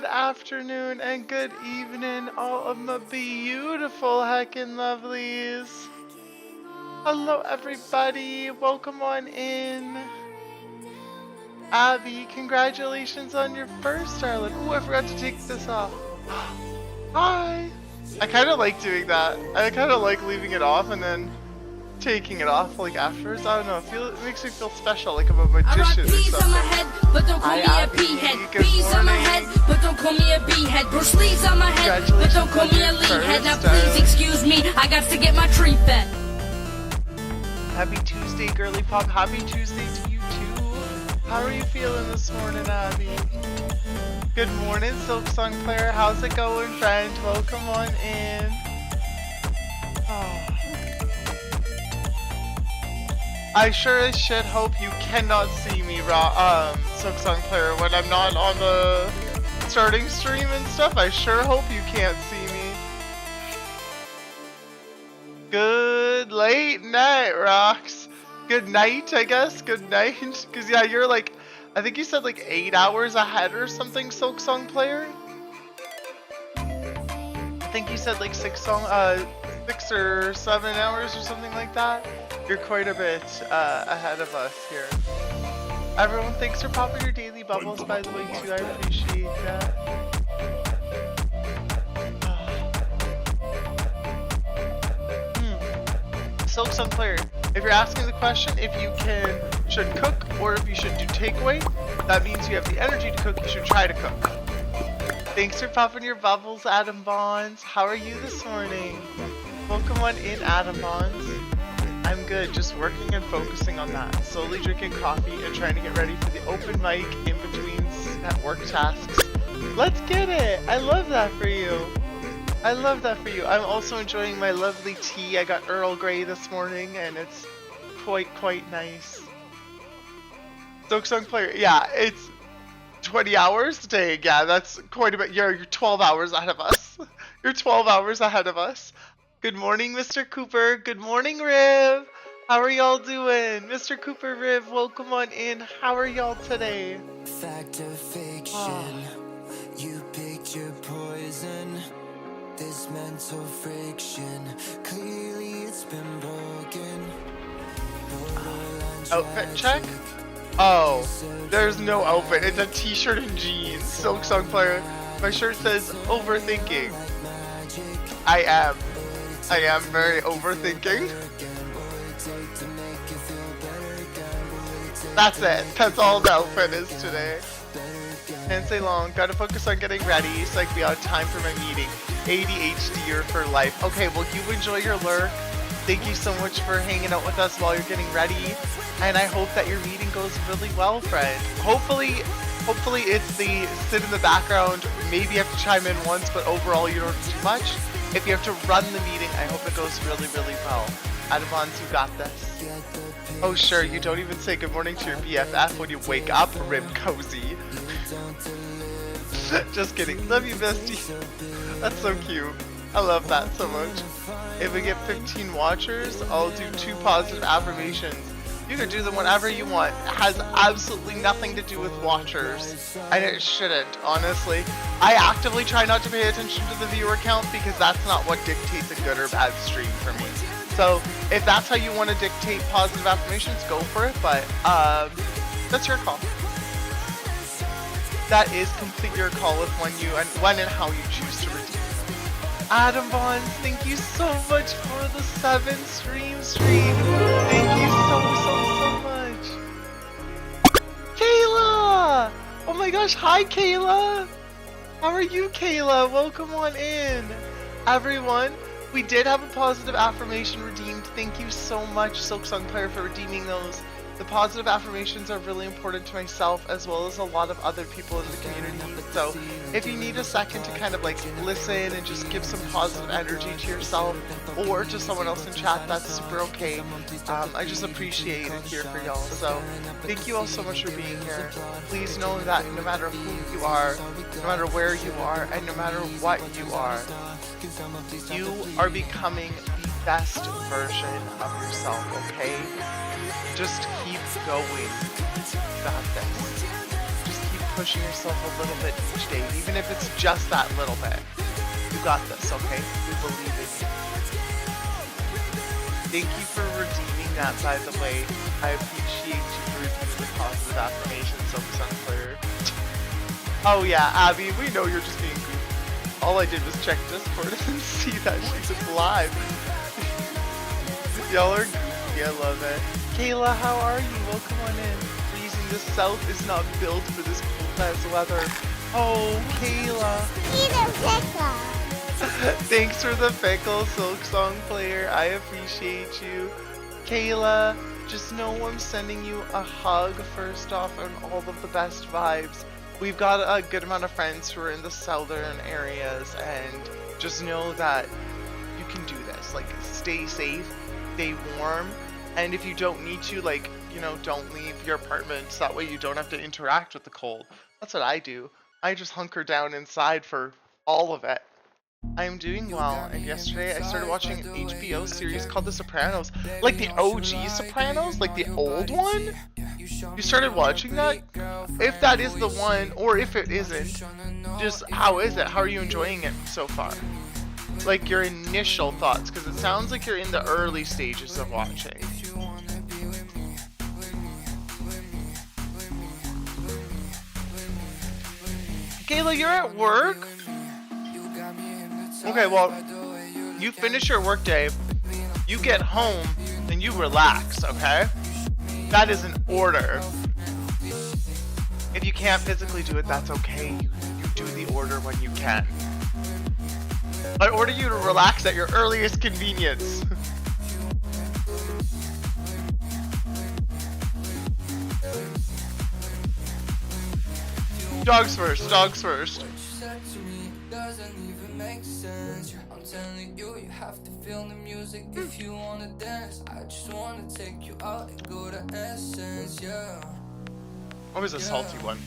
afternoon, and good evening, all of my beautiful heckin' lovelies. Hello, everybody. Welcome on in. Abby, congratulations on your first, darling. Oh, I forgot to take this off. Hi. I kind of like doing that. I kind of like leaving it off and then taking it off like afterwards. I don't know. It makes me feel special, like I'm a magician or something. On my head, but don't call me a B-head. Bees on my head, but don't call me a B-head. Bruce Lee's on my head, but don't call me a lead head. Now please excuse me, I got to get my tree fed. Happy Tuesday, girly pop. Happy Tuesday to you too. How are you feeling this morning, Abby? Good morning, Silk Song Player. How's it going, friend? Welcome on in. Oh. I sure as shit hope you cannot see me, Silk Song Player, when I'm not on the starting stream and stuff. I sure hope you can't see me. Good late night, Rocks. Good night, I guess. Good night. Because, yeah, you're like, I think you said like 8 hours ahead or something, Silk Song Player. I think you said like 6 or 7 hours or something like that. You're quite a bit ahead of us here. Everyone, thanks for popping your daily bubbles, by the way, too. I appreciate that. Silk Sun Player, if you're asking the question if you should cook or if you should do takeaway, that means you have the energy to cook. You should try to cook. Thanks for popping your bubbles, Adam Bonds. How are you this morning? Welcome on in, Adam Bonds. I'm good, just working and focusing on that. Slowly drinking coffee and trying to get ready for the open mic in between work tasks. Let's get it! I love that for you. I love that for you. I'm also enjoying my lovely tea. I got Earl Grey this morning and it's quite nice. Silk Song Player, yeah, it's 20 hours today. Yeah, that's quite a bit. You're 12 hours ahead of us. You're 12 hours ahead of us. Good morning, Mr. Cooper. Good morning, Riv. How are y'all doing? Mr. Cooper, Riv, welcome on in. How are y'all today? Fact or fiction, you picked your poison. This mental friction, clearly it's been broken. Outfit check? Oh, there's no outfit. It's a t-shirt and jeans. Silk Song Player. My shirt says overthinking. I am very overthinking. That's it. That's all the outfit is today. Can't stay long. Gotta focus on getting ready so I can be on time for my meeting. ADHD for life. Okay, well, you enjoy your lurk. Thank you so much for hanging out with us while you're getting ready. And I hope that your meeting goes really well, friend. Hopefully it's the sit in the background. Maybe you have to chime in once, but overall you don't do much. If you have to run the meeting, I hope it goes really well. Adamons, you got this. Oh sure, you don't even say good morning to your BFF when you wake up, Rib Cozy. Just kidding. Love you, bestie. That's so cute. I love that so much. If we get 15 watchers, I'll do 2 positive affirmations. You can do them whenever you want. It has absolutely nothing to do with watchers. And it shouldn't, honestly. I actively try not to pay attention to the viewer count because that's not what dictates a good or bad stream for me. So if that's how you want to dictate positive affirmations, go for it, but that's your call. That is complete your call with when and how you choose to redeem. Adam Bonds, thank you so much for the 7 stream. Thank you so much. Kayla! Oh my gosh, hi Kayla! How are you, Kayla? Welcome on in. Everyone, we did have a positive affirmation redeemed. Thank you so much, Silk Song Player, for redeeming those. The positive affirmations are really important to myself as well as a lot of other people in the community. So if you need a second to kind of like listen and just give some positive energy to yourself or to someone else in chat, that's super okay. I just appreciate it here for y'all. So thank you all so much for being here. Please know that no matter who you are, no matter where you are, and no matter what you are becoming the best version of yourself, okay? Just keep going. You got this. Just keep pushing yourself a little bit each day, even if it's just that little bit. You got this, okay? We believe in you. Thank you for redeeming that, by the way. I appreciate you for redeeming the positive affirmations, Silk Sunflower. Oh yeah, Abby, we know you're just being goofy. All I did was check Discord and see that she was live. Y'all are goofy, I love it. Kayla, how are you? Welcome on in. Freezing the south is not built for this cold ass weather. Oh, Kayla. Eat a pickle. Thanks for the pickle, Silk Song Player. I appreciate you. Kayla, just know I'm sending you a hug first off and all of the best vibes. We've got a good amount of friends who are in the southern areas, and just know that you can do this. Like, stay safe, stay warm, and if you don't need to, like, you know, don't leave your apartment so that way you don't have to interact with the cold. That's what I do. I just hunker down inside for all of it. I'm doing well, and yesterday I started watching an HBO series called The Sopranos. Like the OG Sopranos, like the old one? You started watching that? If that is the one, or if it isn't, just how is it? How are you enjoying it so far? Like your initial thoughts, because it sounds like you're in the early stages of watching. Kayla, you're at work? Okay, well, you finish your workday, you get home, and you relax, okay? That is an order. If you can't physically do it, that's okay. You do the order when you can. I order you to relax at your earliest convenience. Dogs first, dogs first. I'm telling you, you have to feel the music if you wanna dance. I just wanna take you out and go to Essence, yeah. What was a salty one?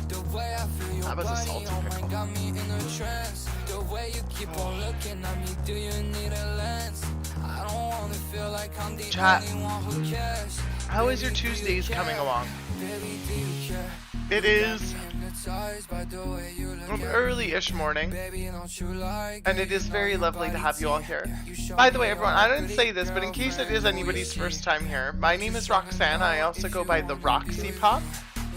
That was a salty pickle. Got me in a trance. The way you keep on looking at me, do you need a lens? I don't wanna feel like I'm the only one who cares. How is your Tuesdays coming along? It is an early-ish morning, and it is very lovely to have you all here. By the way, everyone, I didn't say this, but in case it is anybody's first time here, my name is Roxanne. I also go by the Roxy Pop.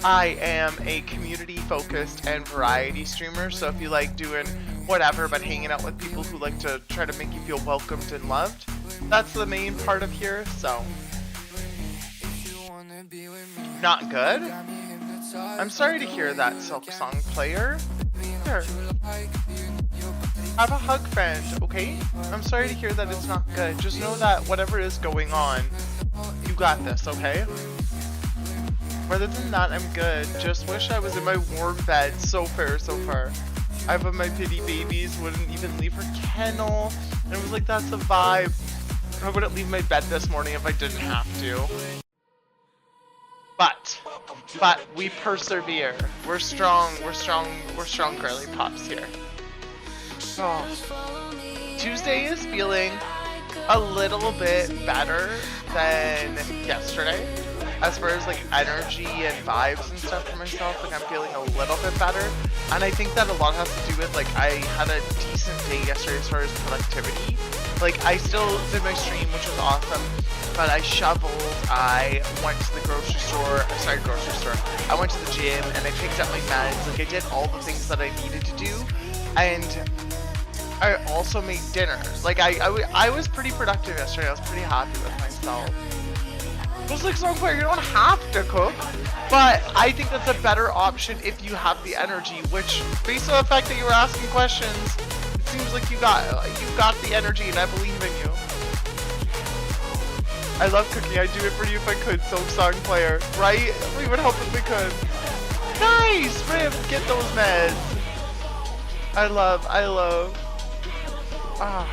I am a community-focused and variety streamer, so if you like doing whatever but hanging out with people who like to try to make you feel welcomed and loved, that's the main part of here, so. Not good? I'm sorry to hear that, Silk Song Player. Here. Have a hug, friend, okay? I'm sorry to hear that it's not good. Just know that whatever is going on, you got this, okay? Other than that, I'm good. Just wish I was in my warm bed. So fair, so far. I have my pity babies, wouldn't even leave her kennel. And it was like, that's a vibe. I wouldn't leave my bed this morning if I didn't have to. But we persevere. We're strong girly pops here. Oh. Tuesday is feeling a little bit better than yesterday. As far as like energy and vibes and stuff for myself, like I'm feeling a little bit better. And I think that a lot has to do with like I had a decent day yesterday as far as productivity. Like I still did my stream, which was awesome. But I shoveled, I went to the grocery store, I went to the gym and I picked up my meds, like I did all the things that I needed to do, and I also made dinner. Like I was pretty productive yesterday, I was pretty happy with myself. Just like Song Player, you don't have to cook, but I think that's a better option if you have the energy, which based on the fact that you were asking questions, it seems like you got the energy and I believe in you. I love cooking. I'd do it for you if I could, Silk Song Player. Right? We would help if we could. Nice! Rip, get those meds. I love. Ah.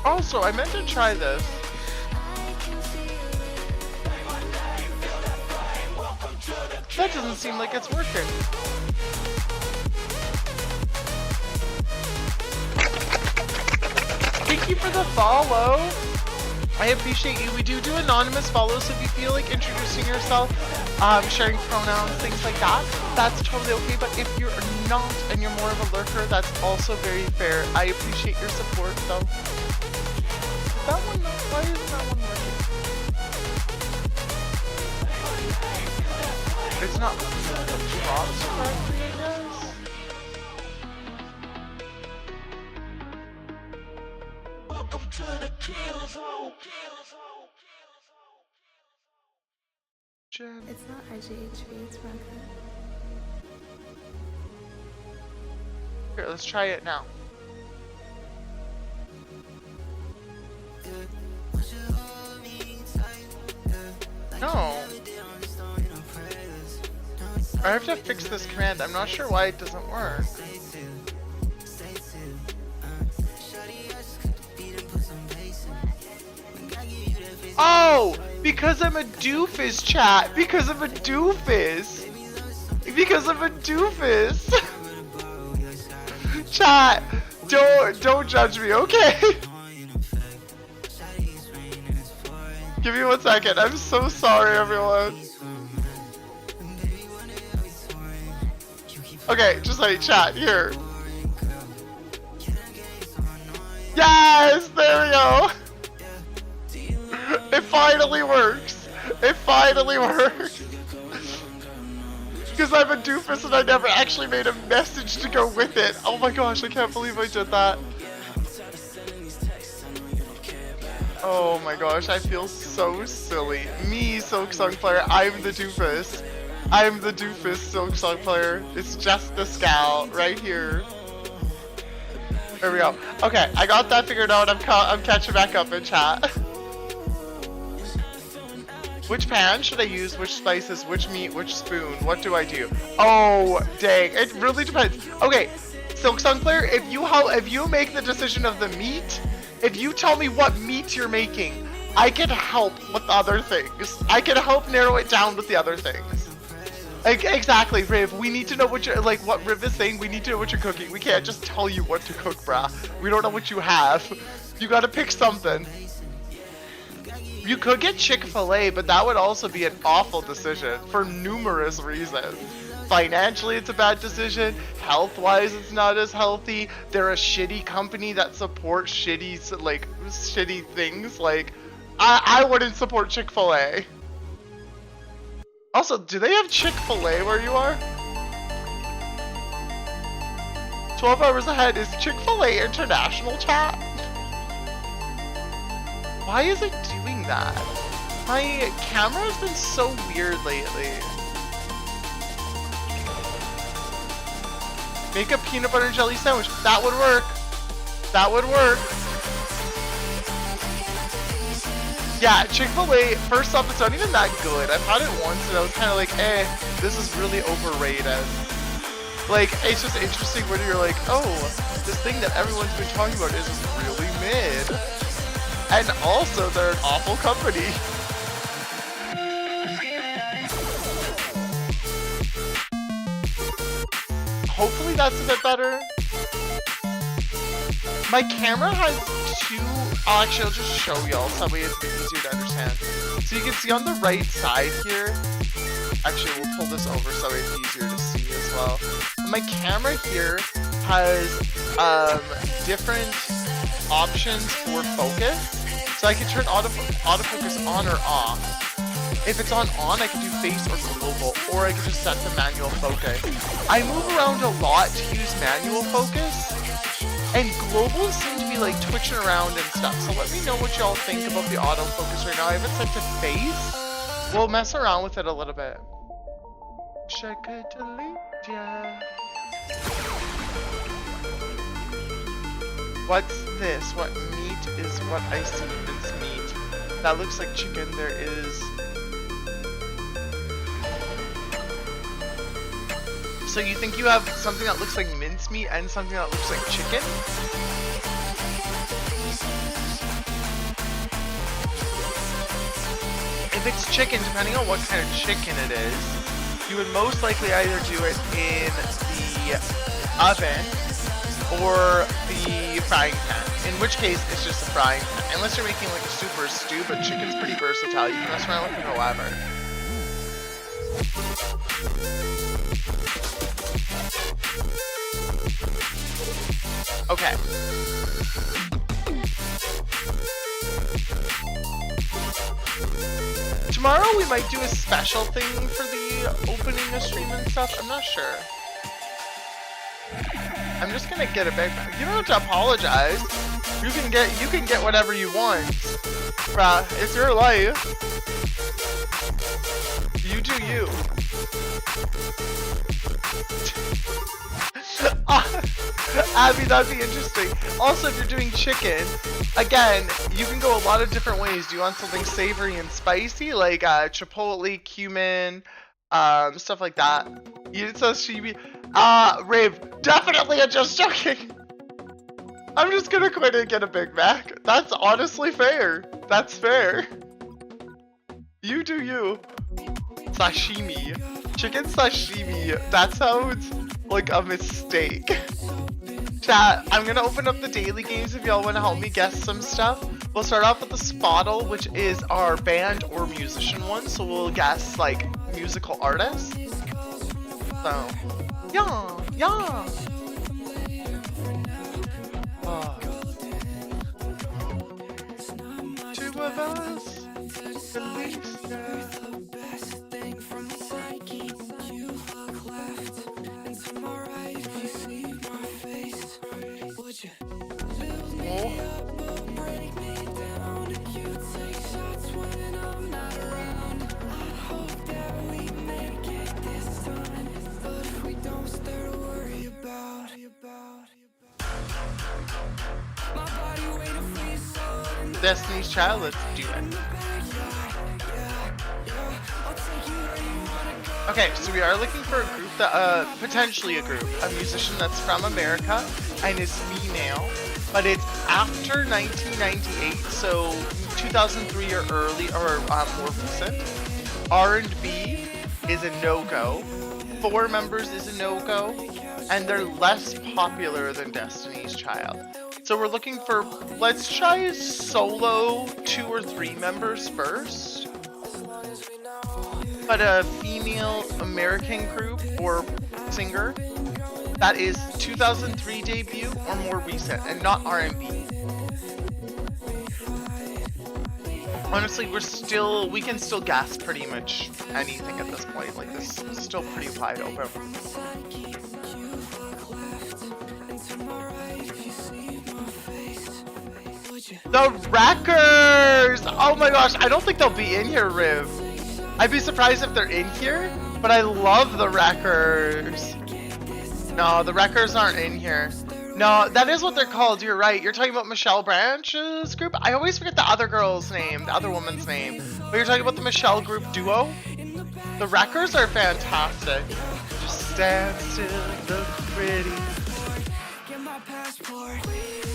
Also, I meant to try this. That doesn't seem like it's working. Thank you for the follow. I appreciate you. We do anonymous follows if you feel like introducing yourself, sharing pronouns, things like that. That's totally okay. But if you're not and you're more of a lurker, that's also very fair. I appreciate your support, though. That one, why isn't that one working? It's not props correctly, I guess. Welcome to the kill zone. Jen. It's not IGHV, it's Marco. Here, let's try it now. No. I have to fix this command. I'm not sure why it doesn't work. Oh! Because I'm a doofus, chat! Because I'm a doofus! Because I'm a doofus! Chat! Don't judge me, okay? Give me 1 second. I'm so sorry, everyone. Okay, just like chat here. Yes, there we go. It finally works. It finally works. Because I'm a doofus and I never actually made a message to go with it. Oh my gosh, I can't believe I did that. Oh my gosh, I feel so silly. Me, Silk Song Player, I'm the doofus. I'm the doofus Silk Song Player. It's just the scout right here. There we go. Okay, I got that figured out. I'm catching back up in chat. Which pan should I use? Which spices? Which meat? Which spoon? What do I do? Oh, dang. It really depends. Okay, Silk Song Player, if you make the decision of the meat, if you tell me what meat you're making, I can help with other things. I can help narrow it down with the other things. Like, exactly, Riv. We need to know what you're, like, what Riv is saying. We need to know what you're cooking. We can't just tell you what to cook, brah. We don't know what you have. You gotta pick something. You could get Chick-fil-A, but that would also be an awful decision for numerous reasons. Financially, it's a bad decision. Health-wise, it's not as healthy. They're a shitty company that supports shitty things. Like, I wouldn't support Chick-fil-A. Also, do they have Chick-fil-A where you are? 12 hours ahead. Is Chick-fil-A international, chat? Why is it doing that? My camera has been so weird lately. Make a peanut butter and jelly sandwich. That would work. That would work. Yeah, Chick-fil-A, first off, it's not even that good. I've had it once and I was kind of like, this is really overrated. Like, it's just interesting when you're like, oh, this thing that everyone's been talking about is really mid. And also, they're an awful company. Hopefully that's a bit better. My camera has two, actually I'll just show y'all so that way it's a bit easier to understand. So you can see on the right side here, actually we'll pull this over so it's easier to see as well. My camera here has different options for focus. So I can turn autofocus on or off. If it's on, I can do face or global, or I can just set the manual focus. I move around a lot to use manual focus, and global seem to be like twitching around and stuff. So let me know what y'all think about the autofocus right now. I have it set to face. We'll mess around with it a little bit. What's this? What meat is what I see? It's meat. That looks like chicken. There is... So you think you have something that looks like mincemeat and something that looks like chicken? If it's chicken, depending on what kind of chicken it is, you would most likely either do it in the oven or the frying pan. in which case it's just a frying pan. Unless you're making like a super stew, but chicken's pretty versatile. You can mess around with it however. Okay. Tomorrow we might do a special thing for the opening of stream and stuff. I'm not sure. I'm just gonna get a big bag. You don't have to apologize. You can get whatever you want. Bruh, it's your life. You do you. Abby, that'd be interesting. Also, if you're doing chicken, again, you can go a lot of different ways. Do you want something savory and spicy, like chipotle, cumin, stuff like that? You did sashimi. Rave, definitely a just joking. I'm just gonna quit and get a Big Mac. That's honestly fair. That's fair. You do you. Sashimi. Chicken sashimi. That sounds like a mistake. Chat, I'm gonna open up the daily games if y'all wanna help me guess some stuff. We'll start off with the Spottle, which is our band or musician one, so we'll guess like musical artists. So, yeah. Oh. Two of us, at least. Destiny's Child, let's do it. Okay, so we are looking for a group that, potentially a musician that's from America and is female, but it's after 1998, so 2003 or early, or more recent. R&B is a no-go. 4 members is a no-go, and they're less popular than Destiny's Child. So we're looking for, let's try solo 2 or 3 members first. But a female American group or singer that is 2003 debut or more recent and not R&B. Honestly, we can still guess pretty much anything at this point. Like, this is still pretty wide open. The Wreckers! Oh my gosh, I don't think they'll be in here, Riv. I'd be surprised if they're in here, but I love the Wreckers. No, the Wreckers aren't in here. No, that is what they're called, you're right. You're talking about Michelle Branch's group? I always forget the other girl's name, the other woman's name. But you're talking about the Michelle group duo? The Wreckers are fantastic. Just stand still, look pretty.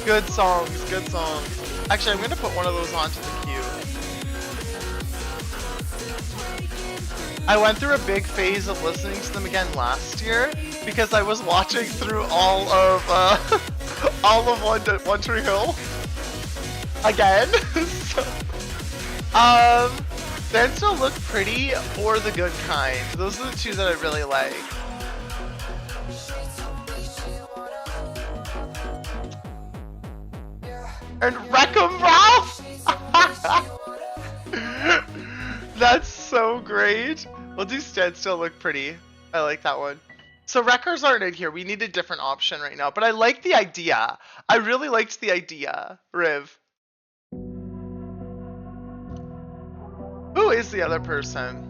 Good songs, good songs. Actually, I'm gonna put one of those onto the queue. I went through a big phase of listening to them again last year because I was watching through all of One Tree Hill again. So, Then Still Look Pretty or The Good Kind. Those are the two that I really like. And Wreck-'em Ralph! That's so great. We'll do Stand Still Look Pretty. I like that one. So Wreckers aren't in here. We need a different option right now. But I like the idea. I really liked the idea, Riv. Who is the other person?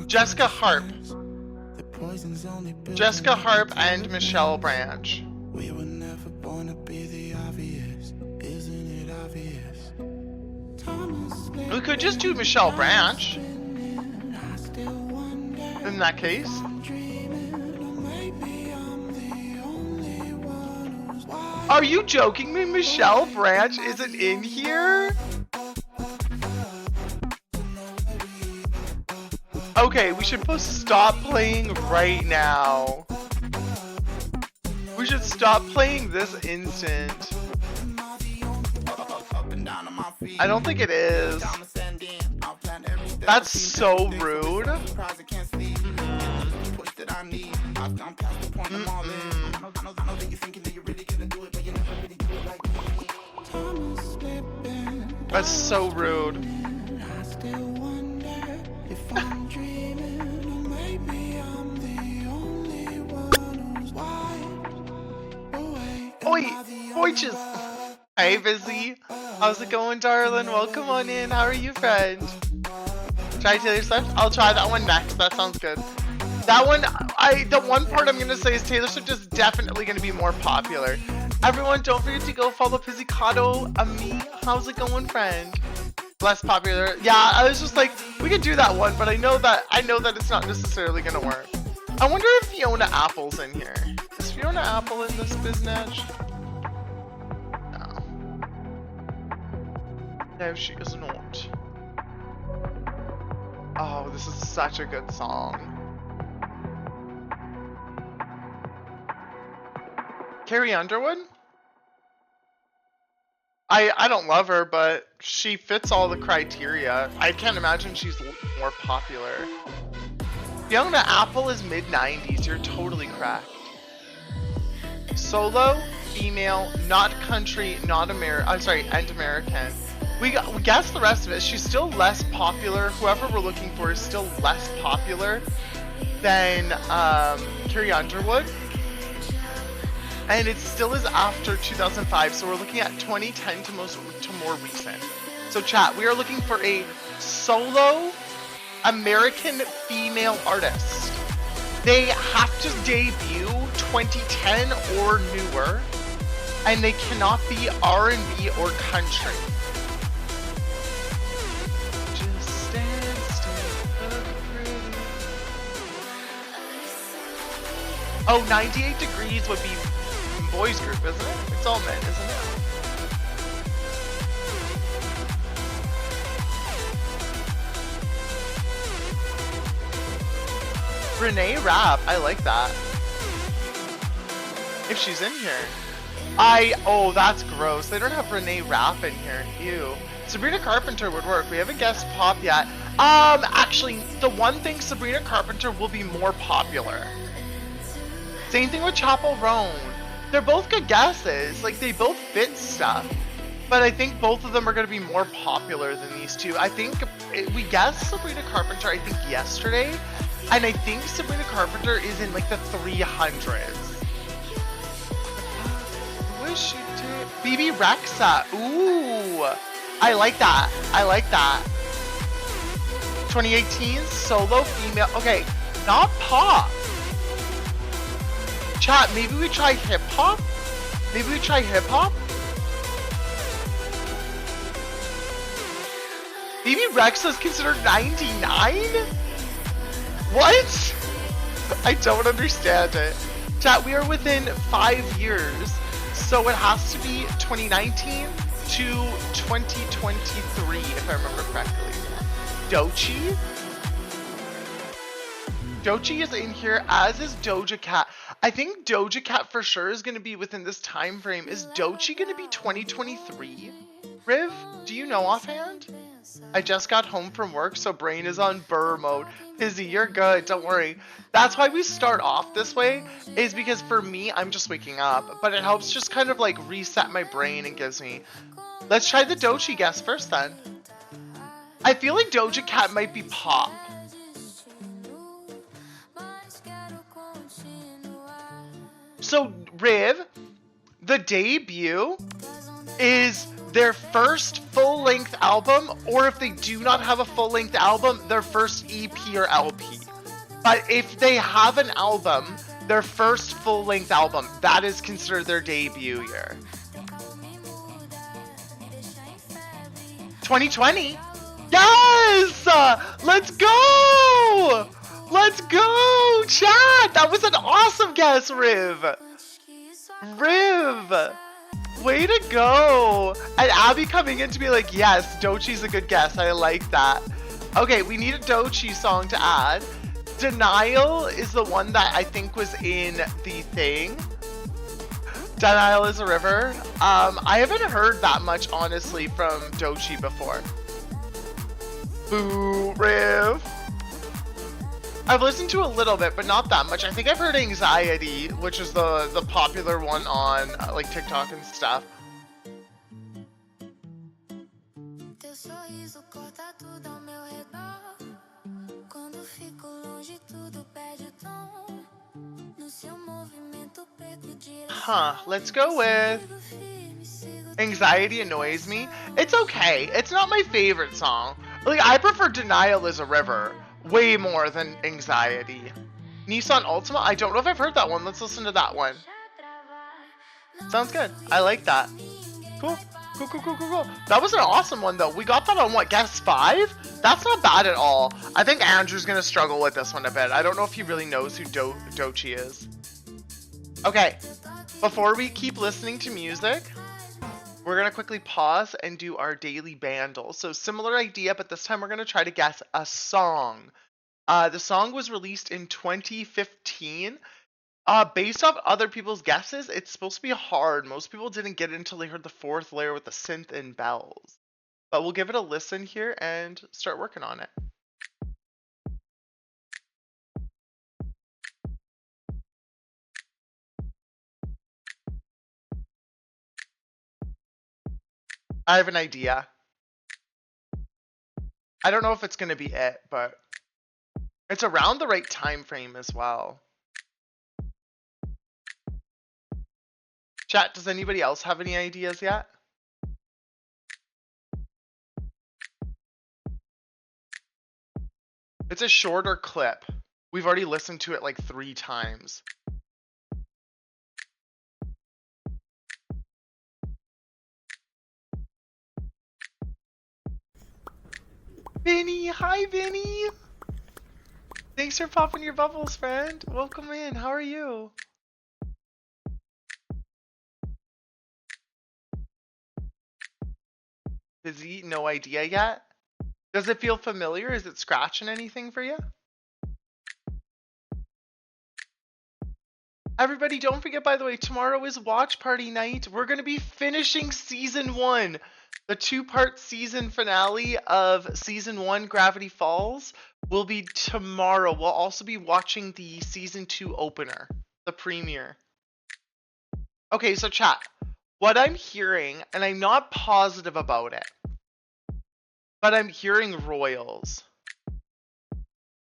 Jessica Harp. Jessica Harp and Michelle Branch. We were never born to be the obvious. Isn't it obvious? We could just do Michelle Branch. In that case. Are you joking me? Michelle Branch isn't in here? Okay, we should both stop playing right now. We should stop playing this instant. I don't think it is. That's so rude. That's so rude. Oi, Boyches. Hey, Busy. How's it going, darling? Welcome on in. How are you, friend? Try Taylor Swift? I'll try that one next. That sounds good. That one, the one part I'm gonna say is Taylor Swift is definitely gonna be more popular. Everyone, don't forget to go follow Pizzicato. Me. How's it going, friend? Less popular. Yeah, I was just like, we could do that one, but I know that it's not necessarily gonna work. I wonder if Fiona Apple's in here. Is Fiona Apple in this biznatch? No. No, she is not. Oh, this is such a good song. Carrie Underwood? I don't love her, but she fits all the criteria. I can't imagine she's more popular. Fiona Apple is mid-90s. You're totally correct. Solo, female, not country, not American. I'm sorry, and American. We guessed the rest of it. She's still less popular. Whoever we're looking for is still less popular than Carrie Underwood. And it still is after 2005, so we're looking at 2010 to more recent. So chat, we are looking for a solo American female artist. They have to debut 2010 or newer, and they cannot be R&B or country. Just stand still, look pretty. Oh, 98 Degrees would be boys group, isn't it? It's all men, isn't it? Renee Rapp, I like that. If she's in here. Oh, that's gross. They don't have Renee Rapp in here. Ew. Sabrina Carpenter would work. We haven't guessed pop yet. Actually, the one thing Sabrina Carpenter will be more popular. Same thing with Chappell Roan. They're both good guesses. Like, they both fit stuff. But I think both of them are going to be more popular than these two. I think we guessed Sabrina Carpenter, I think, yesterday. And I think Sabrina Carpenter is in, like, the 300s. Wish you did. BB Rexa. Ooh. I like that. I like that. 2018, solo female. Okay, not pop. Chat, maybe we try hip-hop? Maybe we try hip-hop? BB Rexa is considered 99? What? I don't understand it. Chat, we are within 5 years, so it has to be 2019 to 2023, if I remember correctly. Doechii? Doechii is in here, as is Doja Cat. I think Doja Cat for sure is going to be within this time frame. Is Doechii going to be 2023? Riv, do you know offhand? I just got home from work, so brain is on burr mode. Izzy, you're good, don't worry. That's why we start off this way, is because for me, I'm just waking up. But it helps just kind of like reset my brain and gives me... Let's try the Doechii guess first then. I feel like Doja Cat might be pop. So, Riv, the debut is their first full-length album, or if they do not have a full-length album, their first EP or LP. But if they have an album, their first full-length album, that is considered their debut year. 2020? Yes! Let's go! Let's go, chat! That was an awesome guess, Riv! Riv! Way to go! And Abby coming in to be like, yes, Doechii's a good guess. I like that. Okay, we need a Doechii song to add. Denial is the one that I think was in the thing. Denial is a river. I haven't heard that much, honestly, from Doechii before. Boo, Riv. I've listened to a little bit, but not that much. I think I've heard Anxiety, which is the popular one on like TikTok and stuff. Teu sorriso corta tudo ao meu redor. Quando fico longe, tudo perde tom. No seu movimento preto Huh, let's go with Anxiety annoys me. It's okay. It's not my favorite song. Like, I prefer Denial is a River way more than Anxiety. Nissan Altima? I don't know if I've heard that one. Let's listen to that one. Sounds good. I like that. Cool. Cool, cool, cool, cool, cool. That was an awesome one, though. We got that on, what, guess 5? That's not bad at all. I think Andrew's going to struggle with this one a bit. I don't know if he really knows who Doechii is. Okay. Before we keep listening to music, we're going to quickly pause and do our daily bandle. So similar idea, but this time we're going to try to guess a song. The song was released in 2015. Based off other people's guesses, it's supposed to be hard. Most people didn't get it until they heard the 4th layer with the synth and bells. But we'll give it a listen here and start working on it. I have an idea. I don't know if it's going to be it, but it's around the right time frame as well. Chat, does anybody else have any ideas yet? It's a shorter clip. We've already listened to it like 3 times. Vinny, hi Vinny! Thanks for popping your bubbles, friend. Welcome in, how are you? Busy, no idea yet? Does it feel familiar? Is it scratching anything for you? Everybody, don't forget, by the way, tomorrow is watch party night. We're going to be finishing season 1. The 2-part season finale of season 1, Gravity Falls, will be tomorrow. We'll also be watching the season 2 opener, the premiere. Okay, so chat, what I'm hearing, and I'm not positive about it, but I'm hearing Royals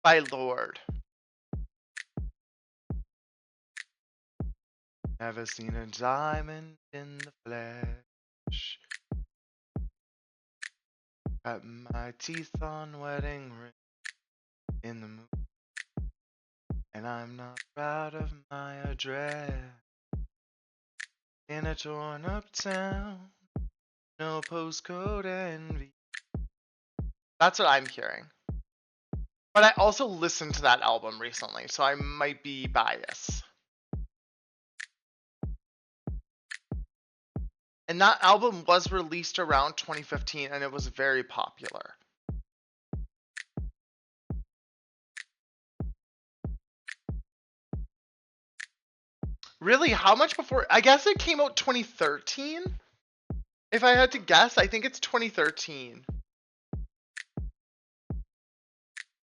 by Lorde. Never seen a diamond in the flesh. Cut my teeth on wedding ring in the moon. And I'm not proud of my address. In a torn up town, no postcode envy. That's what I'm hearing. But I also listened to that album recently, so I might be biased. And that album was released around 2015 and it was very popular. Really? How much before? I guess it came out 2013? If I had to guess, I think it's 2013.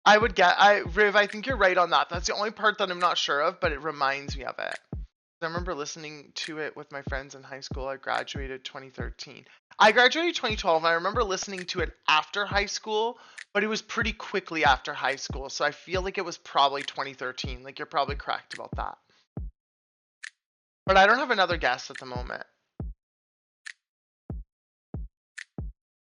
Riv, I think you're right on that. That's the only part that I'm not sure of, but it reminds me of it. I remember listening to it with my friends in high school. I graduated 2013. I graduated 2012, and I remember listening to it after high school, but it was pretty quickly after high school, so I feel like it was probably 2013. Like, you're probably correct about that. But I don't have another guess at the moment.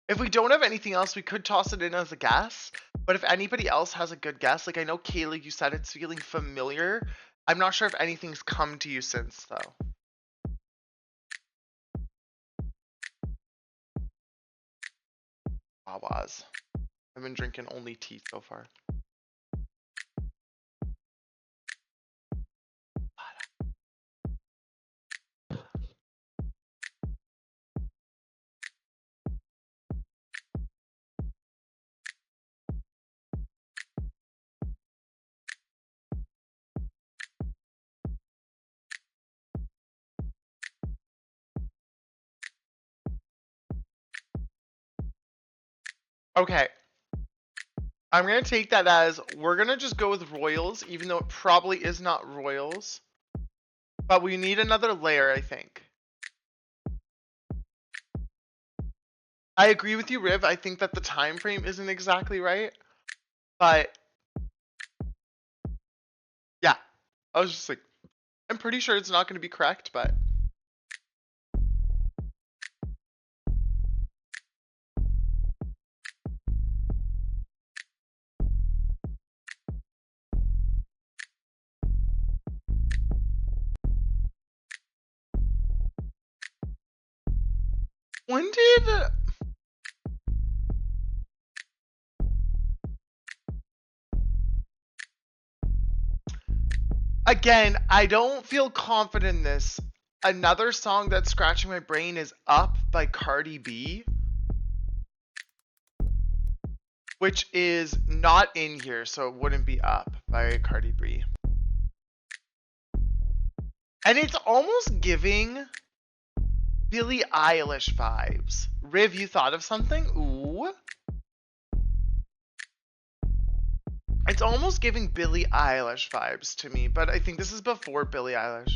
If we don't have anything else, we could toss it in as a guess. But if anybody else has a good guess, like I know Kayla, you said it's feeling familiar. I'm not sure if anything's come to you since, though. Wawas. I've been drinking only tea so far. Okay. I'm gonna take that as we're gonna just go with Royals, even though it probably is not Royals. But we need another layer, I think. I agree with you, Riv. I think that the time frame isn't exactly right. But yeah. I was just like, I'm pretty sure it's not gonna be correct, but when did again, I don't feel confident in this. Another song that's scratching my brain is Up by Cardi B, which is not in here, so it wouldn't be Up by Cardi B. And it's almost giving Billie Eilish vibes. Riv, you thought of something? Ooh. It's almost giving Billie Eilish vibes to me, but I think this is before Billie Eilish.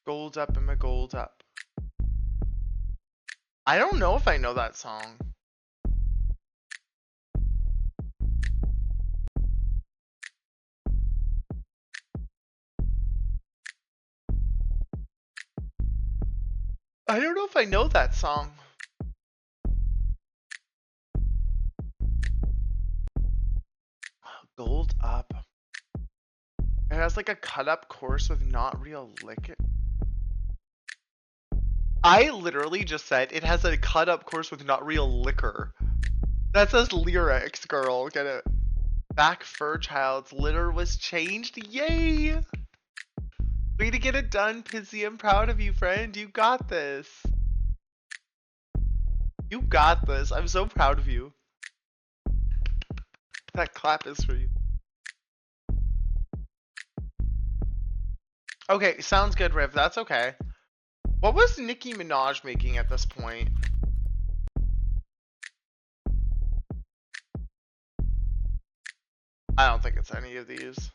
Gold up and my gold up. I don't know if I know that song. I don't know if I know that song. Gold up. It has like a cut up course with not real liquor. I literally just said it has a cut up course with not real liquor. That says lyrics, girl. Get it? Back fur child's litter was changed. Yay! Way to get it done, Pizzy. I'm proud of you, friend. You got this. You got this. I'm so proud of you. That clap is for you. Okay, sounds good, Riv. That's okay. What was Nicki Minaj making at this point? I don't think it's any of these.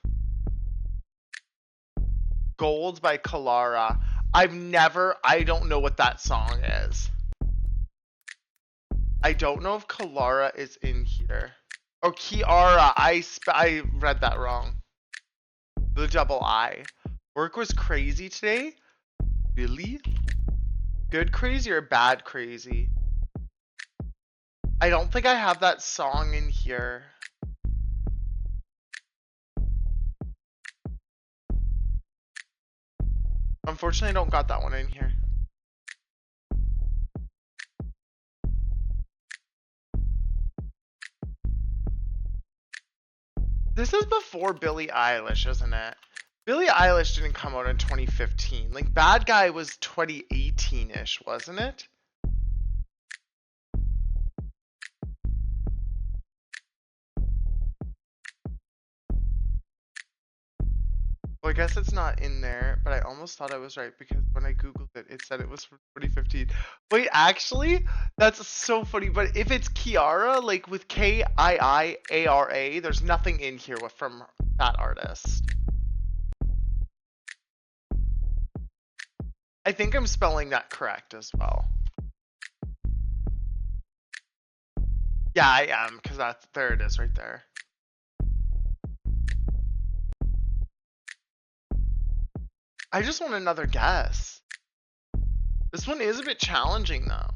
Gold by Kalara. I don't know what that song is. I don't know if Kalara is in here. Oh, Kiara. I read that wrong. The double I. Work was crazy today? Really? Good crazy or bad crazy? I don't think I have that song in here. Unfortunately, I don't got that one in here. This is before Billie Eilish, isn't it? Billie Eilish didn't come out in 2015. Like, Bad Guy was 2018-ish, wasn't it? Well, I guess it's not in there, but I almost thought I was right because when I googled it, it said it was from 2015. Wait, actually, that's so funny. But if it's Kiara, like with Kiiara, there's nothing in here from that artist. I think I'm spelling that correct as well. Yeah, I am, because there it is right there. I just want another guess. This one is a bit challenging though.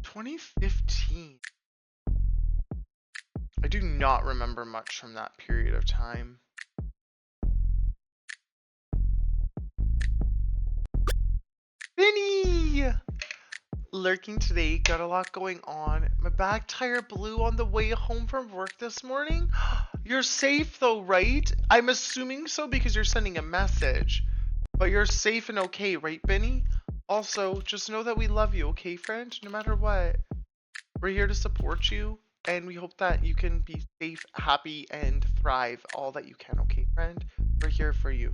"2015." I do not remember much from that period of time. Vinny! Lurking today, got a lot going on. My back tire blew on the way home from work this morning. You're safe though, right? I'm assuming so because you're sending a message. But you're safe and okay, right, Benny? Also, just know that we love you, okay, friend? No matter what. We're here to support you, and we hope that you can be safe, happy, and thrive all that you can, okay, friend? We're here for you.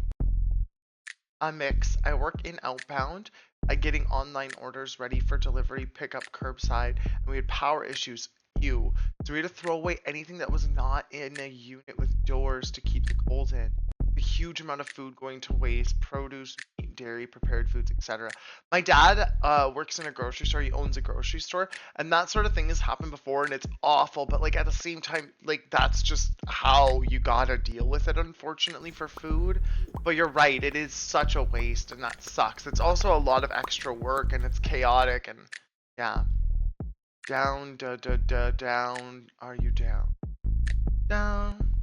A mix. I work in outbound, getting online orders ready for delivery, pickup, curbside, and we had power issues. So we had to throw away anything that was not in a unit with doors to keep the cold in. A huge amount of food going to waste, produce, meat, dairy, prepared foods, etc. My dad works in a grocery store. He owns a grocery store, and that sort of thing has happened before, and it's awful. But like at the same time, like that's just how you gotta deal with it, unfortunately, for food. But you're right, it is such a waste, and that sucks. It's also a lot of extra work, and it's chaotic, and yeah. Down, down. Are you down? Down.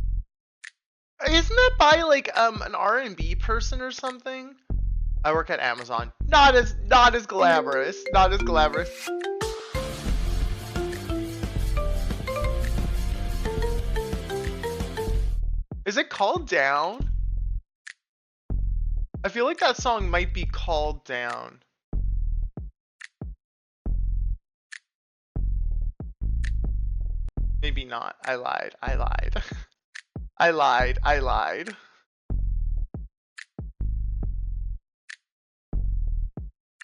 Isn't that by like an R&B person or something? I work at Amazon. Not as glamorous. Not as glamorous. Is it called Down? I feel like that song might be called Down. Maybe not. I lied. I lied. I lied. I lied.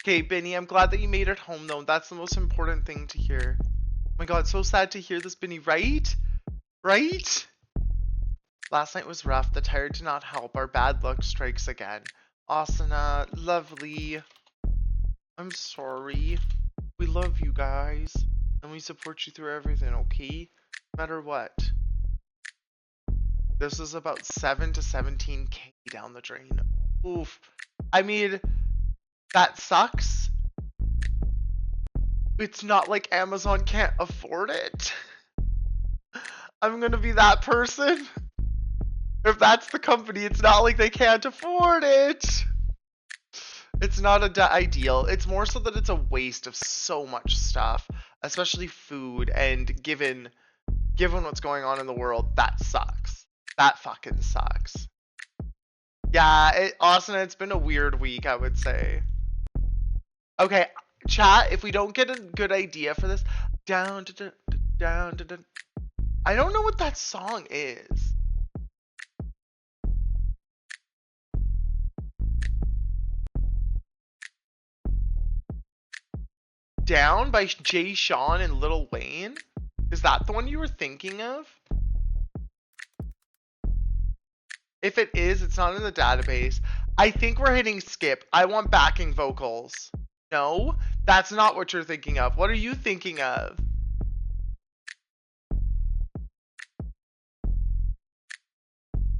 Okay, Benny, I'm glad that you made it home, though. That's the most important thing to hear. Oh my god, so sad to hear this, Benny, right? Right? Last night was rough. The tired did not help. Our bad luck strikes again. Asana, lovely. I'm sorry. We love you guys. And we support you through everything, okay? No matter what. This is about 7 to 17k down the drain. Oof. I mean, that sucks. It's not like Amazon can't afford it. I'm gonna be that person. If that's the company, it's not like they can't afford it. It's not ideal. It's more so that it's a waste of so much stuff, especially food, and given what's going on in the world, that sucks. That fucking sucks. Yeah, Austin, it's been a weird week, I would say. Okay, chat, if we don't get a good idea for this, down, down, down. I don't know what that song is. Down by Jay Sean and Lil Wayne? Is that the one you were thinking of? If it is, it's not in the database. I think we're hitting skip. I want backing vocals. No, that's not what you're thinking of. What are you thinking of?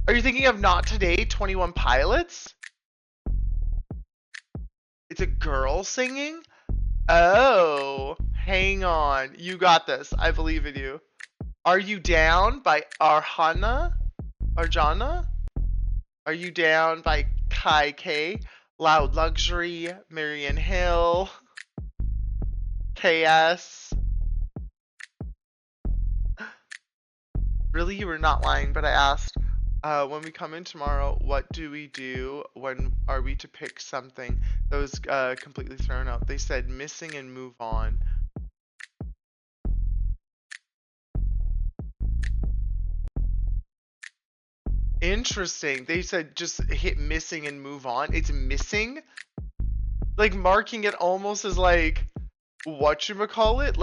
Are you thinking of Not Today, 21 Pilots? It's a girl singing? Oh, hang on. You got this. I believe in you. Are You Down by Arjana? Are You Down by Kai K? Loud Luxury, Marion Hill, KS. Really, you were not lying, but I asked, when we come in tomorrow, what do we do? When are we to pick something that was completely thrown out? They said missing and move on. Interesting. They said just hit missing and move on. It's missing? Like marking it almost as like, whatchamacallit?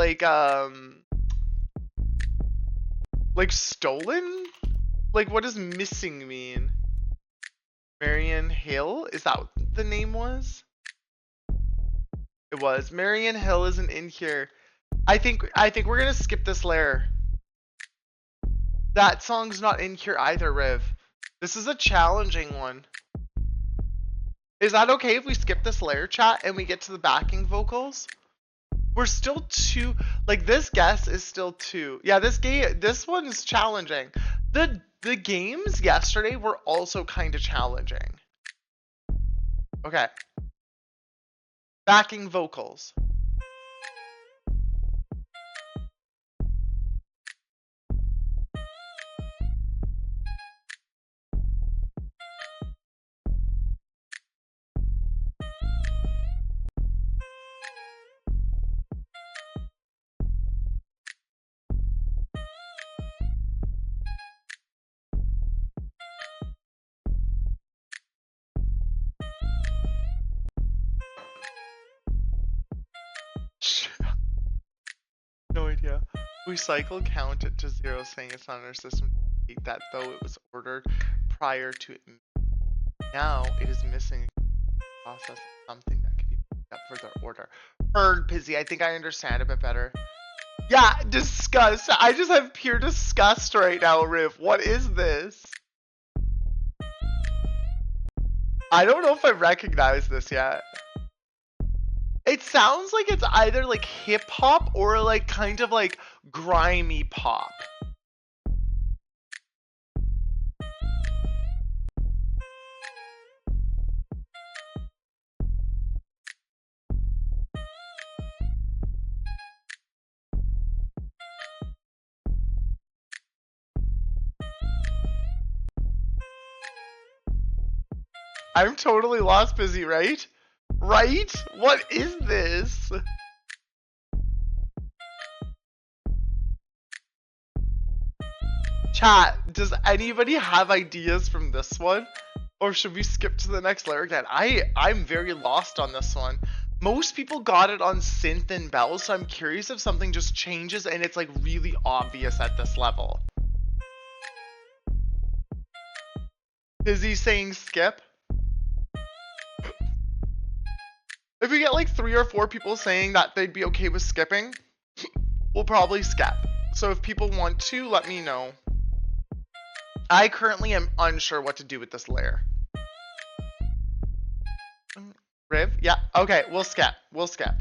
Like stolen? Like what does missing mean? Marion Hill? Is that what the name was? It was. Marion Hill isn't in here. I think we're gonna skip this layer. That song's not in here either, Riv. This is a challenging one. Is that okay if we skip this layer, chat, and we get to the backing vocals? We're still two, like this guess is still two. Yeah, this one is challenging. The games yesterday were also kind of challenging. Okay. Backing vocals. We cycle count it to 0, saying it's not in our system. That though it was ordered prior to it. Now it is missing a process of something that can be picked up for their order. Heard, Pizzy. I think I understand a bit better. Yeah, disgust. I just have pure disgust right now, Riv. What is this? I don't know if I recognize this yet. It sounds like it's either like hip hop or like kind of like grimy pop. I'm totally lost, Busy, right? Right? What is this? Chat, does anybody have ideas from this one? Or should we skip to the next layer again? I'm very lost on this one. Most people got it on synth and bells, so I'm curious if something just changes and it's like really obvious at this level. Is he saying skip? If we get like 3 or 4 people saying that they'd be okay with skipping, we'll probably skip. So if people want to, let me know. I currently am unsure what to do with this layer. Riv? Yeah, okay, we'll skip. We'll skip.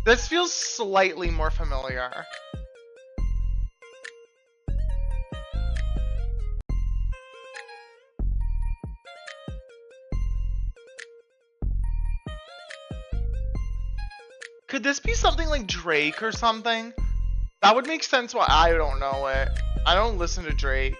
This feels slightly more familiar. Could this be something like Drake or something? That would make sense why I don't know it. I don't listen to Drake.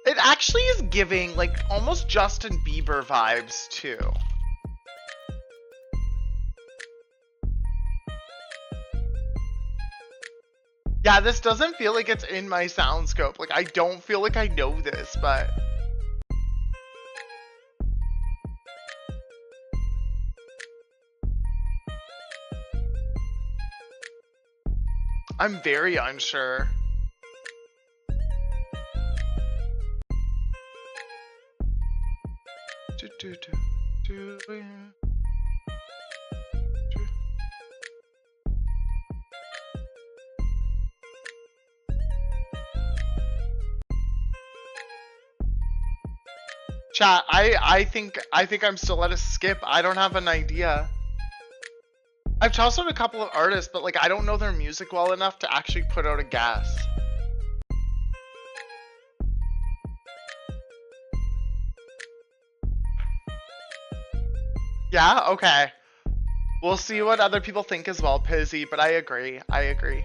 It actually is giving like almost Justin Bieber vibes too. Yeah, this doesn't feel like it's in my sound scope. Like, I don't feel like I know this, but... I'm very unsure. Chat, I think I'm still at a skip. I don't have an idea. I've tossed out a couple of artists, but like I don't know their music well enough to actually put out a guess. Yeah, okay. We'll see what other people think as well, Pizzy, but I agree. I agree.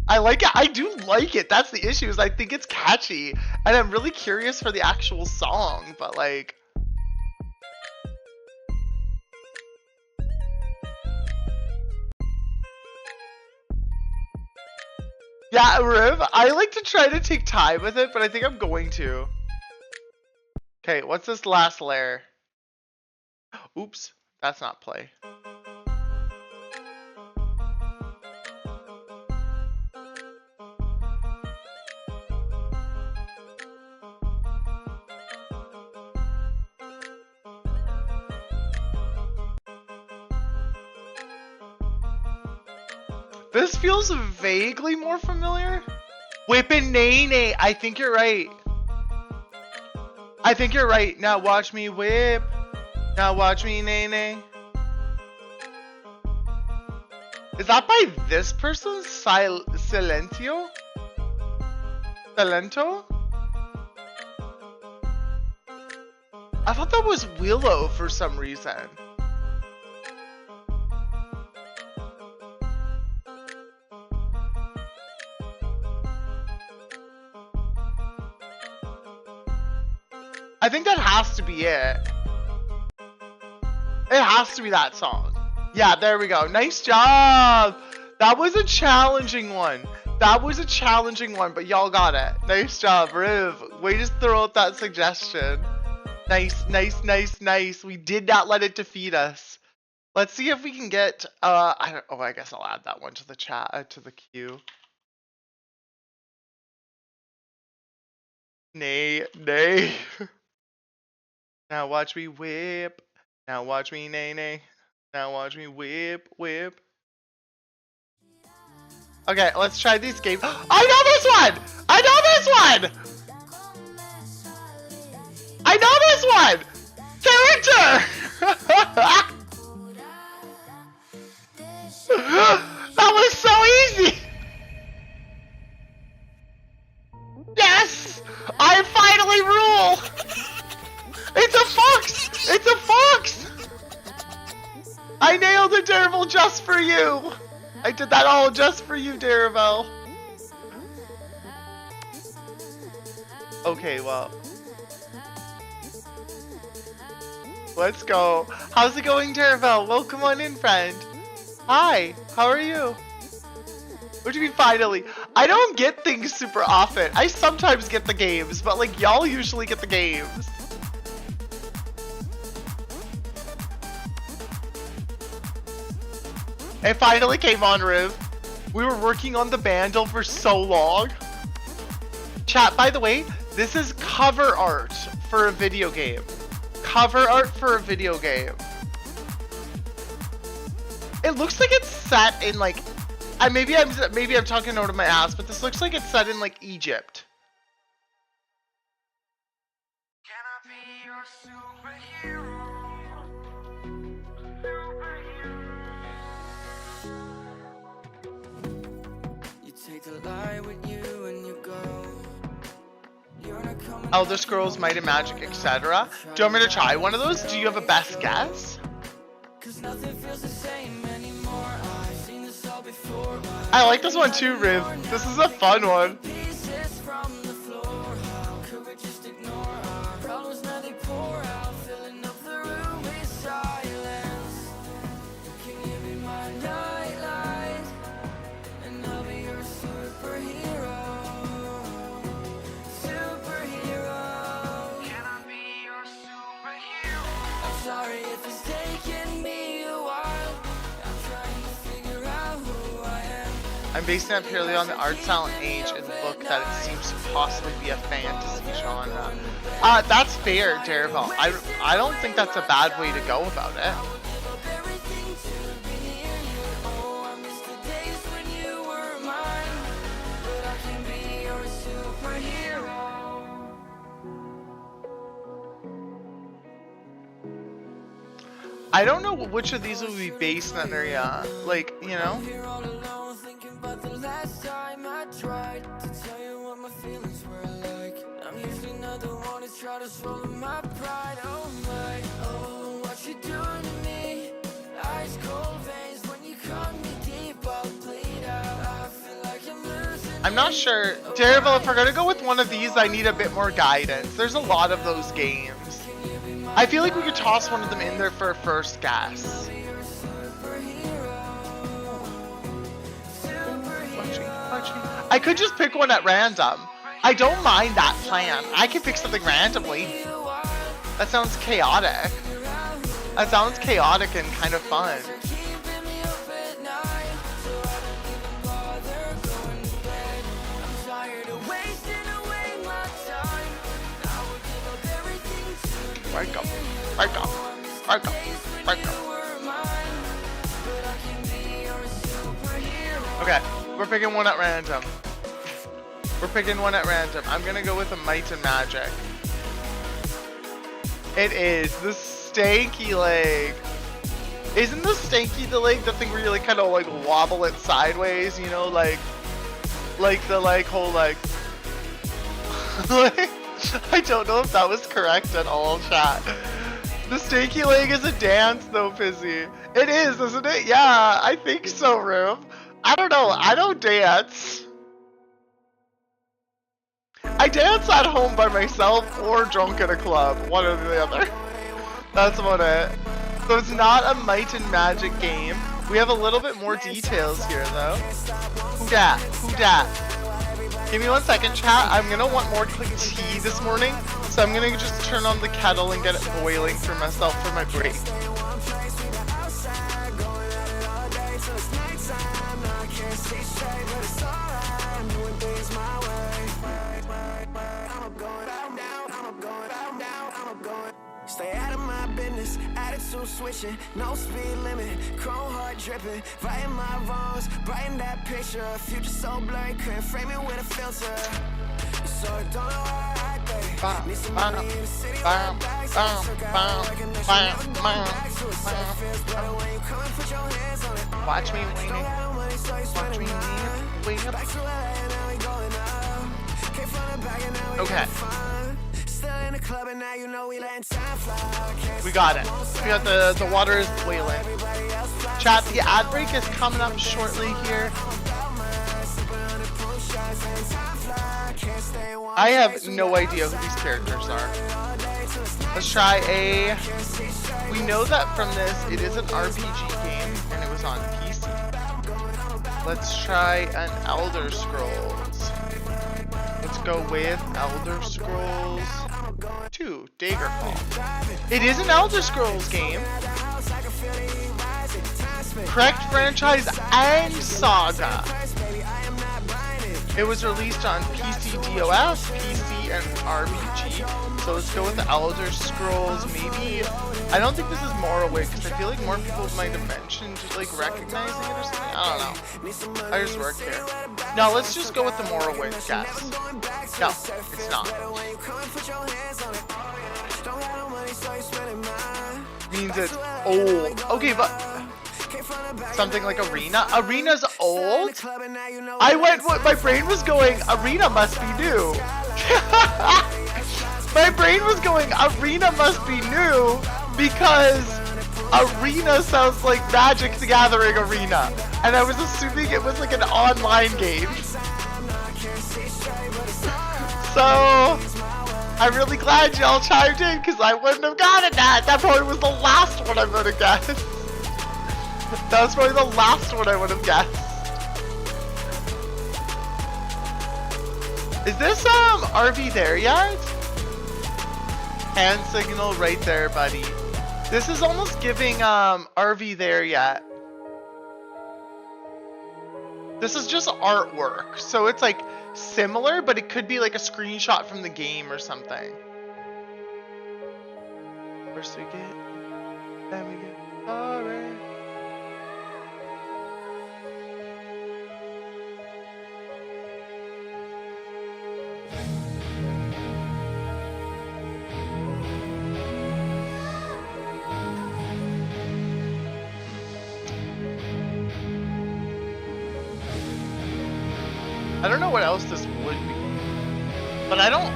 I like it. I do like it. That's the issue, is I think it's catchy. And I'm really curious for the actual song, but like... Yeah, Riv, I like to try to take time with it, but I think I'm going to. Okay, what's this last layer? Oops, that's not play. This feels vaguely more familiar. Whippin' Nene, I think you're right. I think you're right. Now watch me whip. Now watch me Nene. Is that by this person? Silentio? Silento? I thought that was Willow for some reason. I think that has to be it. It has to be that song. Yeah, there we go. Nice job. That was a challenging one. That was a challenging one, but y'all got it. Nice job, Riv. Way to throw out that suggestion. Nice, nice, nice, nice. We did not let it defeat us. Let's see if we can get, I guess I'll add that one to the chat, to the queue. Nay, nay. Now watch me whip. Now watch me nay, nay. Now watch me whip, whip. Okay, let's try these games. I know this one! I know this one! I know this one! Character! That was so easy! Yes! I finally rule! It's a fox! It's a fox! I nailed it, Darival, just for you! I did that all just for you, Darival. Okay, well. Let's go. How's it going, Darival? Welcome on in, friend. Hi, how are you? What do you mean, finally? I don't get things super often. I sometimes get the games, but like, y'all usually get the games. It finally came on, Riv. We were working on the bundle for so long. Chat, by the way, this is cover art for a video game. Cover art for a video game. It looks like it's set in like, maybe I'm talking out of my ass, but this looks like it's set in like Egypt. Can I be your superhero? Take the light with you and you go. Elder Scrolls, Might and Magic, etc. Do you want me to try one of those? Do you have a best guess? I like this one too, Riv. This is a fun one. I'm basing it purely on the art style and age and look that it seems to possibly be a fantasy genre. That's fair, Darival. I don't think that's a bad way to go about it. I don't know which of these will be based on their, like, you know? But the last time I tried to tell you what my feelings were like, I'm usually not the one to try to swallow my pride. Oh my, oh, what you doing to me? Ice cold veins when you cut me deep, I'll bleed out. I feel like I'm losing. I'm not sure. Darival, if we're gonna go with one of these, I need a bit more guidance. There's a lot of those games. I feel like we could toss one of them in there for a first guess. I could just pick one at random. I don't mind that plan. I can pick something randomly. That sounds chaotic. That sounds chaotic and kind of fun. Wake up. Wake up. Wake up. Wake up. Okay. We're picking one at random. We're picking one at random. I'm gonna go with a Might and Magic. It is the stanky leg. Isn't the stanky the leg the thing where you like kind of like wobble it sideways? You know, like the like whole like. I don't know if that was correct at all, chat. The stanky leg is a dance though, Fizzy. It is, isn't it? Yeah, I think so, Rube. I don't know. I don't dance. I dance at home by myself or drunk at a club. One or the other. That's about it. So it's not a might and magic game. We have a little bit more details here though. Who dat? Who dat? Give me 1 second, chat. I'm gonna want more quick tea this morning, so I'm gonna just turn on the kettle and get it boiling for myself for my break. Stay out of my business, attitude switching, no speed limit, chrome heart dripping, righting my wrongs, brighten that picture, future so blurry, couldn't frame it with a filter. So I don't know why I think, need some money in the city, Watch me leaning, watch me leaning, okay. We got it. We got the water is boiling. Chat, the ad break is coming up shortly here. I have no idea who these characters are. Let's try a... We know that from this, it is an RPG game, and it was on PC. Let's try an Elder Scrolls. Let's go with Elder Scrolls 2, Daggerfall. It is an Elder Scrolls game. Correct franchise and saga. It was released on PC DOS, PC, and RPG. So let's go with the Elder Scrolls. Maybe, I don't think this is Morrowind because I feel like more people might have mentioned like recognizing it or something. I don't know. I just work here. No, let's just go with the Morrowind guess. No, it's not. Means it's old. Okay, but something like Arena. Arena's old? I went, what my brain was going, Arena must be new. My brain was going, Arena must be new because Arena sounds like Magic the Gathering Arena. And I was assuming it was like an online game. So, I'm really glad y'all chimed in because I wouldn't have gotten that. That probably was the last one I would have guessed. That was probably the last one I would have guessed. Is this RV there yet? Hand signal right there, buddy. This is almost giving RV there yet. This is just artwork, so it's like similar, but it could be like a screenshot from the game or something. First we get, then we get alright. I don't know what else this would be, but I don't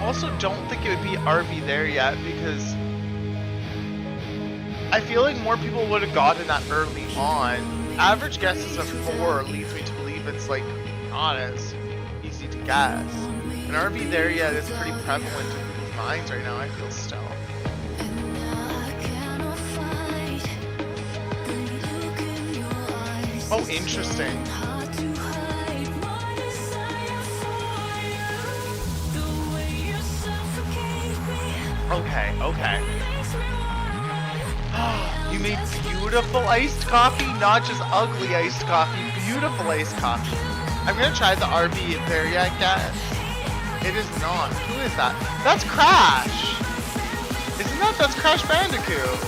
think it would be RV there yet because I feel like more people would have gotten that early on. Average guesses of 4 leads me to believe it's like not as easy to guess. An RV there yet is pretty prevalent in people's minds right now, I feel still. Oh, interesting. Okay, okay. You made beautiful iced coffee, not just ugly iced coffee, beautiful iced coffee. I'm gonna try the RV there yet, guys. It is not. Who is that? That's Crash! Isn't that? That's Crash Bandicoot.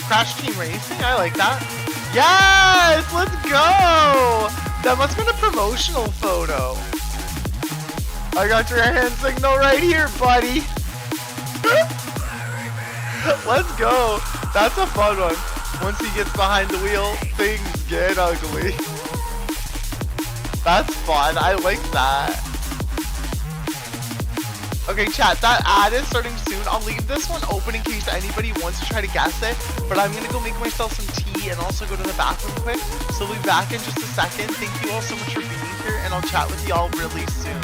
Crash Team Racing? I like that. Yes! Let's go! That must have been a promotional photo. I got your hand signal right here, buddy. Let's go. That's a fun one. Once he gets behind the wheel, things get ugly. That's fun. I like that. Okay, chat, that ad is starting soon. I'll leave this one open in case anybody wants to try to guess it, but I'm gonna go make myself some tea pee and also go to the bathroom quick. So we'll be back in just a second. Thank you all so much for being here, and I'll chat with y'all really soon.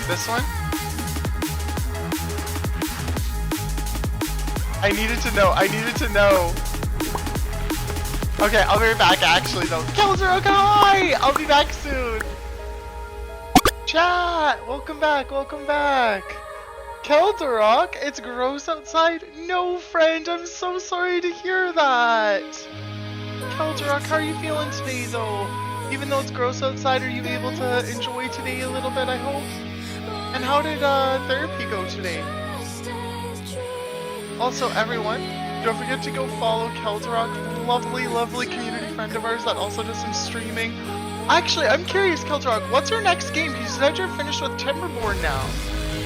This one? I needed to know. Okay, I'll be right back actually though. Kelzer, okay, hi! I'll be back soon. Chat, welcome back. Kelderrock, it's gross outside? No, friend, I'm so sorry to hear that. Kelderrock, how are you feeling today though? Even though it's gross outside, are you able to enjoy today a little bit, I hope? And how did therapy go today? Also, everyone, don't forget to go follow Kelderrock, lovely community friend of ours that also does some streaming. Actually, I'm curious, Kelderrock, what's your next game? Because you said you're finished with Timberborn now.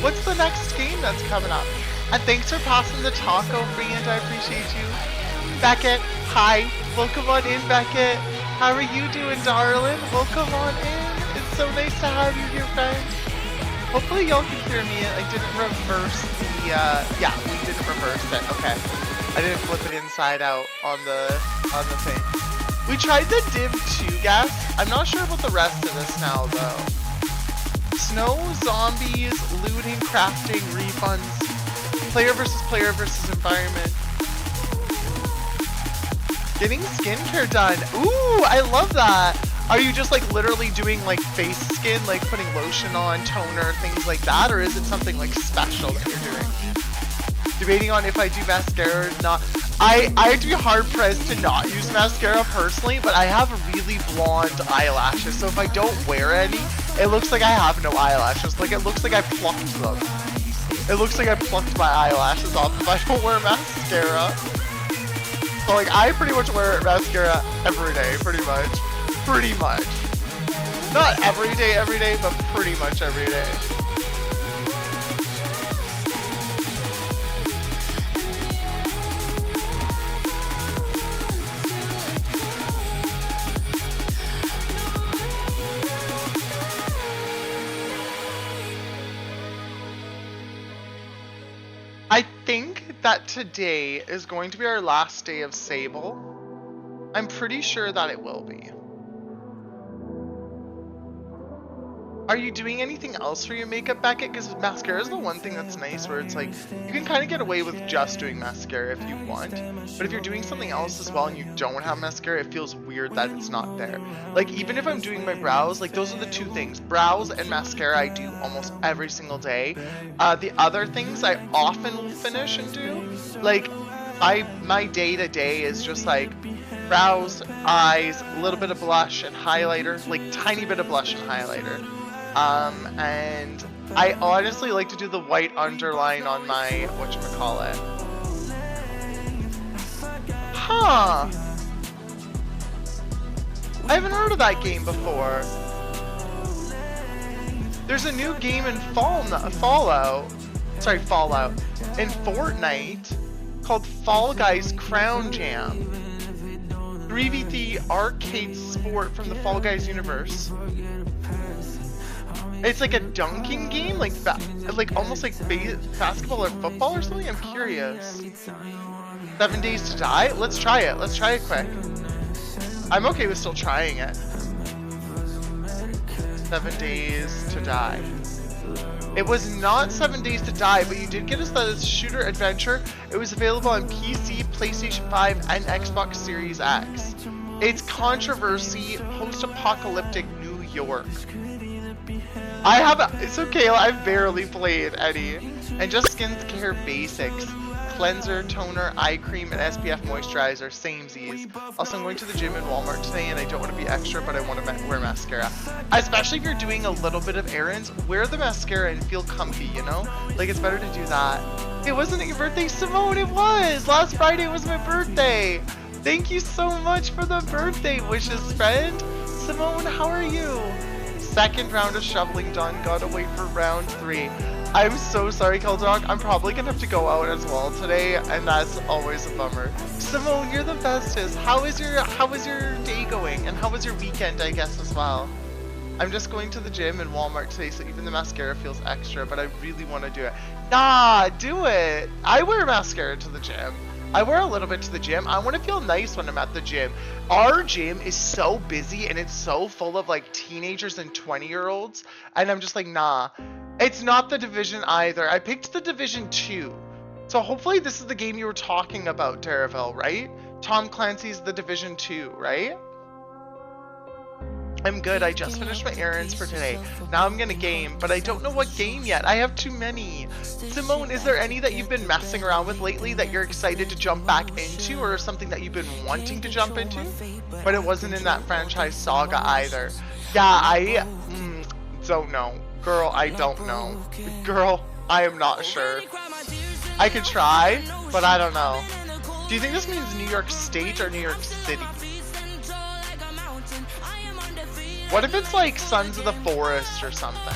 What's the next game that's coming up? And thanks for passing the taco, friend. I appreciate you. Beckett, hi. Welcome on in, Beckett. How are you doing, darling? Welcome on in. It's so nice to have you here, friend. Hopefully y'all can hear me. I didn't reverse the, yeah, we didn't reverse it. Okay. I didn't flip it inside out on the thing. We tried the Div 2 gas. I'm not sure about the rest of this now, though. Snow, zombies, looting, crafting, refunds. Player versus environment. Getting skincare done. Ooh, I love that. Are you just like literally doing like face skin, like putting lotion on, toner, things like that? Or is it something like special that you're doing? Debating on if I do mascara or not. I'd be hard pressed to not use mascara personally, but I have really blonde eyelashes. So if I don't wear any, it looks like I have no eyelashes. Like it looks like I plucked them. It looks like I plucked my eyelashes off if I don't wear mascara. So like I pretty much wear mascara every day, pretty much. Not every day, but pretty much every day. I think that today is going to be our last day of Sable. I'm pretty sure that it will be. Are you doing anything else for your makeup, Beckett? Because mascara is the one thing that's nice where it's like, you can kind of get away with just doing mascara if you want. But if you're doing something else as well and you don't have mascara, it feels weird that it's not there. Like, even if I'm doing my brows, like, those are the two things. Brows and mascara I do almost every single day. The other things I often will finish and do. Like, my day-to-day is just like, brows, eyes, a little bit of blush and highlighter. Like, tiny bit of blush and highlighter. And I honestly like to do the white underline on my, whatchamacallit. Huh. I haven't heard of that game before. There's a new game in Fallout, in Fortnite called Fall Guys Crown Jam. 3v3 arcade sport from the Fall Guys universe. It's like a dunking game, like almost like basketball or football or something. I'm curious. 7 Days to Die? Let's try it. Let's try it quick. I'm okay with still trying it. 7 Days to Die. It was not 7 Days to Die, but you did get us that shooter adventure. It was available on PC, PlayStation 5, and Xbox Series X. It's controversy, post-apocalyptic New York. It's okay, I've barely played any. And just skincare basics. Cleanser, toner, eye cream, and SPF moisturizer, samesies. Also, I'm going to the gym in Walmart today and I don't want to be extra, but I want to wear mascara. Especially if you're doing a little bit of errands, wear the mascara and feel comfy, you know? Like, it's better to do that. It wasn't your birthday, Simone, it was! Last Friday was my birthday! Thank you so much for the birthday wishes, friend! Simone, how are you? Second round of shoveling done, gotta wait for round 3. I'm so sorry, Keldog. I'm probably gonna have to go out as well today, and that's always a bummer. Simone, you're the bestest. How is your day going? And how was your weekend, I guess, as well? I'm just going to the gym and Walmart today, so even the mascara feels extra, but I really want to do it. Nah, do it. I wear mascara to the gym. I wear a little bit to the gym. I want to feel nice when I'm at the gym. Our gym is so busy and it's so full of like teenagers and 20-year-olds. And I'm just like, nah. It's not the Division either. I picked the Division 2. So hopefully this is the game you were talking about, Dareville, right? Tom Clancy's The Division 2, right? I'm good. I just finished my errands for today. Now I'm gonna game, but I don't know what game yet. I have too many. Simone, is there any that you've been messing around with lately that you're excited to jump back into, or something that you've been wanting to jump into, but it wasn't in that franchise saga either? Yeah, I don't know. Girl, I don't know. Girl, I am not sure. I could try, but I don't know. Do you think this means New York State or New York City? What if it's like Sons of the Forest or something?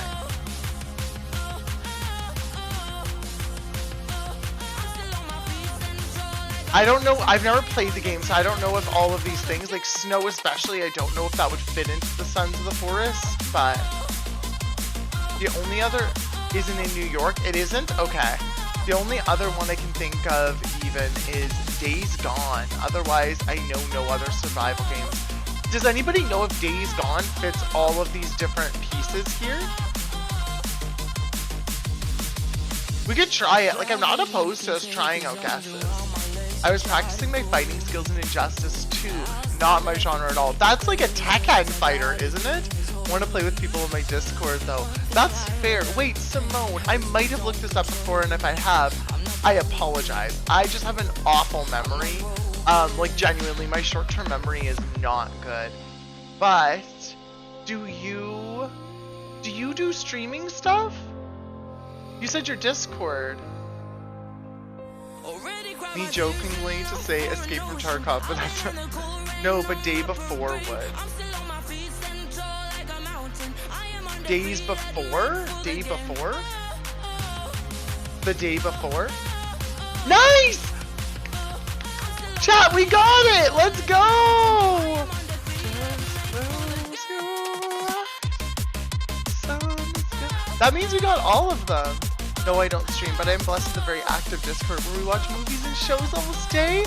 I don't know. I've never played the game, so I don't know if all of these things, like snow especially, I don't know if that would fit into the Sons of the Forest, but the only other isn't in New York. It isn't? Okay. The only other one I can think of even is Days Gone. Otherwise, I know no other survival games. Does anybody know if Days Gone fits all of these different pieces here? We could try it. Like, I'm not opposed to us trying out guesses. I was practicing my fighting skills in Injustice 2. Not my genre at all. That's like a Tekken fighter, isn't it? I want to play with people in my Discord, though. That's fair. Wait, Simone. I might have looked this up before, and if I have, I apologize. I just have an awful memory. Like genuinely, my short-term memory is not good. But do you do streaming stuff? You said your Discord. Me jokingly to say Escape from Tarkov, but that's no, but day before would. Days before? Day before? The day before? Nice! Chat, we got it! Let's go! That means we got all of them. No, I don't stream, but I'm blessed with a very active Discord where we watch movies and shows almost day.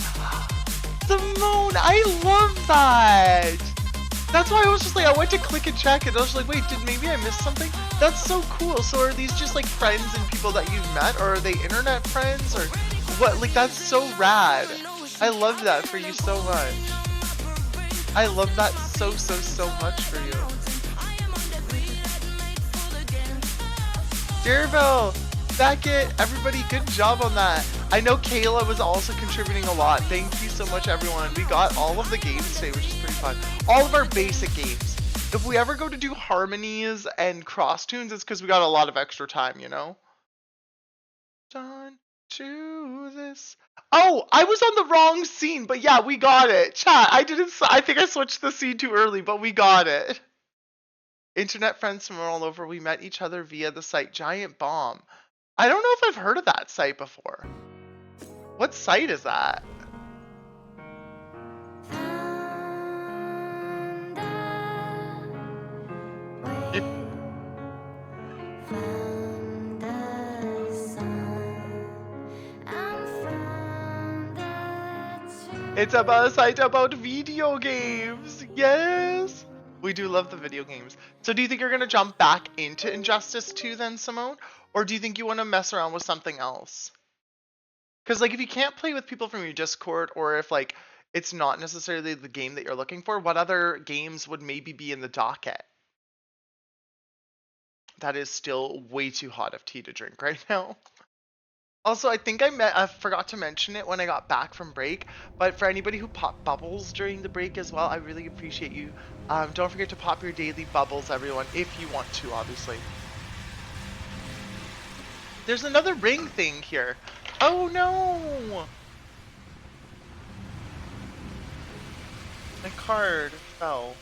Simone, I love that! That's why I was just like, I went to click and check and I was like, wait, maybe I missed something? That's so cool. So are these just like friends and people that you've met, or are they internet friends, or what? Like, that's so rad. I love that for you so much. I love that so much for you. Dareville, Beckett, everybody, good job on that. I know Kayla was also contributing a lot. Thank you so much, everyone. We got all of the games today, which is pretty fun. All of our basic games. If we ever go to do harmonies and cross tunes, it's because we got a lot of extra time, you know? Done to this. Oh, I was on the wrong scene, but yeah, we got it. Chat, I think I switched the scene too early, but we got it. Internet friends from all over. We met each other via the site Giant Bomb. I don't know if I've heard of that site before. What site is that? It's about a site about video games. Yes. We do love the video games. So do you think you're going to jump back into Injustice 2 then, Simone? Or do you think you want to mess around with something else? Because like if you can't play with people from your Discord, or if like it's not necessarily the game that you're looking for, what other games would maybe be in the docket? That is still way too hot of tea to drink right now. Also, I think I forgot to mention it when I got back from break, but for anybody who popped bubbles during the break as well, I really appreciate you. Don't forget to pop your daily bubbles, everyone, if you want to, obviously. There's another ring thing here. Oh no! My card fell.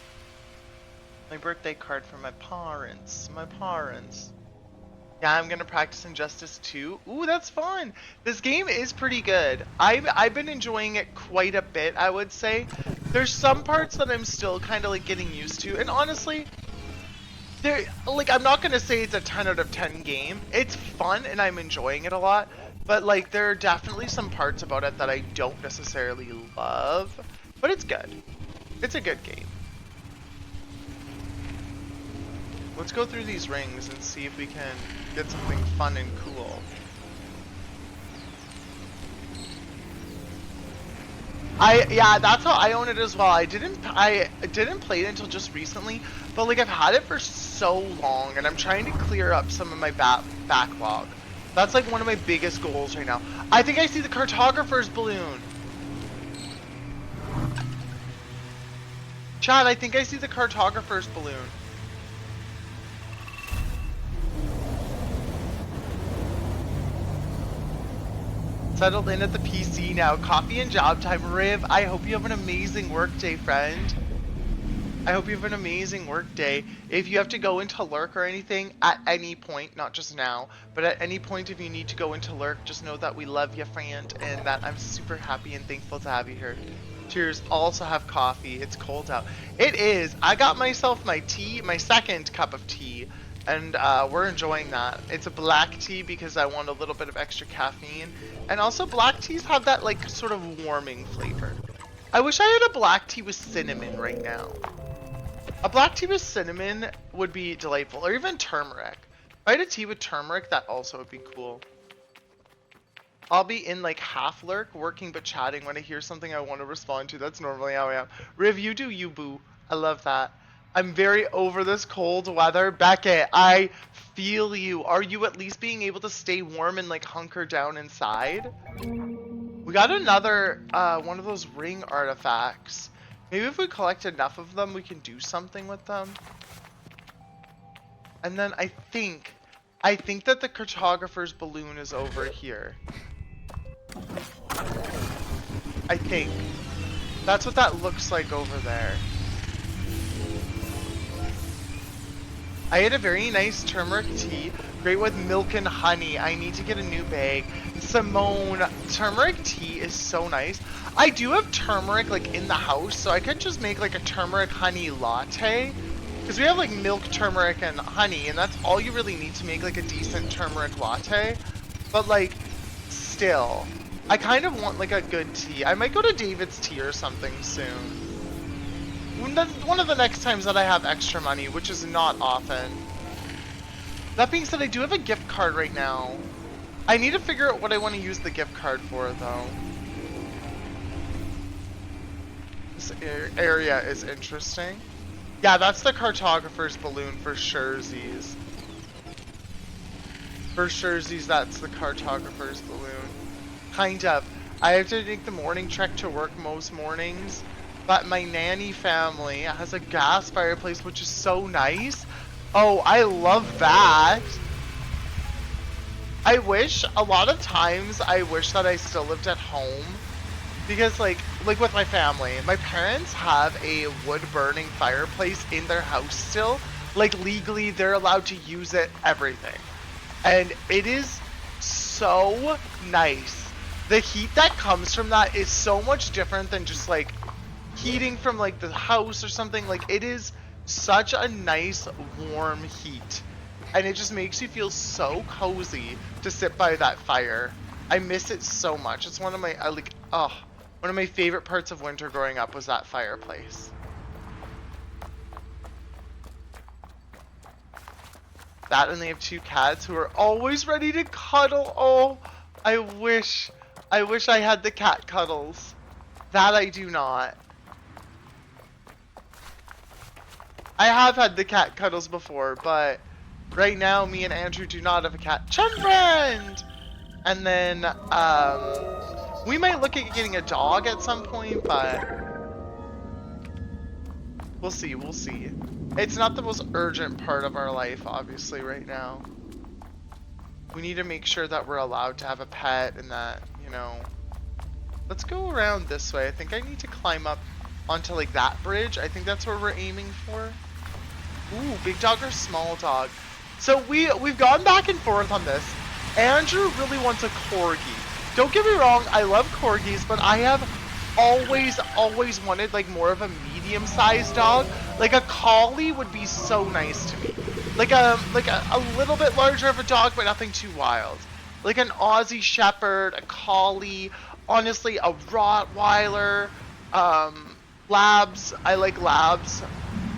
My birthday card from my parents. Yeah, I'm gonna practice Injustice 2. Ooh, that's fun. This game is pretty good. I've been enjoying it quite a bit, I would say. There's some parts that I'm still kind of like getting used to, and honestly, There, like, I'm not gonna say it's a 10 out of 10 game. It's fun and I'm enjoying it a lot, but like there are definitely some parts about it that I don't necessarily love, but it's good. It's a good game. Let's go through these rings and see if we can get something fun and cool. Yeah, that's how I own it as well. I didn't play it until just recently, but like I've had it for so long and I'm trying to clear up some of my backlog. That's like one of my biggest goals right now. I think I see the cartographer's balloon. Chad, I think I see the cartographer's balloon. Settled in at the PC now. Coffee and job time. Riv, I hope you have an amazing work day, friend. I hope you have an amazing work day. If you have to go into lurk or anything at any point, not just now, but at any point if you need to go into lurk, just know that we love you, friend, and that I'm super happy and thankful to have you here. Cheers. Also have coffee. It's cold out. It is. I got myself my tea, my second cup of tea, and we're enjoying that. It's a black tea because I want a little bit of extra caffeine, and also black teas have that like sort of warming flavor. I wish I had a black tea with cinnamon right now. A black tea with cinnamon would be delightful, or even turmeric. If I had a tea with turmeric, that also would be cool. I'll be in like half lurk, working but chatting when I hear something I want to respond to. That's normally how I am. Riv, you do you, boo. I love that. I'm very over this cold weather. Beckett, I feel you. Are you at least being able to stay warm and like hunker down inside? We got another one of those ring artifacts. Maybe if we collect enough of them, we can do something with them. And then I think that the cartographer's balloon is over here. I think. That's what that looks like over there. I had a very nice turmeric tea, great with milk and honey. I need to get a new bag. Simone, turmeric tea is so nice. I do have turmeric like in the house, so I could just make like a turmeric honey latte. Because we have like milk, turmeric, and honey, and that's all you really need to make like a decent turmeric latte. But like, still, I kind of want like a good tea. I might go to David's Tea or something soon. One of the next times that I have extra money, which is not often. That being said, I do have a gift card right now. I need to figure out what I want to use the gift card for, though. This area is interesting. Yeah, that's the cartographer's balloon for surezies. For surezies, that's the cartographer's balloon. Kind of. I have to take the morning trek to work most mornings. But my nanny family has a gas fireplace, which is so nice. Oh, I love that. I wish, a lot of times, I wish that I still lived at home. Because, like with my family, my parents have a wood-burning fireplace in their house still. Like, legally, they're allowed to use it, everything. And it is so nice. The heat that comes from that is so much different than just, like, heating from like the house or something. Like, it is such a nice warm heat, and it just makes you feel so cozy to sit by that fire. I miss it so much. It's one of my one of my favorite parts of winter growing up was that fireplace. That, and they have 2 cats who are always ready to cuddle. Oh, I wish I had the cat cuddles. That I do not. I have had the cat cuddles before, but right now me and Andrew do not have a cat. Chun friend! And then, we might look at getting a dog at some point, but we'll see, we'll see. It's not the most urgent part of our life, obviously, right now. We need to make sure that we're allowed to have a pet and that, you know. Let's go around this way. I think I need to climb up onto like that bridge. I think that's where we're aiming for. Ooh, big dog or small dog. So we've gone back and forth on this. Andrew really wants a corgi. Don't get me wrong, I love corgis, but I have always wanted like more of a medium-sized dog. Like a collie would be so nice to me. Like a little bit larger of a dog, but nothing too wild. Like an Aussie Shepherd, a Collie, honestly a Rottweiler, Labs. I like Labs.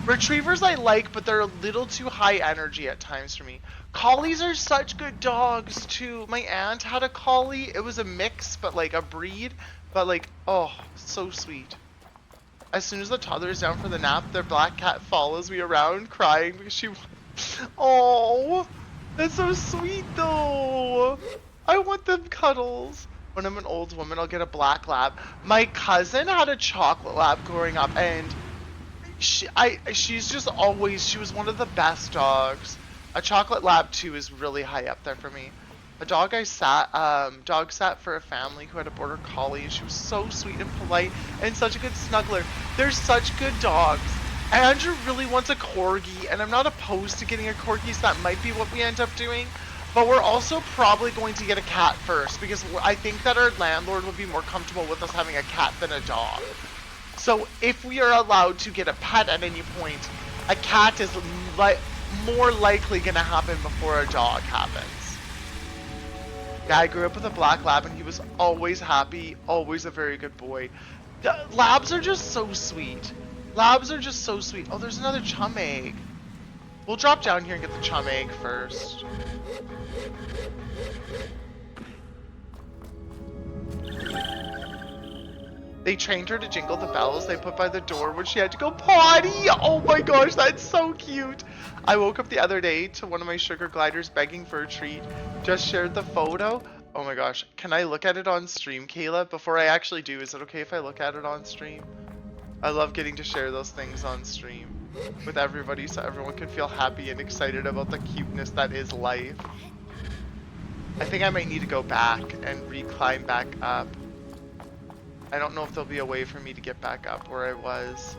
Retrievers I like, but they're a little too high energy at times for me. Collies are such good dogs too. My aunt had a Collie. It was a mix, but like a breed. But like, oh, so sweet. As soon as the toddler is down for the nap, their black cat follows me around crying because she... Oh, that's so sweet though. I want them cuddles. When I'm an old woman, I'll get a black lab. My cousin had a chocolate lab growing up, and she's just always, she was one of the best dogs. A chocolate lab too is really high up there for me. A dog dog sat for a family who had a border collie, and she was so sweet and polite and such a good snuggler. They're such good dogs. Andrew really wants a corgi, and I'm not opposed to getting a corgi, so that might be what we end up doing. But we're also probably going to get a cat first, because I think that our landlord would be more comfortable with us having a cat than a dog. So if we are allowed to get a pet at any point, a cat is more likely going to happen before a dog happens. Yeah, I grew up with a black lab, and he was always happy, always a very good boy. Labs are just so sweet. Labs are just so sweet. Oh, there's another chum egg. We'll drop down here and get the chum egg first. They trained her to jingle the bells they put by the door when she had to go potty. Oh my gosh, that's so cute. I woke up the other day to one of my sugar gliders begging for a treat. Just shared the photo. Oh my gosh, can I look at it on stream, Kayla? Before I actually do, is it okay if I look at it on stream? I love getting to share those things on stream with everybody so everyone can feel happy and excited about the cuteness that is life. I think I might need to go back and reclimb back up. I don't know if there'll be a way for me to get back up where I was.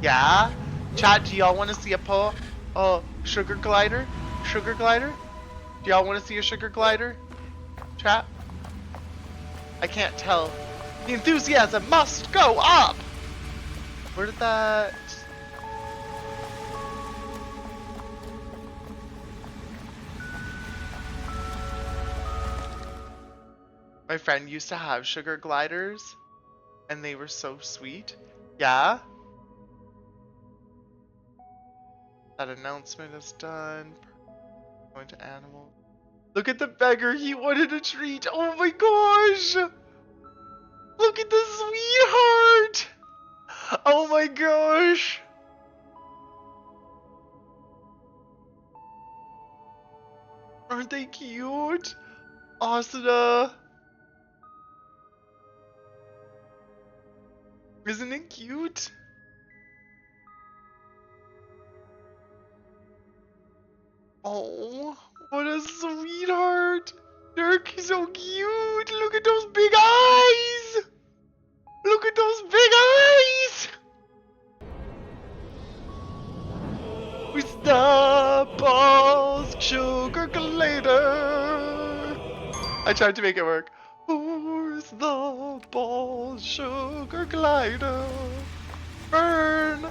Yeah? Chat, do y'all want to see a sugar glider? Sugar glider? Do y'all want to see a sugar glider? Chat? I can't tell. The enthusiasm must go up! Where did that... My friend used to have sugar gliders, and they were so sweet. Yeah? That announcement is done. Going to animals. Look at the beggar, he wanted a treat. Oh my gosh! Look at the sweetheart! Oh my gosh! Aren't they cute? Asuna! Isn't it cute? Oh, what a sweetheart! They're so cute! Look at those big eyes! Look at those big eyes! With the balls sugar glider. I tried to make it work. Who's the ball sugar glider? Fern!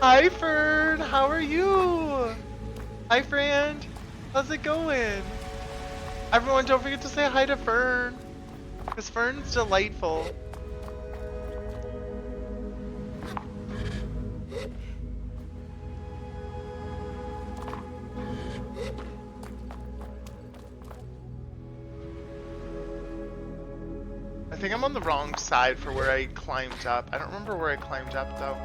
Hi Fern, how are you? Hi friend, how's it going? Everyone don't forget to say hi to Fern, because Fern's delightful. I think I'm on the wrong side for where I climbed up. I don't remember where I climbed up though.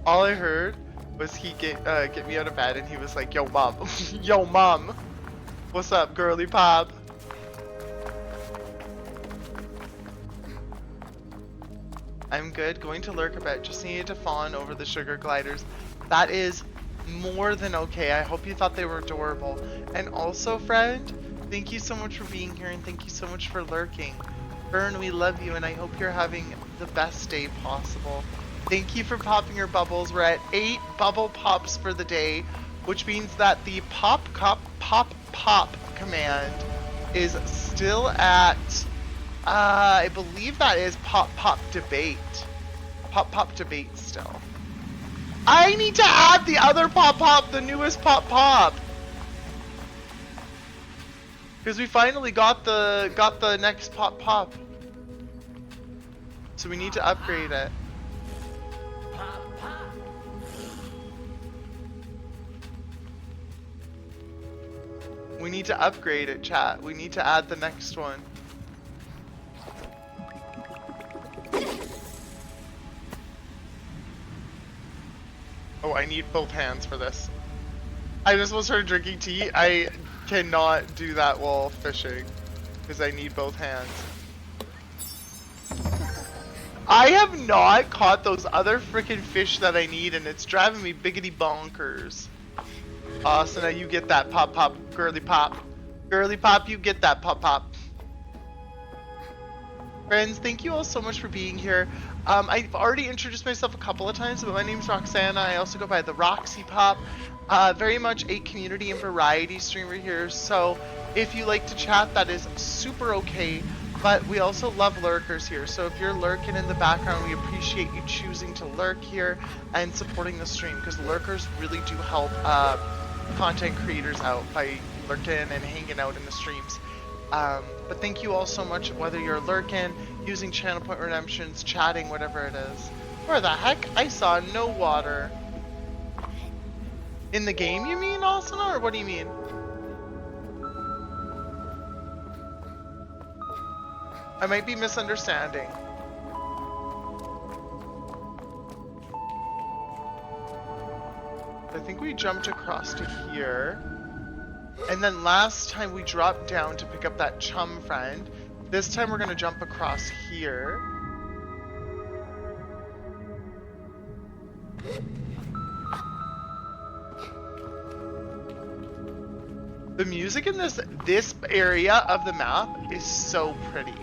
All I heard was he get me out of bed and he was like, yo mom, yo mom, what's up girly pop? I'm good, going to lurk a bit, just needed to fawn over the sugar gliders. That is more than okay. I hope you thought they were adorable. And also friend, thank you so much for being here and thank you so much for lurking. Fern, we love you and I hope you're having the best day possible. Thank you for popping your bubbles. We're at 8 bubble pops for the day, which means that the pop command is still at, I believe that is pop debate. Pop debate still. I need to add the other pop, the newest pop. Because we finally got the next pop. So we need to upgrade it. We need to upgrade it, chat. We need to add the next one. Oh, I need both hands for this. I just will start drinking tea. I cannot do that while fishing because I need both hands. I have not caught those other freaking fish that I need, and it's driving me biggity bonkers. So now you get that pop, girly pop. Girly pop, you get that pop. Friends, thank you all so much for being here. I've already introduced myself a couple of times, but my name's Roxana. I also go by the Roxy Pop. Very much a community and variety streamer here, so if you like to chat, that is super okay. But we also love lurkers here, so if you're lurking in the background, we appreciate you choosing to lurk here and supporting the stream, because lurkers really do help content creators out by lurking and hanging out in the streams. But thank you all so much, whether you're lurking, using channel point redemptions, chatting, whatever it is. Where the heck? I saw no water. In the game, you mean, Asuna, or what do you mean? I might be misunderstanding. I think we jumped across to here. And then last time we dropped down to pick up that chum friend. This time we're gonna jump across here. The music in this area of the map is so pretty.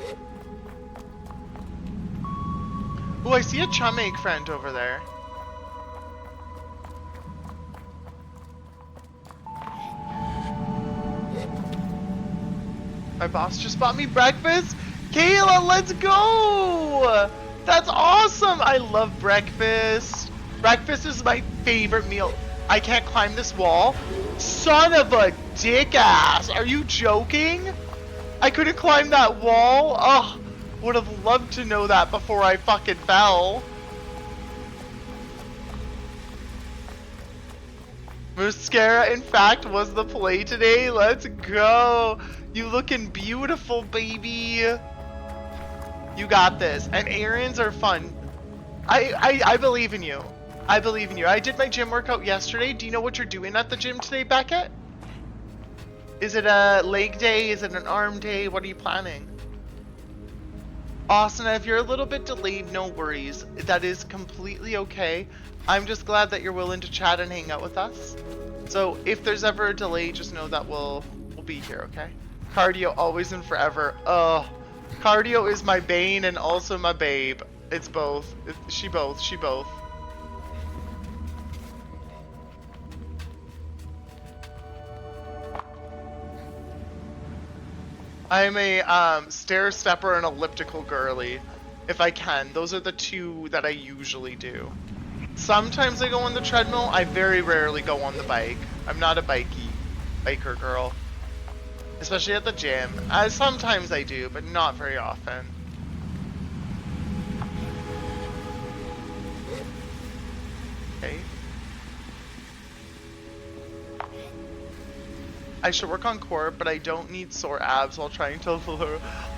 Oh, I see a chum egg friend over there. My boss just bought me breakfast. Kayla, let's go! That's awesome! I love breakfast. Breakfast is my favorite meal. I can't climb this wall. Son of a dick ass! Are you joking? I couldn't climb that wall? Ugh, would have loved to know that before I fucking fell. Mascara, in fact, was the play today. Let's go. You looking beautiful, baby. You got this. And errands are fun. I believe in you. I believe in you. I did my gym workout yesterday. Do you know what you're doing at the gym today, Beckett? Is it a leg day? Is it an arm day? What are you planning? Austin, if you're a little bit delayed, no worries. That is completely okay. I'm just glad that you're willing to chat and hang out with us. So if there's ever a delay, just know that we'll be here, okay? Cardio always and forever. Cardio is my bane and also my babe. It's both. She both. I'm a stair stepper and elliptical girly, if I can. Those are the two that I usually do. Sometimes I go on the treadmill. I very rarely go on the bike. I'm not a biker girl, especially at the gym. Sometimes I do, but not very often. Okay. I should work on core, but I don't need sore abs while trying to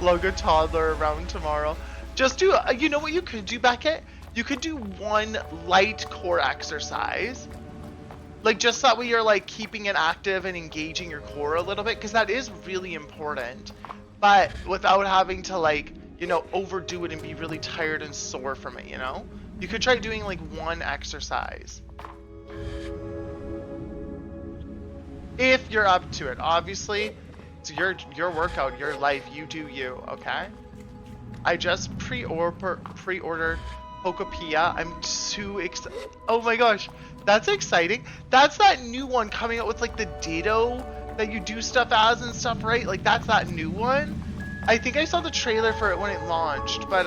lug a toddler around tomorrow. Just do, you know what you could do, Beckett? You could do one light core exercise. Like, just that way you're, like, keeping it active and engaging your core a little bit, because that is really important. But without having to, like, you know, overdo it and be really tired and sore from it, you know? You could try doing, like, one exercise. If you're up to it, obviously, it's your workout, your life, you do you, okay? I just pre-ordered Pokopia. I'm too excited. Oh my gosh, that's exciting. That's that new one coming out with like the Ditto that you do stuff as and stuff, right? Like that's that new one. I think I saw the trailer for it when it launched, but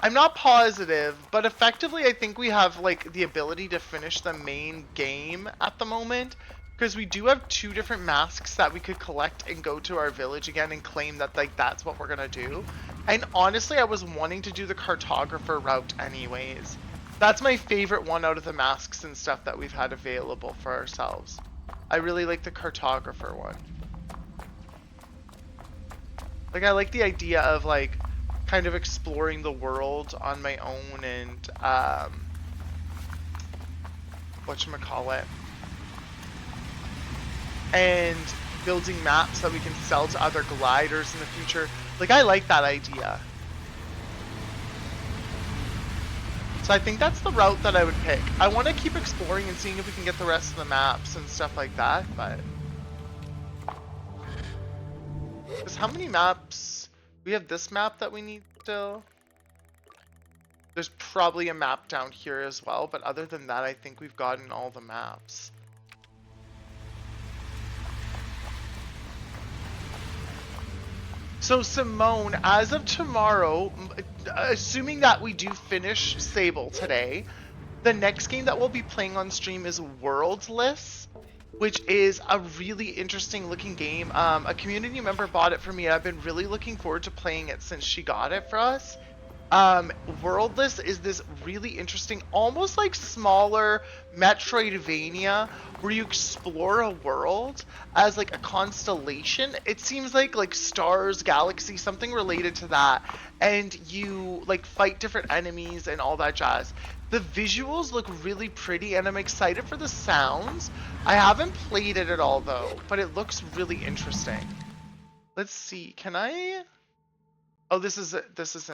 I'm not positive, but effectively I think we have like the ability to finish the main game at the moment, because we do have 2 different masks that we could collect and go to our village again and claim that like that's what we're gonna do. And honestly, I was wanting to do the cartographer route anyways. That's my favorite one out of the masks and stuff that we've had available for ourselves. I really like the cartographer one. Like, I like the idea of like kind of exploring the world on my own and whatchamacallit, and building maps that we can sell to other gliders in the future. Like, I like that idea. So I think that's the route that I would pick. I want to keep exploring and seeing if we can get the rest of the maps and stuff like that, but... Because how many maps... We have this map that we need still. There's probably a map down here as well, but other than that, I think we've gotten all the maps. So Simone, as of tomorrow, assuming that we do finish Sable today, the next game that we'll be playing on stream is Worldless, which is a really interesting looking game. A community member bought it for me, and I've been really looking forward to playing it since she got it for us. Worldless is this really interesting, almost like smaller Metroidvania, where you explore a world as like a constellation. It seems like stars, galaxy, something related to that, and you like fight different enemies and all that jazz. The visuals look really pretty, and I'm excited for the sounds. I haven't played it at all though, but it looks really interesting. Let's see, can I... Oh, this isn't, this is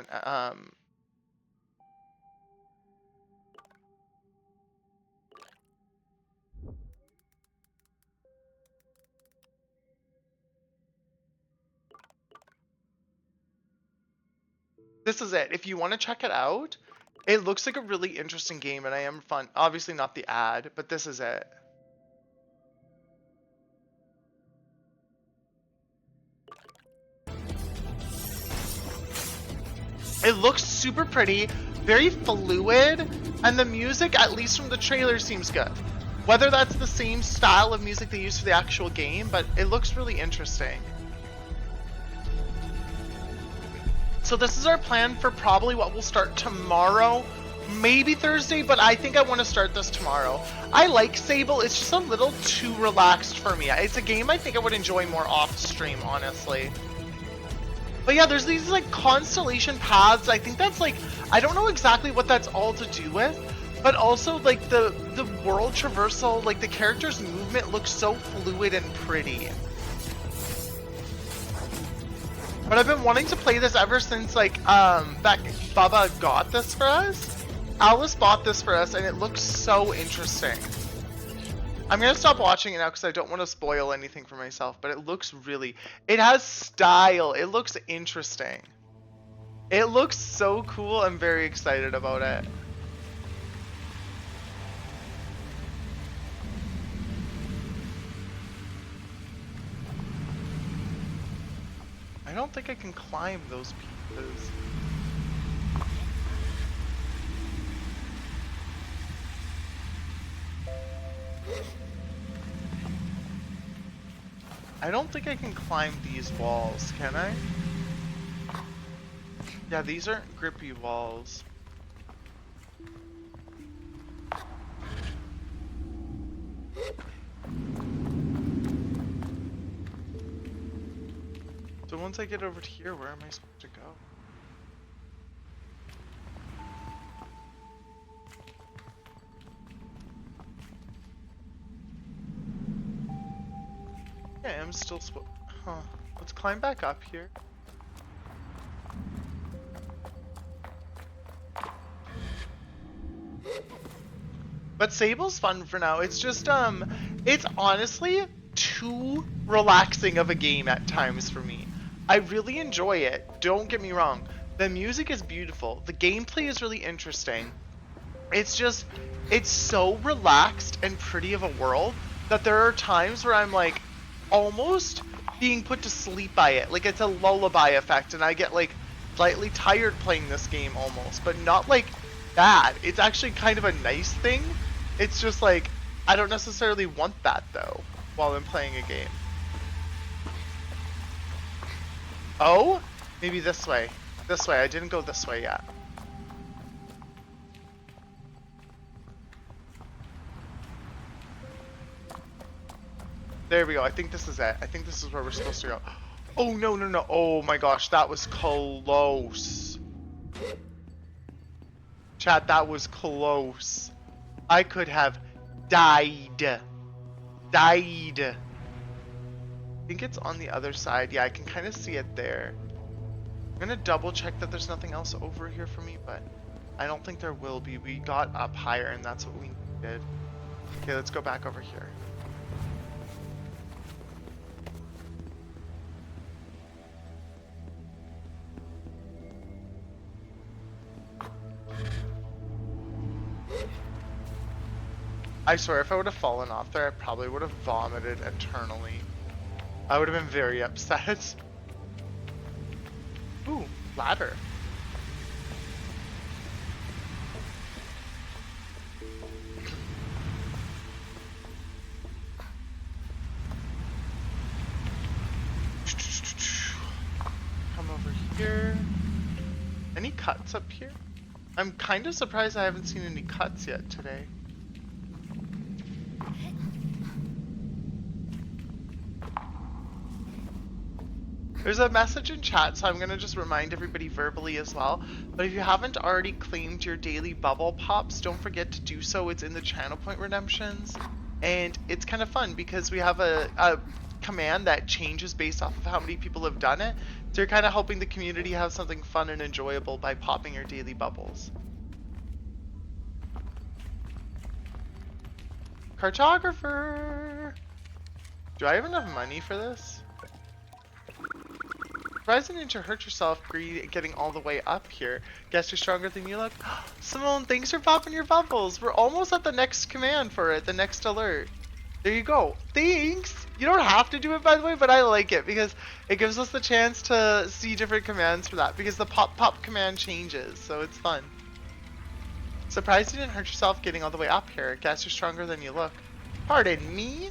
it. If you want to check it out, it looks like a really interesting game, and I am fun. Obviously not the ad, but this is it. It looks super pretty, very fluid, and the music, at least from the trailer, seems good. Whether that's the same style of music they use for the actual game, but it looks really interesting. So this is our plan for probably what we'll start tomorrow, maybe Thursday, but I think I want to start this tomorrow. I like Sable, it's just a little too relaxed for me. It's a game I think I would enjoy more off stream, honestly. But yeah, there's these like constellation paths. I think that's like, I don't know exactly what that's all to do with, but also like the world traversal, like the character's movement looks so fluid and pretty. But I've been wanting to play this ever since like that Bubba got this for us. Alice bought this for us, and it looks so interesting. I'm gonna stop watching it now because I don't want to spoil anything for myself, but it looks really... It has style. It looks interesting. It looks so cool. I'm very excited about it. I don't think I can climb those pieces. I don't think I can climb these walls, can I? Yeah, these aren't grippy walls. So once I get over to here, where am I supposed to go? Yeah, I'm still supposed... Huh. Let's climb back up here. But Sable's fun for now. It's just, it's honestly too relaxing of a game at times for me. I really enjoy it. Don't get me wrong. The music is beautiful. The gameplay is really interesting. It's just, it's so relaxed and pretty of a world that there are times where I'm like, almost being put to sleep by it. Like it's a lullaby effect, and I get like slightly tired playing this game almost, but not like bad. It's actually kind of a nice thing. It's just like, I don't necessarily want that though while I'm playing a game. Oh, maybe this way. This way, I didn't go this way yet. There we go. I think this is it. I think this is where we're supposed to go. Oh, no, no, no. Oh my gosh, that was close. Chat, that was close. I could have died. Died. I think it's on the other side. Yeah, I can kind of see it there. I'm gonna double check that there's nothing else over here for me, but I don't think there will be. We got up higher and that's what we did. Okay, let's go back over here. I swear, if I would have fallen off there, I probably would have vomited eternally. I would have been very upset. Ooh, ladder. Come over here. Any cuts up here? I'm kind of surprised I haven't seen any cuts yet today. There's a message in chat, so I'm going to just remind everybody verbally as well. But if you haven't already claimed your daily bubble pops, don't forget to do so. It's in the channel point redemptions. And it's kind of fun because we have a command that changes based off of how many people have done it. So you're kind of helping the community have something fun and enjoyable by popping your daily bubbles. Cartographer! Do I have enough money for this? Surprised you didn't hurt yourself getting all the way up here. Guess you're stronger than you look. Simone, thanks for popping your bubbles. We're almost at the next command for it, the next alert. There you go. Thanks! You don't have to do it, by the way, but I like it because it gives us the chance to see different commands for that because the pop command changes, so it's fun. Surprised you didn't hurt yourself getting all the way up here. Guess you're stronger than you look. Pardon me?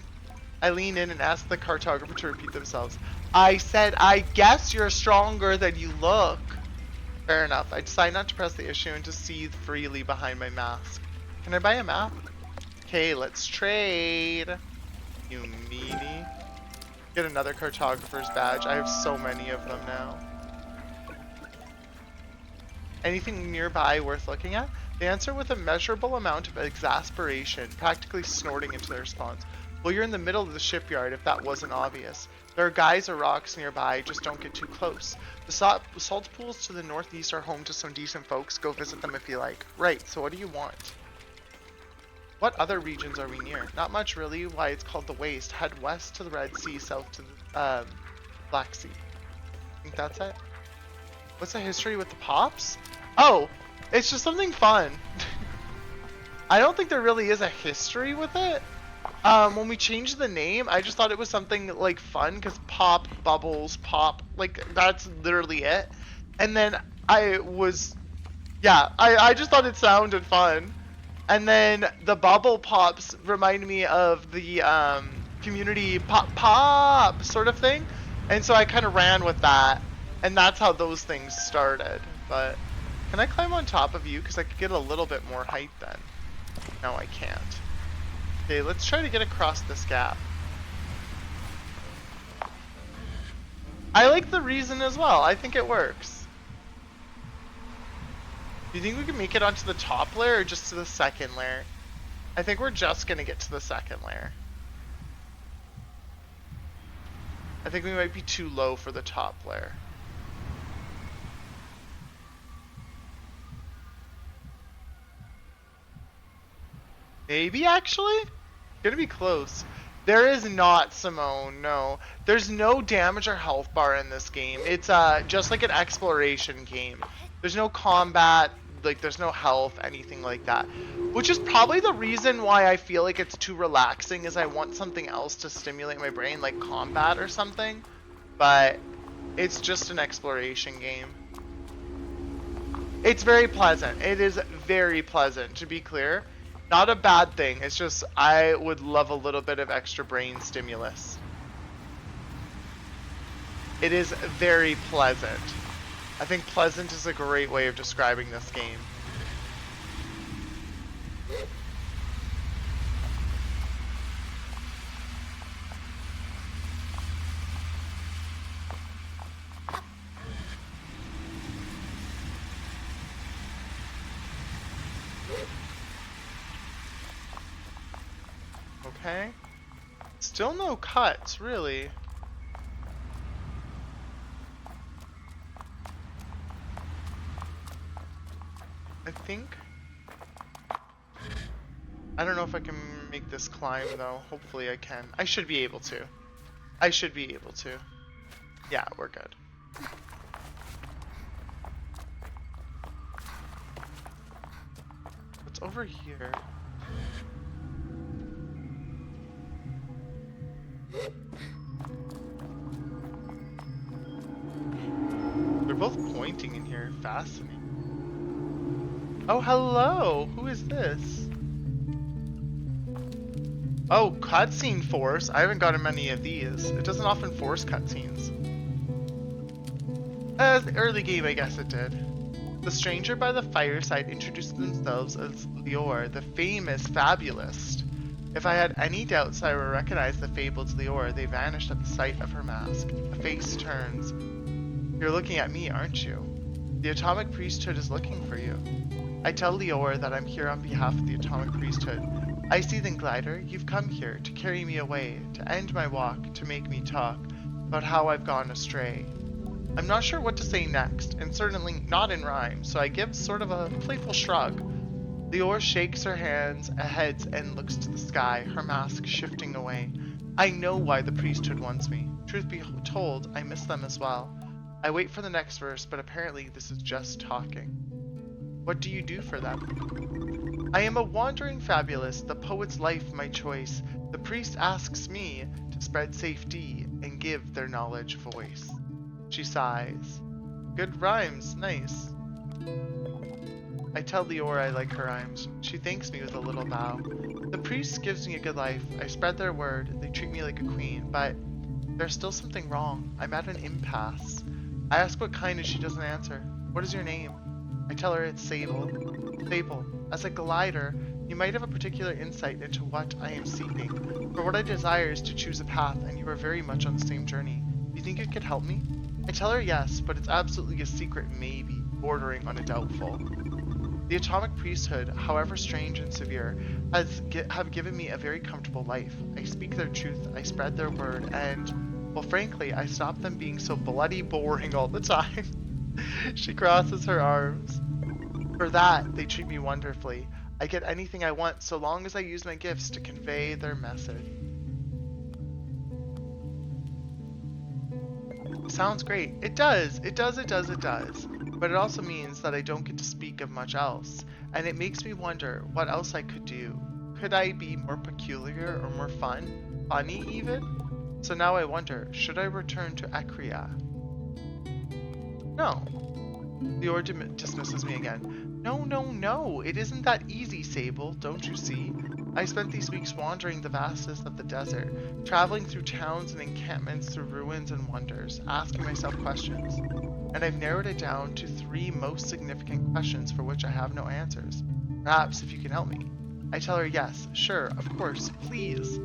I lean in and ask the cartographer to repeat themselves. I said, I guess you're stronger than you look. Fair enough. I decide not to press the issue and to seethe freely behind my mask. Can I buy a map? Okay, let's trade. You meanie. Get another cartographer's badge. I have so many of them now. Anything nearby worth looking at? They answer with a measurable amount of exasperation, practically snorting into their response. Well, you're in the middle of the shipyard, if that wasn't obvious. There are guys or rocks nearby, just don't get too close. The salt pools to the northeast are home to some decent folks. Go visit them if you like. Right, so what do you want? What other regions are we near? Not much, really. Why, it's called the Waste. Head west to the Red Sea, south to the Black Sea. I think that's it. What's the history with the pops? Oh, it's just something fun. I don't think there really is a history with it. When we changed the name, I just thought it was something like fun because pop, bubbles, pop, like that's literally it. And then I just thought it sounded fun. And then the bubble pops remind me of the community pop sort of thing. And so I kind of ran with that. And that's how those things started. But can I climb on top of you? Because I could get a little bit more height then. No, I can't. Okay, let's try to get across this gap. I like the reason as well. I think it works. Do you think we can make it onto the top layer or just to the second layer? I think we're just gonna get to the second layer. I think we might be too low for the top layer. Maybe actually? Gonna be close. There is not, Simone, no. There's no damage or health bar in this game. It's just like an exploration game. There's no combat, like there's no health, anything like that. Which is probably the reason why I feel like it's too relaxing, is I want something else to stimulate my brain, like combat or something. But it's just an exploration game. It's very pleasant. It is very pleasant, to be clear. Not a bad thing. It's just I would love a little bit of extra brain stimulus. It is very pleasant. I think pleasant is a great way of describing this game. Okay. Still no cuts, really. I think. I don't know if I can make this climb though. Hopefully I can. I should be able to. I should be able to. Yeah, we're good. What's over here? They're both pointing in here. Fascinating. Oh, hello! Who is this? Oh, cutscene force. I haven't gotten many of these. It doesn't often force cutscenes. The early game, I guess it did. The stranger by the fireside introduced themselves as Lior, the famous fabulist. If I had any doubts I would recognize the fabled Lior, they vanished at the sight of her mask. A face turns. You're looking at me, aren't you? The Atomic Priesthood is looking for you. I tell Lior that I'm here on behalf of the Atomic Priesthood. I see then, Glider, you've come here to carry me away, to end my walk, to make me talk about how I've gone astray. I'm not sure what to say next, and certainly not in rhyme, so I give sort of a playful shrug. Lior shakes her heads and looks to the sky, her mask shifting away. I know why the priesthood wants me. Truth be told, I miss them as well. I wait for the next verse, but apparently this is just talking. What do you do for them? I am a wandering fabulist, the poet's life my choice. The priest asks me to spread safety and give their knowledge voice. She sighs. Good rhymes, nice. I tell Lior I like her rhymes. She thanks me with a little bow. The priest gives me a good life. I spread their word. They treat me like a queen, but there's still something wrong. I'm at an impasse. I ask what kind and she doesn't answer. What is your name? I tell her it's Sable. Sable, as a glider, you might have a particular insight into what I am seeking. For what I desire is to choose a path, and you are very much on the same journey. Do you think you could help me? I tell her yes, but it's absolutely a secret maybe, bordering on a doubtful. The Atomic Priesthood, however strange and severe, have given me a very comfortable life. I speak their truth, I spread their word, and, well, frankly, I stop them being so bloody boring all the time. She crosses her arms. For that, they treat me wonderfully. I get anything I want so long as I use my gifts to convey their message. Sounds great. It does. It does. But it also means that I don't get to speak of much else. And it makes me wonder what else I could do. Could I be more peculiar or more fun? Funny even? So now I wonder, should I return to Acria? No. Lior dismisses me again. No, it isn't that easy, Sable, don't you see? I spent these weeks wandering the vastness of the desert, traveling through towns and encampments, through ruins and wonders, asking myself questions. And I've narrowed it down to 3 most significant questions for which I have no answers. Perhaps if you can help me. I tell her yes, sure, of course, please.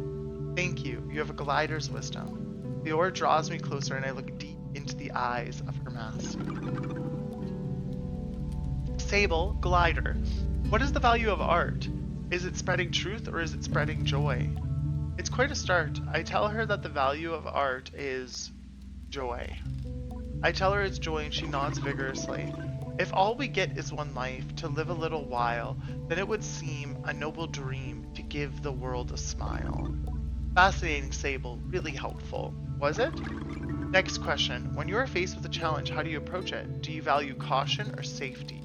Thank you, you have a glider's wisdom. Lior draws me closer and I look deep into the eyes of her mask. Sable, glider. What is the value of art? Is it spreading truth or is it spreading joy? It's quite a start. I tell her that the value of art is joy. I tell her it's joy and she nods vigorously. If all we get is one life, to live a little while, then it would seem a noble dream to give the world a smile. Fascinating, Sable. Really helpful. Was it? Next question. When you are faced with a challenge, how do you approach it? Do you value caution or safety?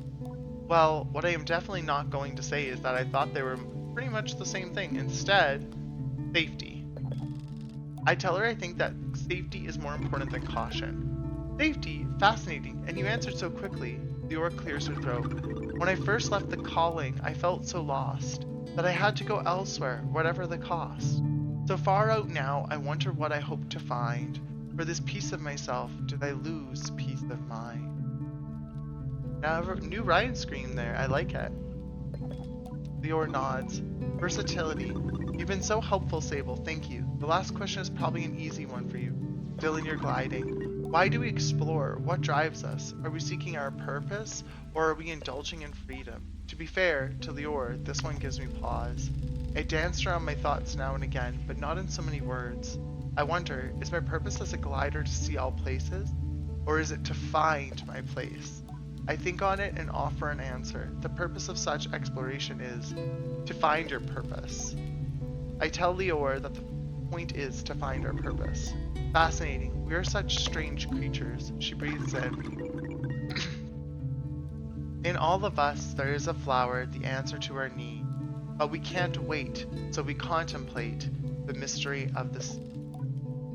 Well, what I am definitely not going to say is that I thought they were pretty much the same thing. Instead, safety. I tell her I think that safety is more important than caution. Safety? Fascinating, and you answered so quickly. Leora clears her throat. When I first left the calling, I felt so lost that I had to go elsewhere, whatever the cost. So far out now, I wonder what I hope to find. For this piece of myself, did I lose peace of mind? Now, new Ryan scream there. I like it. Leora nods. Versatility. You've been so helpful, Sable. Thank you. The last question is probably an easy one for you. Still in your gliding. Why do we explore? What drives us? Are we seeking our purpose, or are we indulging in freedom? To be fair to Leora, this one gives me pause. I dance around my thoughts now and again, but not in so many words. I wonder, is my purpose as a glider to see all places, or is it to find my place? I think on it and offer an answer. The purpose of such exploration is to find your purpose. I tell Leora that the point is to find our purpose. Fascinating. We are such strange creatures. She breathes in. In all of us, there is a flower, the answer to our need. But we can't wait, so we contemplate the mystery of this.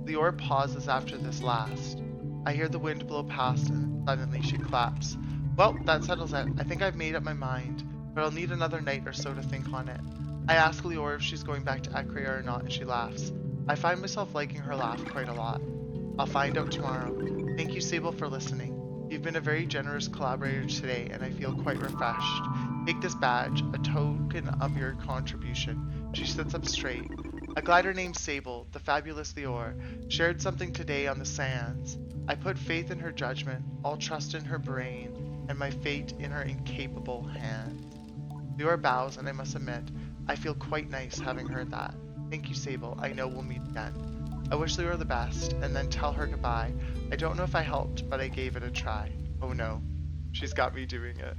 Leora pauses after this last. I hear the wind blow past and suddenly she claps. Well, that settles it. I think I've made up my mind, but I'll need another night or so to think on it. I ask Leora if she's going back to Akria or not, and she laughs. I find myself liking her laugh quite a lot. I'll find out tomorrow. Thank you, Sable, for listening. You've been a very generous collaborator today, and I feel quite refreshed. Take this badge, a token of your contribution. She sits up straight. A glider named Sable, the fabulous Leora, shared something today on the sands. I put faith in her judgment, all trust in her brain, and my fate in her incapable hands. Leora bows, and I must admit, I feel quite nice having heard that. Thank you, Sable. I know we'll meet again. I wish Leora the best, and then tell her goodbye. I don't know if I helped, but I gave it a try. Oh no, she's got me doing it.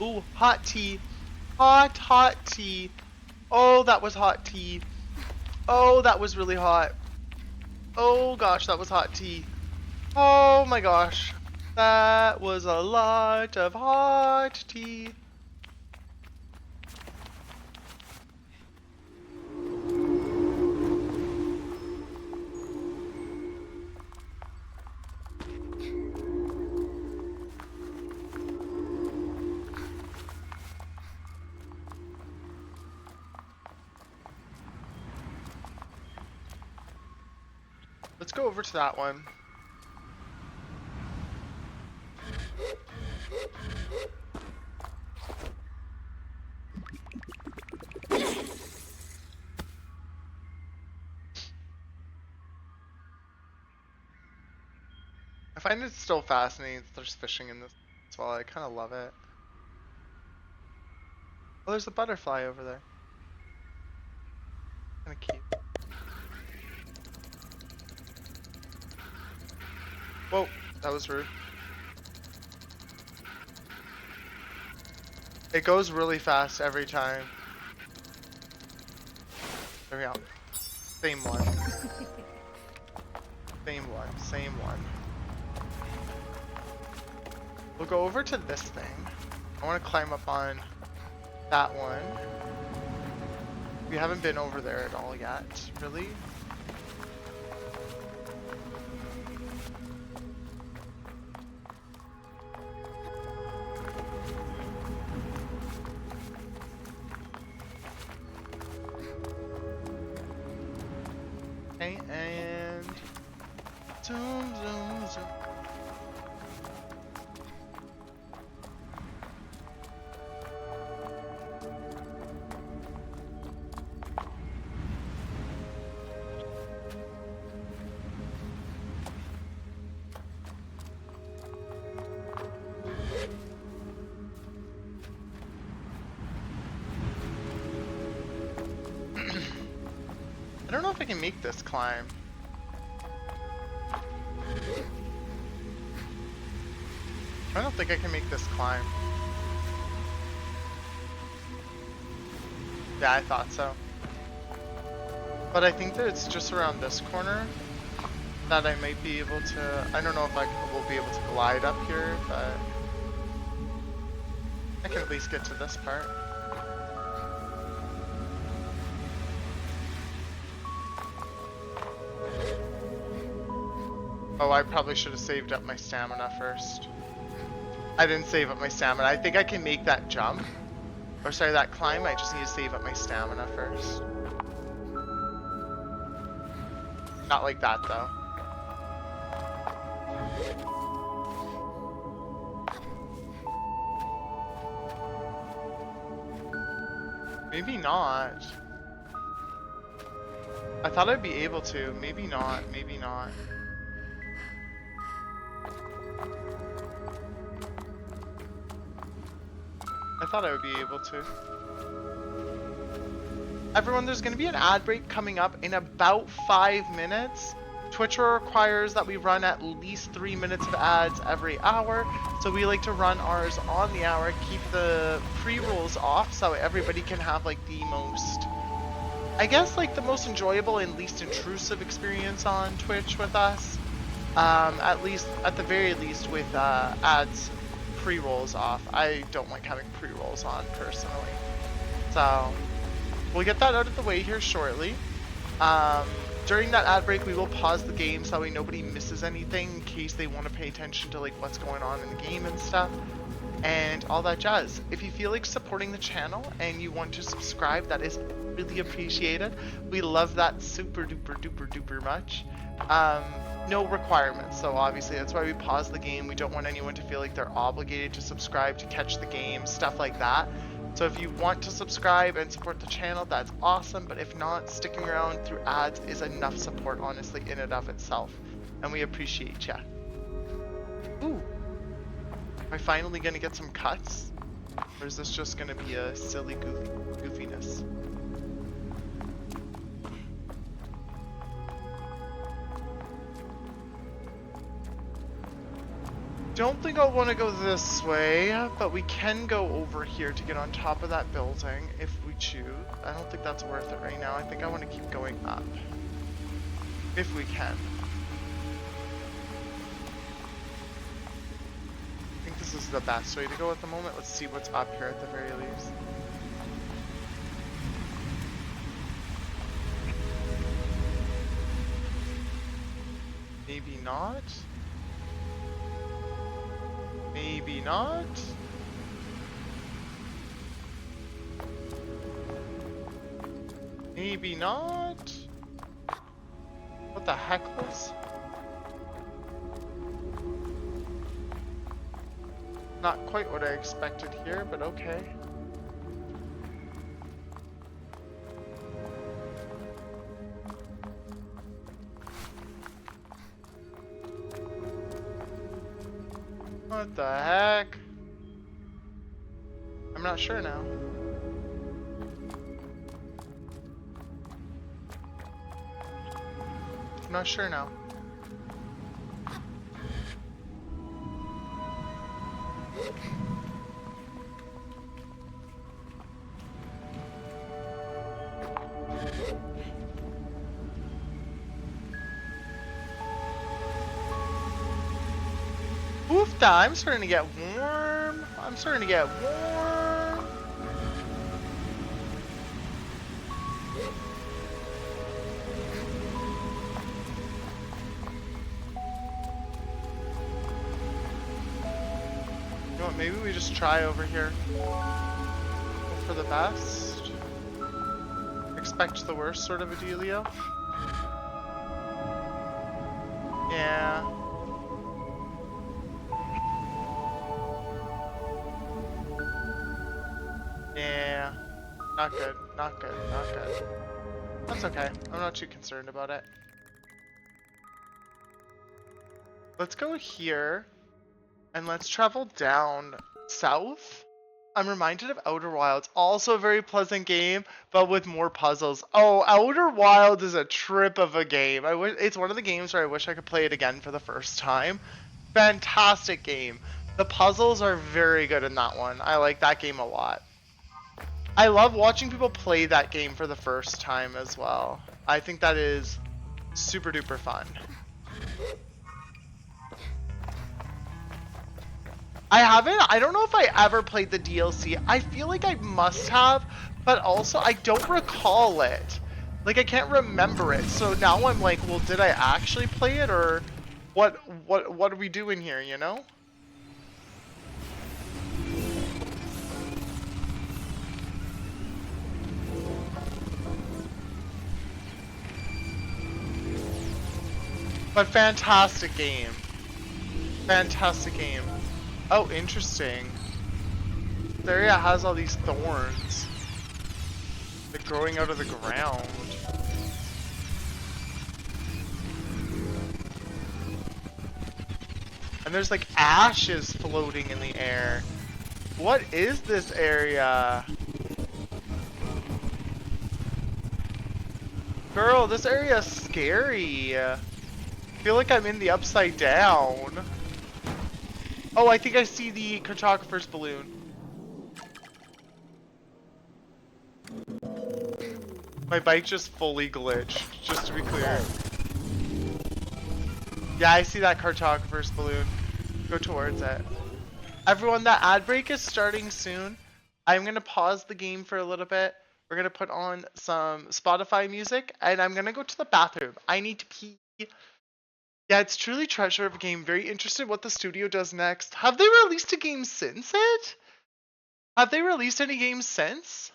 Ooh, hot tea. Hot tea. Oh, that was hot tea. Oh, that was really hot. Oh gosh, that was hot tea. Oh my gosh. That was a lot of hot tea. Let's go over to that one. I find it still fascinating that there's fishing in this as well. I kind of love it. Oh, there's a butterfly over there. Kind of cute. Whoa, that was rude. It goes really fast every time. There we go. Same one. Same one, same one. We'll go over to this thing. I want to climb up on that one. We haven't been over there at all yet, really. Okay, and zoom, zoom, zoom. I don't know if I can make this climb. I don't think I can make this climb. Yeah, I thought so. But I think that it's just around this corner that I might be able to... I don't know if I will be able to glide up here, but... I can at least get to this part. Oh, I probably should have saved up my stamina first. I didn't save up my stamina. I think I can make that jump. Or sorry, that climb. I just need to save up my stamina first. Not like that, though. Maybe not. I thought I'd be able to. Maybe not. Maybe not. I thought I would be able to. Everyone, there's going to be an ad break coming up in about 5 minutes. Twitch requires that we run at least 3 minutes of ads every hour, so we like to run ours on the hour, keep the pre-rolls off so everybody can have like the most, I guess, like the most enjoyable and least intrusive experience on Twitch with us. At the very least with ads pre-rolls off. I don't like having pre-rolls on personally. So we'll get that out of the way here shortly. During that ad break, we will pause the game so that way nobody misses anything in case they want to pay attention to like what's going on in the game and stuff and all that jazz. If you feel like supporting the channel and you want to subscribe, that is really appreciated. We love that super duper duper duper much. No requirements, so obviously that's why we pause the game. We don't want anyone to feel like they're obligated to subscribe to catch the game, stuff like that. So if you want to subscribe and support the channel, that's awesome, but if not, sticking around through ads is enough support, honestly, in and of itself. And we appreciate ya. Ooh. Am I finally gonna get some cuts? Or is this just gonna be a silly goofiness? Don't think I'll want to go this way, but we can go over here to get on top of that building if we choose. I don't think that's worth it right now. I think I want to keep going up. If we can. I think this is the best way to go at the moment. Let's see what's up here at the very least. Maybe not. Maybe not. Maybe not. What the heck was? Not quite what I expected here, but okay. What the heck? I'm not sure now. I'm not sure now. Oofta, I'm starting to get warm. I'm starting to get warm. You know what, maybe we just try over here. Hope for the best. Expect the worst sort of a dealio. Yeah. Yeah, not good, not good, not good. That's okay, I'm not too concerned about it. Let's go here, and let's travel down south. I'm reminded of Outer Wilds, also a very pleasant game, but with more puzzles. Oh, Outer Wilds is a trip of a game. It's one of the games where I wish I could play it again for the first time. Fantastic game. The puzzles are very good in that one. I like that game a lot. I love watching people play that game for the first time as well. I think that is super duper fun. I don't know if I ever played the DLC. I feel like I must have, but also I don't recall it. Like, I can't remember it. So now I'm like, well, did I actually play it, or what are we doing here, you know? But fantastic game. Fantastic game. Oh, interesting. This area has all these thorns. They're growing out of the ground. And there's like ashes floating in the air. What is this area? Girl, this area is scary. I feel like I'm in the upside down. Oh, I think I see the cartographer's balloon. My bike just fully glitched, just to be clear. Yeah, I see that cartographer's balloon. Go towards it. Everyone, that ad break is starting soon. I'm gonna pause the game for a little bit. We're gonna put on some Spotify music, and I'm gonna go to the bathroom. I need to pee. Yeah, it's truly treasure of a game. Very interested what the studio does next. Have they released a game since it? Have they released any games since?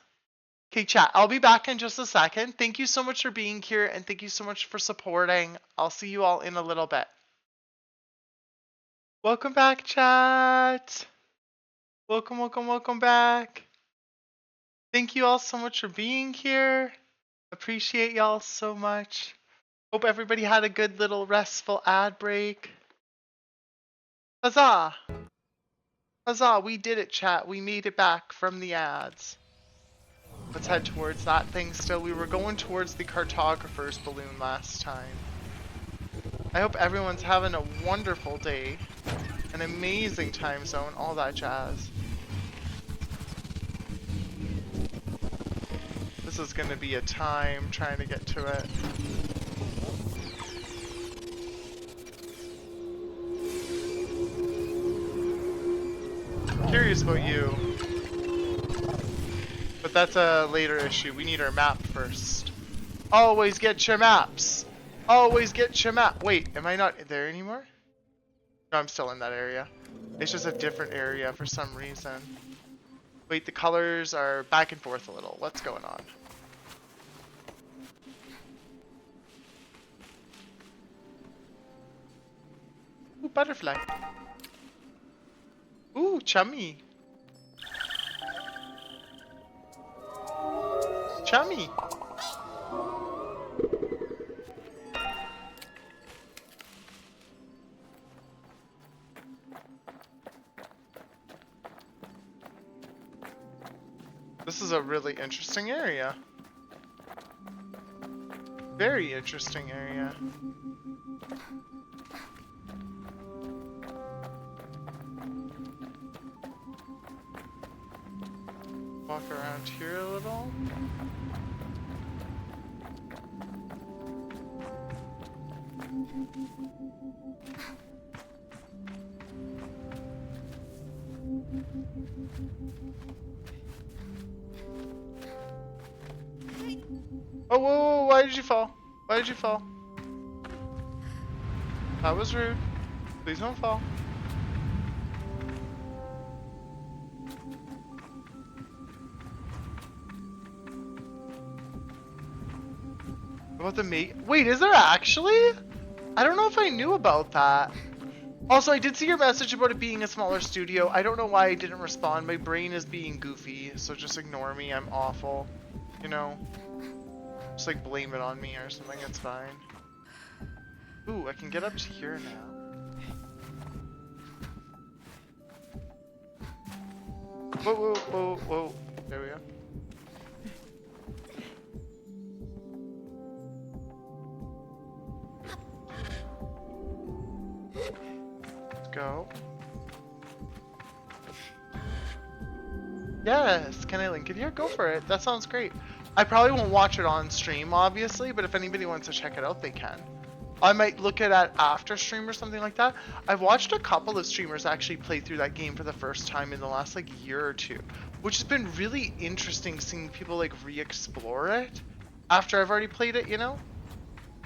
Okay, chat, I'll be back in just a second. Thank you so much for being here, and thank you so much for supporting. I'll see you all in a little bit. Welcome back, chat. Welcome, welcome, welcome back. Thank you all so much for being here. Appreciate y'all so much. Hope everybody had a good little restful ad break. Huzzah! Huzzah, we did it, chat. We made it back from the ads. Let's head towards that thing still. We were going towards the cartographer's balloon last time. I hope everyone's having a wonderful day. An amazing time zone, all that jazz. This is gonna be a time trying to get to it. Curious about you. But that's a later issue. We need our map first. Always get your maps. Always get your map. Wait, am I not there anymore? No, I'm still in that area. It's just a different area for some reason. Wait, the colors are back and forth a little. What's going on? Ooh, butterfly. Ooh, chummy. Chummy. This is a really interesting area. Very interesting area. Walk around here a little. Oh, whoa, whoa, why did you fall? Why did you fall? That was rude. Please don't fall. About the mate? Wait, is there actually? I don't know if I knew about that. Also, I did see your message about it being a smaller studio. I don't know why I didn't respond. My brain is being goofy, so just ignore me. I'm awful. You know? Just like blame it on me or something. It's fine. Ooh, I can get up to here now. Whoa, whoa, whoa, whoa. There we go. Go. Yes, can I link it here? Go for it. That sounds great. I probably won't watch it on stream, obviously, but if anybody wants to check it out, they can. I might look at it after stream or something like that. I've watched a couple of streamers actually play through that game for the first time in the last like year or two, which has been really interesting seeing people like re-explore it after I've already played it, you know?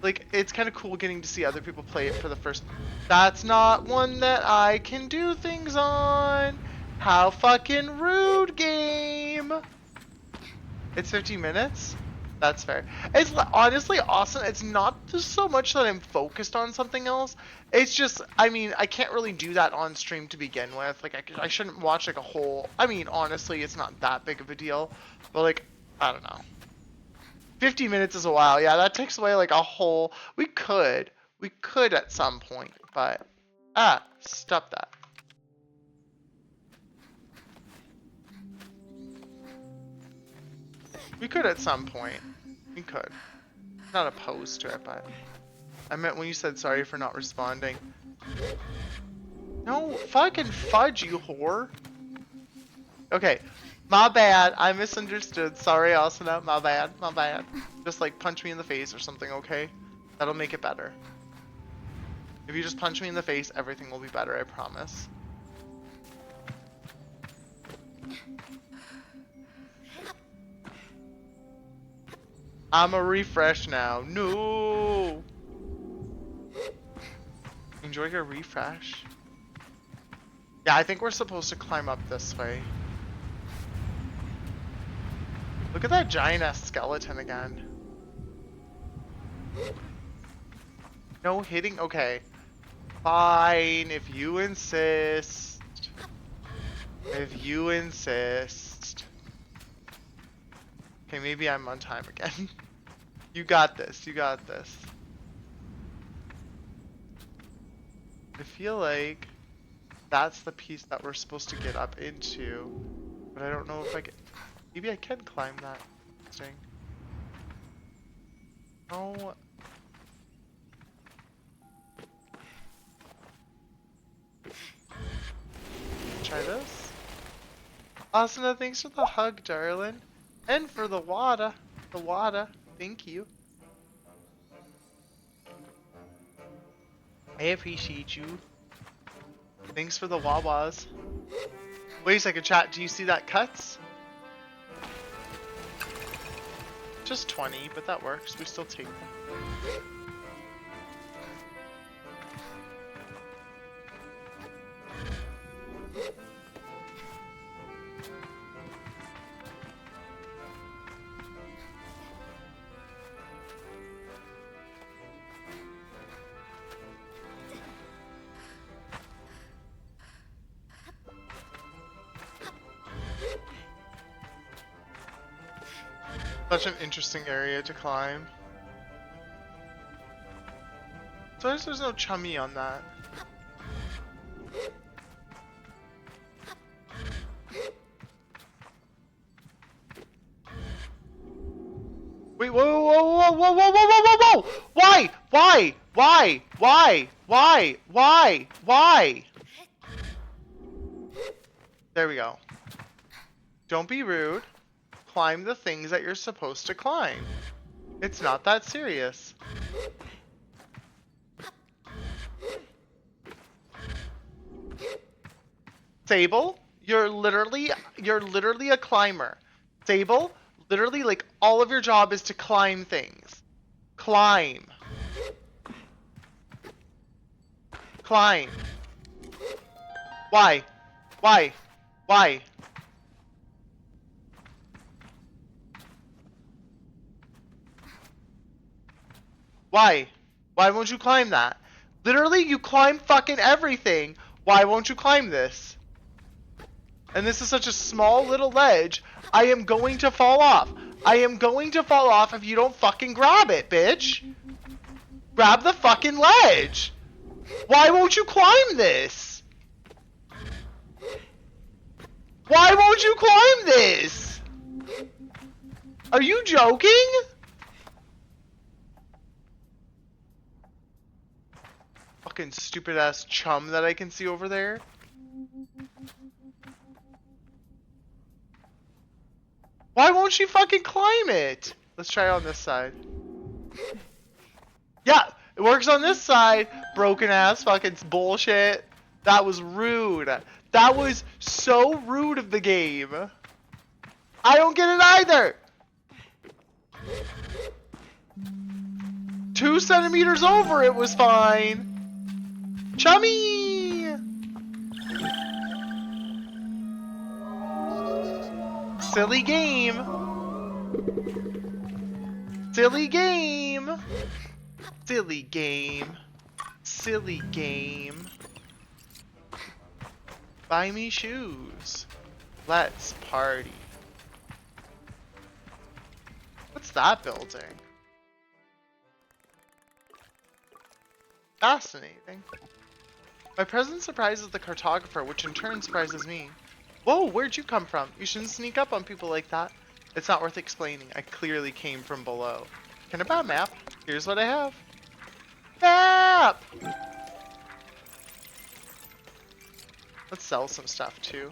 like, it's kind of cool getting to see other people play it for the first. That's not one that I can do things on. How fucking rude, game. It's 15 minutes. That's fair. It's honestly awesome. It's not just so much that I'm focused on something else. It's just, I mean, I can't really do that on stream to begin with. Like, I shouldn't watch like a whole. I mean, honestly, it's not that big of a deal. But like, I don't know. 50 minutes is a while. Yeah, that takes away like a whole. We could at some point, but stop that. We could at some point. We could. Not opposed to it, but I meant when you said sorry for not responding. No, fucking fudge, you whore. Okay, my bad. I misunderstood. Sorry, Asuna. My bad. My bad. Just like punch me in the face or something, okay? That'll make it better. If you just punch me in the face, everything will be better, I promise. I'm a refresh now. No! Enjoy your refresh. Yeah, I think we're supposed to climb up this way. Look at that giant ass skeleton again. No hitting? Okay. Fine, if you insist. If you insist. Okay, maybe I'm on time again. You got this, you got this. I feel like that's the piece that we're supposed to get up into. But I don't know if I can. Maybe I can climb that thing. Oh. Try this. Asuna, thanks for the hug, darling. And for the water. The water. Thank you. I appreciate you. Thanks for the wawas. Wait a second, chat. Do you see that cuts? Just 20, but that works. We still take them. Such an interesting area to climb. So there's no chummy on that. Wait, whoa, whoa, whoa, whoa, whoa, whoa, whoa, whoa, whoa! Why? Why? Why? Why? Why? Why? Why? There we go. Don't be rude. Climb the things that you're supposed to climb. It's not that serious. Sable, you're literally a climber. Sable, literally like all of your job is to climb things. Climb. Climb. Why? Why? Why? Why? Why won't you climb that? Literally, you climb fucking everything. Why won't you climb this? And this is such a small little ledge. I am going to fall off. I am going to fall off if you don't fucking grab it, bitch. Grab the fucking ledge. Why won't you climb this? Why won't you climb this? Are you joking? Fucking stupid ass chum that I can see over there. Why won't she fucking climb it? Let's try on this side. Yeah, it works on this side. Broken ass fucking bullshit. That was rude. That was so rude of the game. I don't get it either. 2 2 centimeters over, it was fine. Chummy! Silly game. Silly game. Silly game. Silly game. Buy me shoes. Let's party. What's that building? Fascinating. My presence surprises the cartographer, which in turn surprises me. Whoa, where'd you come from? You shouldn't sneak up on people like that. It's not worth explaining. I clearly came from below. Can I buy a map? Here's what I have. Map! Let's sell some stuff too.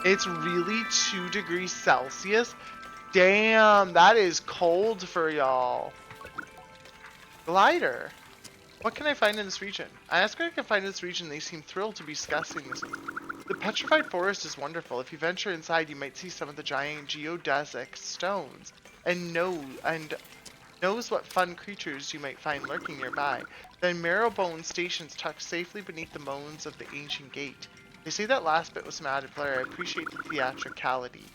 It's really 2 degrees Celsius. Damn, that is cold for y'all. Glider. What can I find in this region? I asked what I can find in this region. They seem thrilled to be discussing this. The petrified forest is wonderful. If you venture inside, you might see some of the giant geodesic stones and knows what fun creatures you might find lurking nearby. The marrowbone stations tucked safely beneath the moans of the ancient gate. They say that last bit with some added flair. I appreciate the theatricality.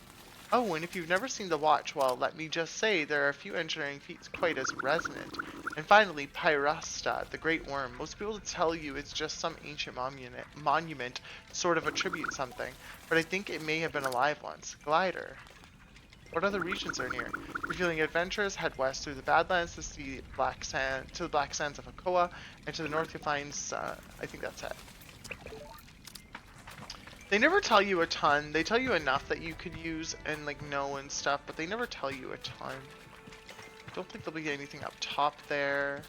Oh, and if you've never seen The Watch, well, let me just say there are a few engineering feats quite as resonant. And finally, Pyrusta, the Great Worm. Most people will tell you it's just some ancient monument, sort of a tribute something, but I think it may have been alive once. Glider. What other regions are near? If you're feeling adventurous, head west through the Badlands to see the Black Sands of Hakoa, and to the north you'll find, I think that's it. They never tell you a ton. They tell you enough that you could use and like know and stuff, but they never tell you a ton. I don't think there'll be anything up top there.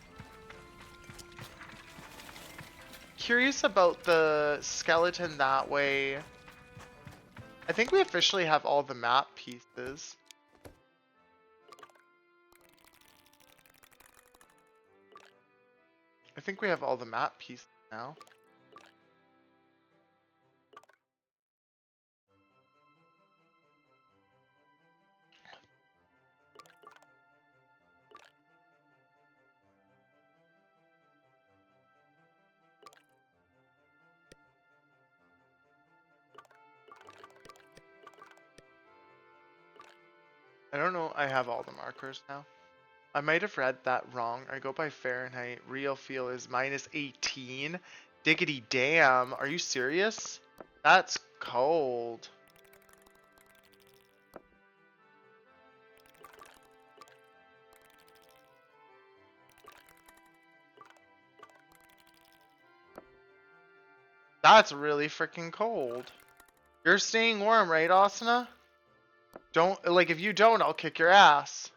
Curious about the skeleton that way. I think we officially have all the map pieces. I think we have all the map pieces now. I don't know, I have all the markers now. I might have read that wrong. I go by Fahrenheit. Real feel is -18. Diggity damn. Are you serious? That's cold. That's really freaking cold. You're staying warm, right, Asuna? Don't, like, if you don't, I'll kick your ass.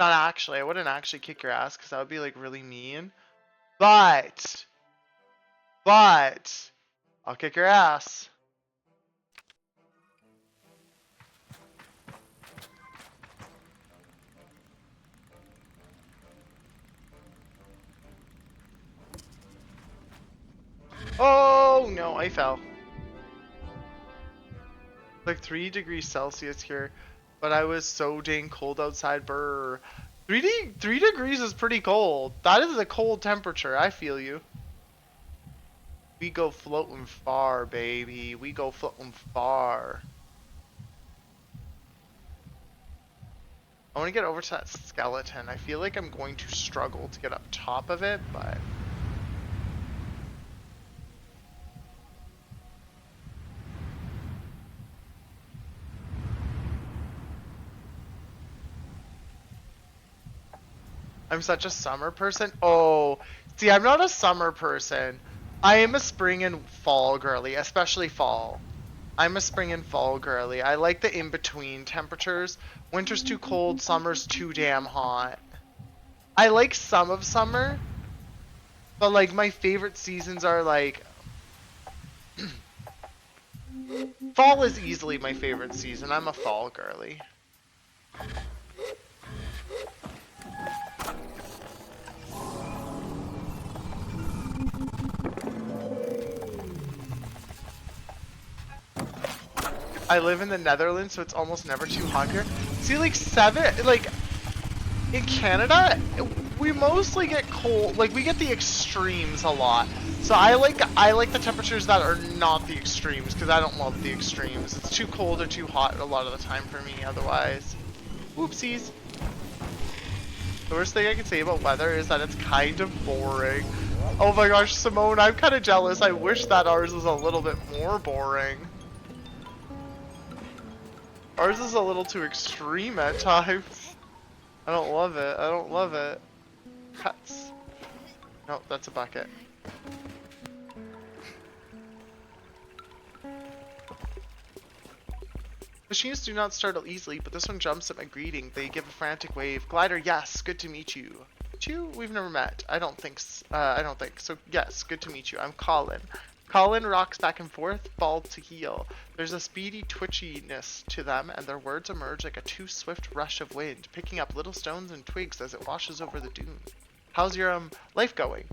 Not actually, I wouldn't actually kick your ass because that would be, like, really mean. But, I'll kick your ass. Oh, no, I fell. Like 3 degrees Celsius here, but I was so dang cold outside. Brr. 3 degrees is pretty cold. That is a cold temperature. I feel you. We go floating far, baby. We go floating far. I want to get over to that skeleton. I feel like I'm going to struggle to get up top of it, but... I'm such a summer person. Oh, see, I'm not a summer person. I am a spring and fall girly, especially fall. I'm a spring and fall girly. I like the in-between temperatures. Winter's too cold, summer's too damn hot. I like some of summer, but like my favorite seasons are like Fall is easily my favorite season. I'm a fall girly. I live in the Netherlands, so it's almost never too hot here. See, like in Canada, we mostly get cold. Like we get the extremes a lot. So I like the temperatures that are not the extremes because I don't love the extremes. It's too cold or too hot a lot of the time for me. Otherwise, whoopsies. The worst thing I can say about weather is that it's kind of boring. Oh my gosh, Simone, I'm kind of jealous. I wish that ours was a little bit more boring. Ours is a little too extreme at times. I don't love it. I don't love it. Cuts. No, that's a bucket. Machines do not startle easily, but this one jumps at my greeting. They give a frantic wave. Glider, yes, good to meet you. Meet you? We've never met. I don't think. So. Yes, good to meet you. I'm Colin. Colin rocks back and forth, bald to heel. There's a speedy twitchiness to them, and their words emerge like a too swift rush of wind, picking up little stones and twigs as it washes over the dune. How's your life going?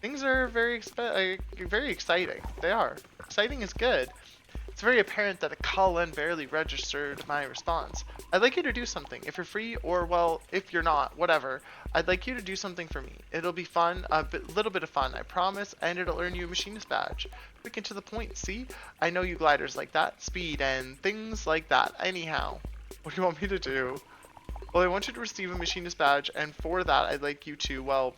Things are very exciting. They are. Exciting is good. It's very apparent that a call-in barely registered my response. I'd like you to do something. If you're free, or well, if you're not, whatever. I'd like you to do something for me. It'll be fun, little bit of fun, I promise, and it'll earn you a machinist badge. Quick and to the point, see? I know you gliders like that, speed, and things like that. Anyhow, what do you want me to do? Well, I want you to receive a machinist badge, and for that, I'd like you to, well,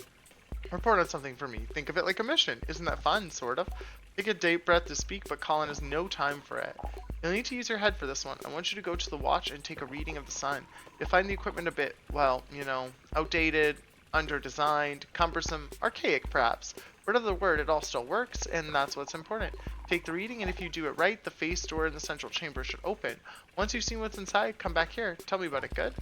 report on something for me. Think of it like a mission. Isn't that fun, sort of? Take a deep breath to speak, but Colin has no time for it. You'll need to use your head for this one. I want you to go to the watch and take a reading of the sun. You'll find the equipment a bit, well, you know, outdated, under-designed, cumbersome, archaic perhaps. Whatever the word, it all still works, and that's what's important. Take the reading, and if you do it right, the face door in the central chamber should open. Once you've seen what's inside, come back here. Tell me about it, good?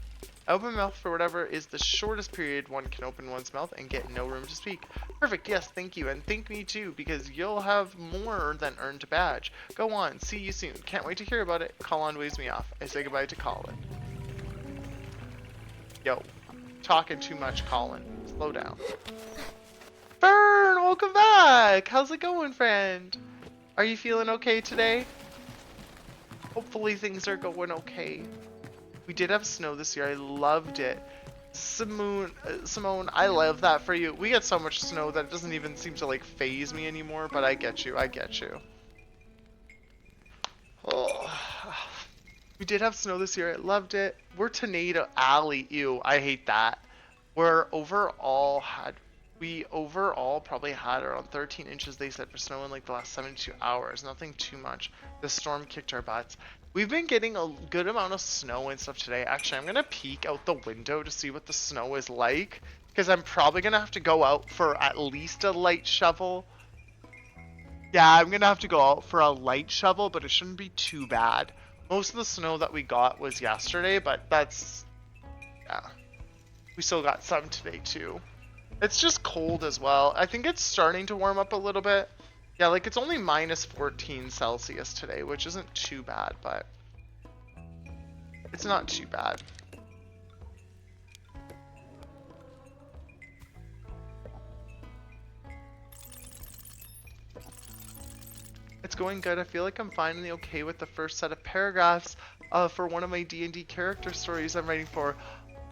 Open mouth for whatever is the shortest period one can open one's mouth and get no room to speak. Perfect, yes, thank you, and thank me too, because you'll have more than earned a badge. Go on, see you soon. Can't wait to hear about it. Colin waves me off. I say goodbye to Colin. Yo, talking too much, Colin. Slow down. Fern, welcome back! How's it going, friend? Are you feeling okay today? Hopefully things are going okay. We did have snow this year. I loved it. Simone, I love that for you. We get so much snow that it doesn't even seem to like phase me anymore, but I get you. I get you. Oh. We did have snow this year. I loved it. We're Tornado Alley. Ew, I hate that. We overall probably had around 13 inches, they said, for snow in like the last 72 hours. Nothing too much. The storm kicked our butts. We've been getting a good amount of snow and stuff today. Actually, I'm going to peek out the window to see what the snow is like, because I'm probably going to have to go out for at least a light shovel. Yeah, I'm going to have to go out for a light shovel, but it shouldn't be too bad. Most of the snow that we got was yesterday, but that's... yeah. We still got some today, too. It's just cold as well. I think it's starting to warm up a little bit. Yeah, like it's only minus 14 Celsius today, which isn't too bad, but it's not too bad. It's going good. I feel like I'm finally okay with the first set of paragraphs for one of my D&D character stories I'm writing for.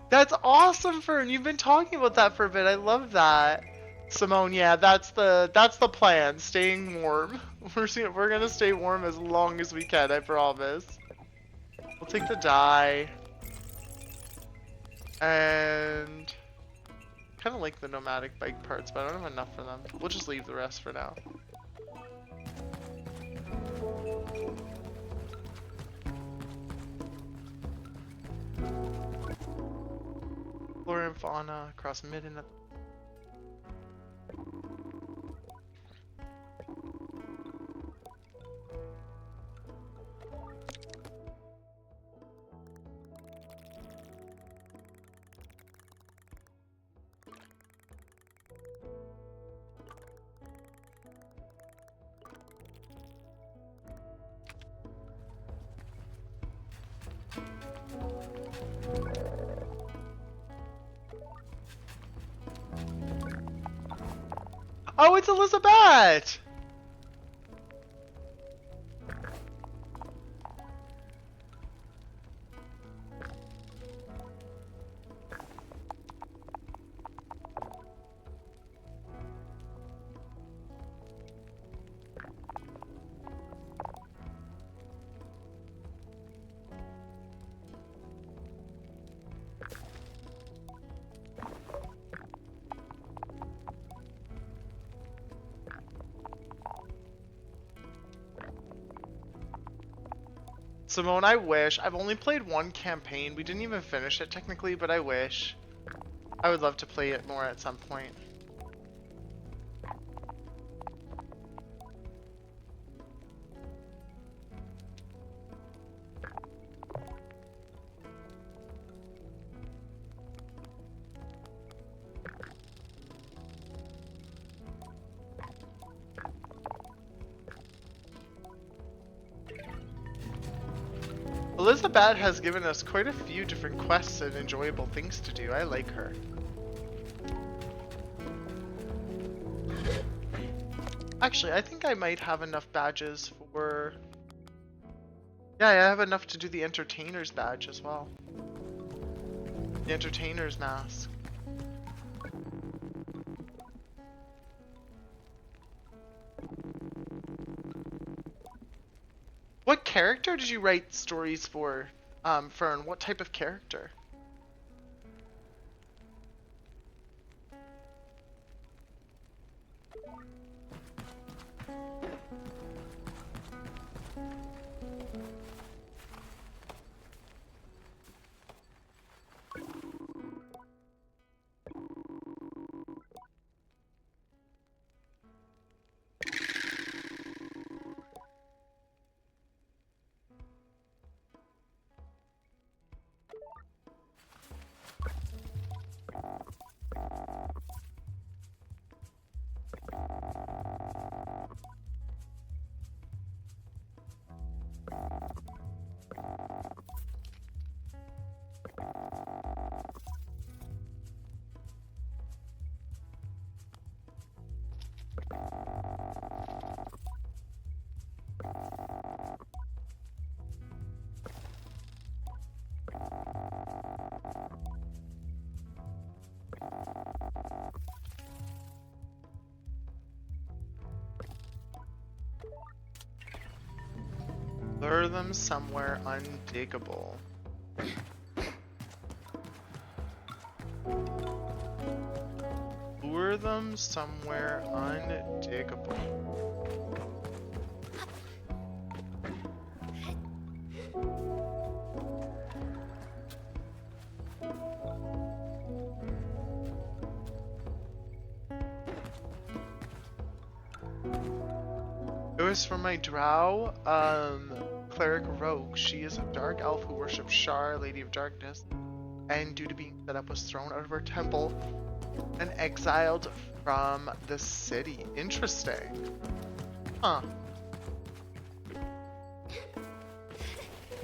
That's awesome, Fern. You've been talking about that for a bit. I love that. Simone, yeah, that's the plan. Staying warm. We're gonna stay warm as long as we can, I promise. We'll take the dye. And kind of like the nomadic bike parts, but I don't have enough for them. We'll just leave the rest for now. Flora and fauna across mid and Oh, it's Elizabeth! Simone, I wish. I've only played one campaign. We didn't even finish it technically, but I wish. I would love to play it more at some point. Elizabeth has given us quite a few different quests and enjoyable things to do. I like her. Actually, I think I might have enough badges for... Yeah, I have enough to do the Entertainer's badge as well. The Entertainer's mask. What character did you write stories for, Fern? What type of character? Lure them somewhere undiggable. Lure them somewhere undiggable. It was from my drow, cleric rogue. She is a dark elf who worships Shar, Lady of Darkness, and due to being set up was thrown out of her temple and exiled from the city. Interesting. Huh.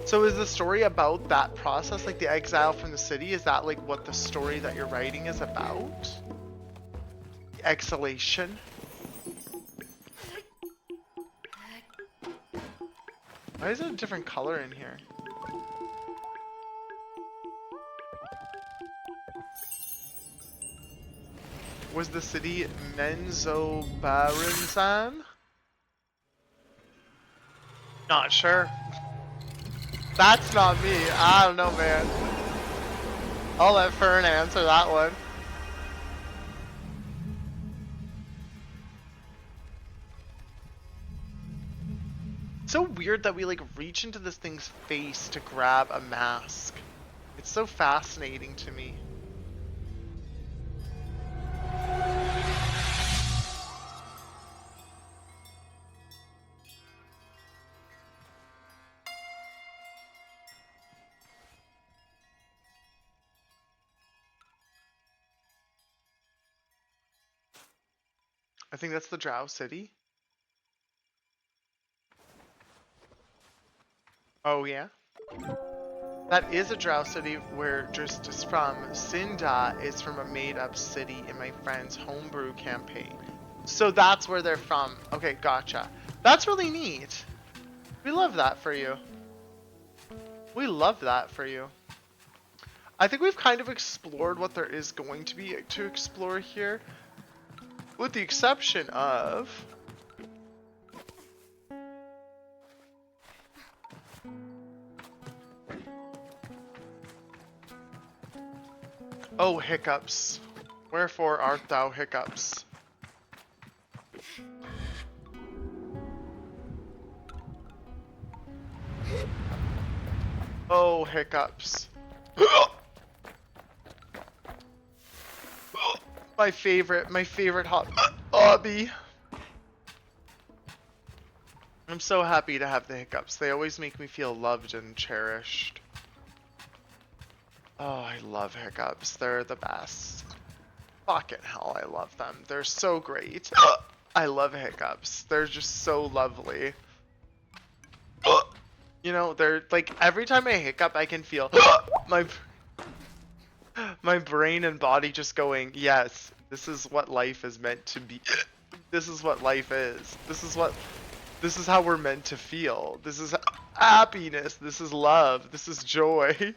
So is the story about that process, like the exile from the city? Is that like what the story that you're writing is about? The exhalation? Why is it a different color in here? Was the city Menzoberranzan? Not sure. That's not me. I don't know, man. I'll let Fern answer that one. It's so weird that we like reach into this thing's face to grab a mask. It's so fascinating to me. I think that's the Drow City. Oh yeah? That is a Drow City where Drist is from. Sinda is from a made-up city in my friend's homebrew campaign. So that's where they're from. Okay, gotcha. That's really neat. We love that for you. We love that for you. I think we've kind of explored what there is going to be to explore here. With the exception of... Oh, hiccups. Wherefore art thou, hiccups? Oh, hiccups. My favorite hobby. I'm so happy to have the hiccups. They always make me feel loved and cherished. Oh, I love hiccups. They're the best. Fucking hell, I love them. They're so great. I love hiccups. They're just so lovely. You know, they're like, every time I hiccup, I can feel my brain and body just going, yes, this is what life is meant to be. This is what life is. This is how we're meant to feel. This is happiness. This is love. This is joy.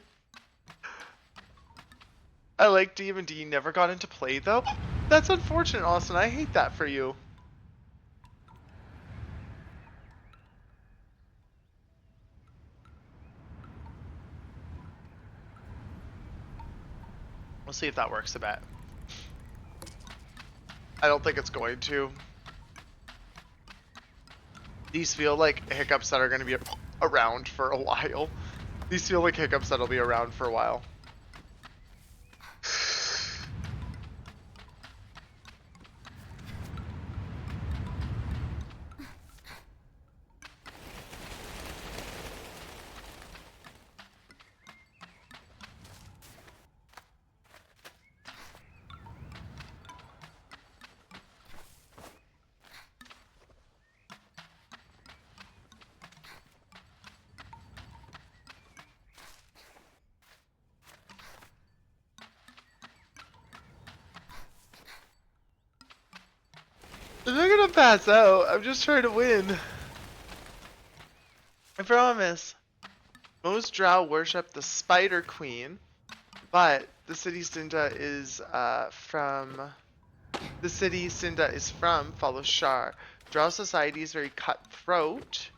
I like D&D, never got into play though. That's unfortunate, Austin. I hate that for you. We'll see if that works a bit. I don't think it's going to. These feel like hiccups that are going to be around for a while. These feel like hiccups that'll be around for a while. I'm not gonna pass out. I'm just trying to win. I promise. Most drow worship the Spider Queen, but the city Cinda is from follows Shar. Drow society is very cutthroat.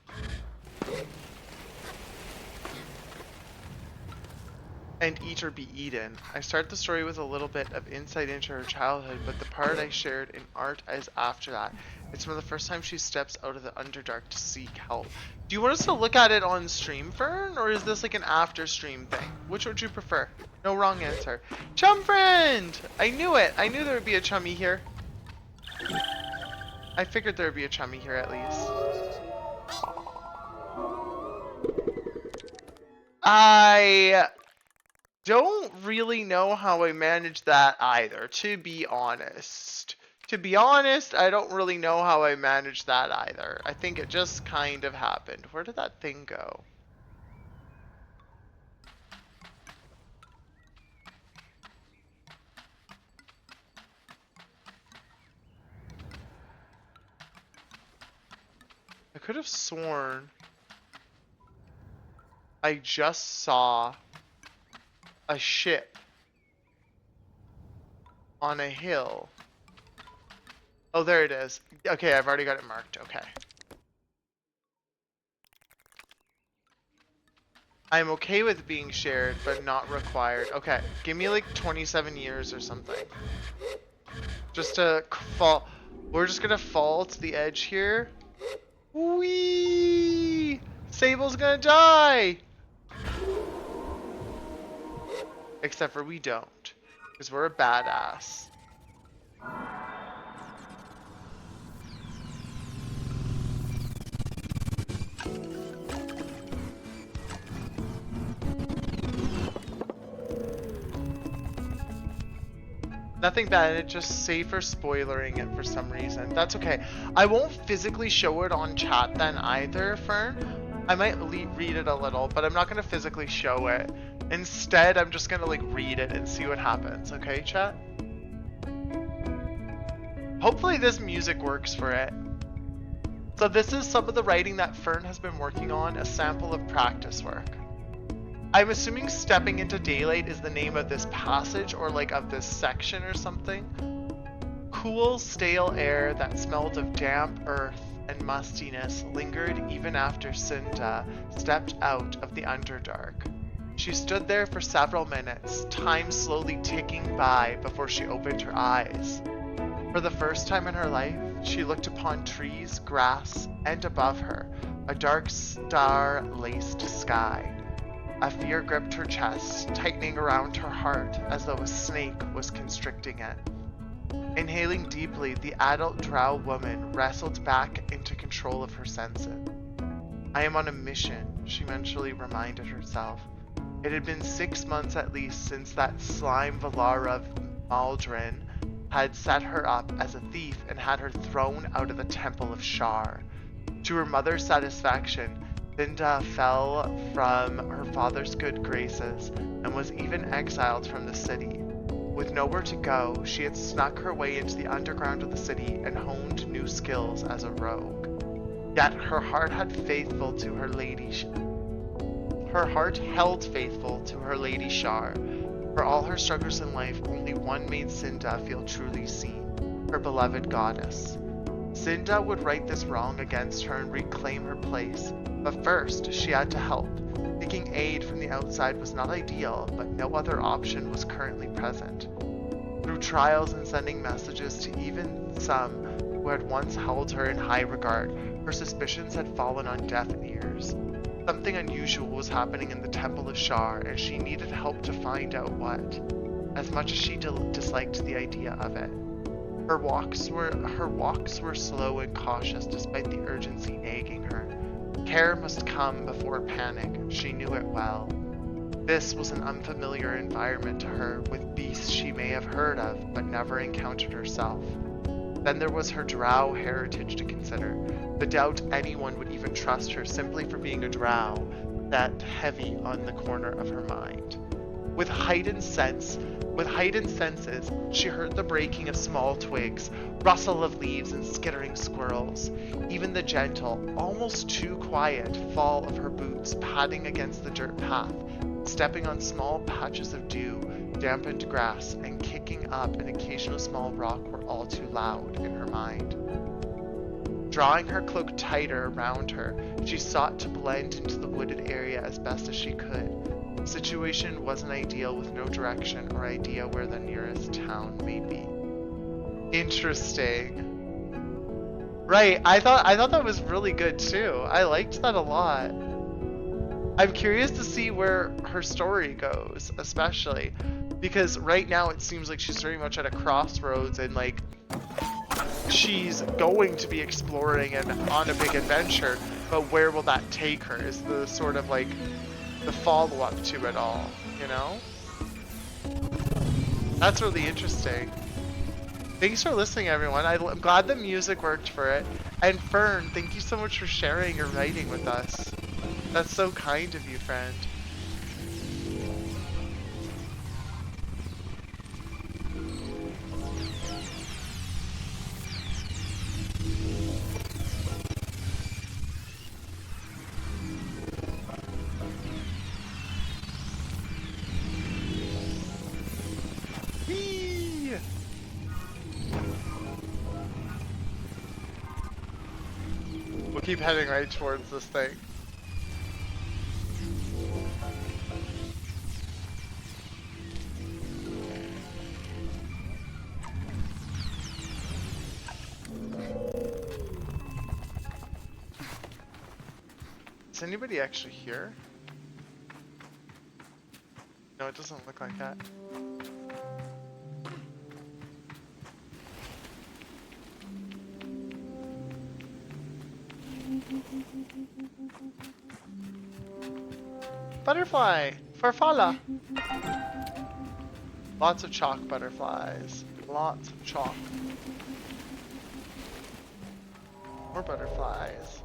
And eat or be eaten. I start the story with a little bit of insight into her childhood, but the part I shared in art is after that. It's from the first time she steps out of the Underdark to seek help. Do you want us to look at it on stream, Fern? Or is this like an after stream thing? Which would you prefer? No wrong answer. Chum friend! I knew it! I knew there would be a chummy here. I figured there would be a chummy here at least. I don't really know how I managed that either, to be honest. To be honest, I don't really know how I managed that either. I think it just kind of happened. Where did that thing go? I could have sworn I just saw a ship on a hill. Oh, there it is. Okay, I've already got it marked. Okay. I'm okay with being shared, but not required. Okay, give me like 27 years or something. Just to fall. We're just gonna fall to the edge here. Whee! Sable's gonna die! Except for we don't. Because we're a badass. Nothing bad, it's just safer spoilering it for some reason. That's okay. I won't physically show it on chat then either, Fern. I might read it a little, but I'm not going to physically show it. Instead, I'm just going to like read it and see what happens. Okay, chat? Hopefully this music works for it. So this is some of the writing that Fern has been working on, a sample of practice work. I'm assuming Stepping into Daylight is the name of this passage or like of this section or something. Cool, stale air that smelled of damp earth and mustiness lingered even after Cinda stepped out of the Underdark. She stood there for several minutes, time slowly ticking by before she opened her eyes. For the first time in her life, she looked upon trees, grass, and above her, a dark star-laced sky. A fear gripped her chest, tightening around her heart as though a snake was constricting it. Inhaling deeply, the adult drow woman wrestled back into control of her senses. I am on a mission, she mentally reminded herself. It had been 6 months at least since that slime Valara of Maldrin had set her up as a thief and had her thrown out of the Temple of Shar. To her mother's satisfaction, Cinda fell from her father's good graces and was even exiled from the city. With nowhere to go, she had snuck her way into the underground of the city and honed new skills as a rogue. Yet her heart had faithful to her lady. Her heart held faithful to her Lady Shar. For all her struggles in life, only one made Cinda feel truly seen, her beloved goddess. Cinda would right this wrong against her and reclaim her place, but first she had to help. Seeking aid from the outside was not ideal, but no other option was currently present. Through trials and sending messages to even some who had once held her in high regard, her suspicions had fallen on deaf ears. Something unusual was happening in the Temple of Shar, and she needed help to find out what, as much as she disliked the idea of it. Her walks were slow and cautious despite the urgency nagging her. Care must come before panic, she knew it well. This was an unfamiliar environment to her, with beasts she may have heard of, but never encountered herself. Then there was her drow heritage to consider. The doubt anyone would even trust her simply for being a drow sat heavy on the corner of her mind. With heightened senses, she heard the breaking of small twigs, rustle of leaves, and skittering squirrels. Even the gentle, almost too quiet fall of her boots padding against the dirt path, stepping on small patches of dew, dampened grass, and kicking up an occasional small rock were all too loud in her mind. Drawing her cloak tighter around her, she sought to blend into the wooded area as best as she could. The situation wasn't ideal, with no direction or idea where the nearest town may be. Interesting. Right, I thought that was really good too. I liked that a lot. I'm curious to see where her story goes, especially because right now it seems like she's very much at a crossroads and like she's going to be exploring and on a big adventure, but where will that take her is the sort of like the follow-up to it all, you know? That's really interesting. Thanks for listening, everyone. I'm glad the music worked for it. And Fern, thank you so much for sharing your writing with us. That's so kind of you, friend. We'll keep heading right towards this thing. Is anybody actually here? No, it doesn't look like that. Butterfly! Farfalla! Lots of chalk butterflies. Lots of chalk. More butterflies.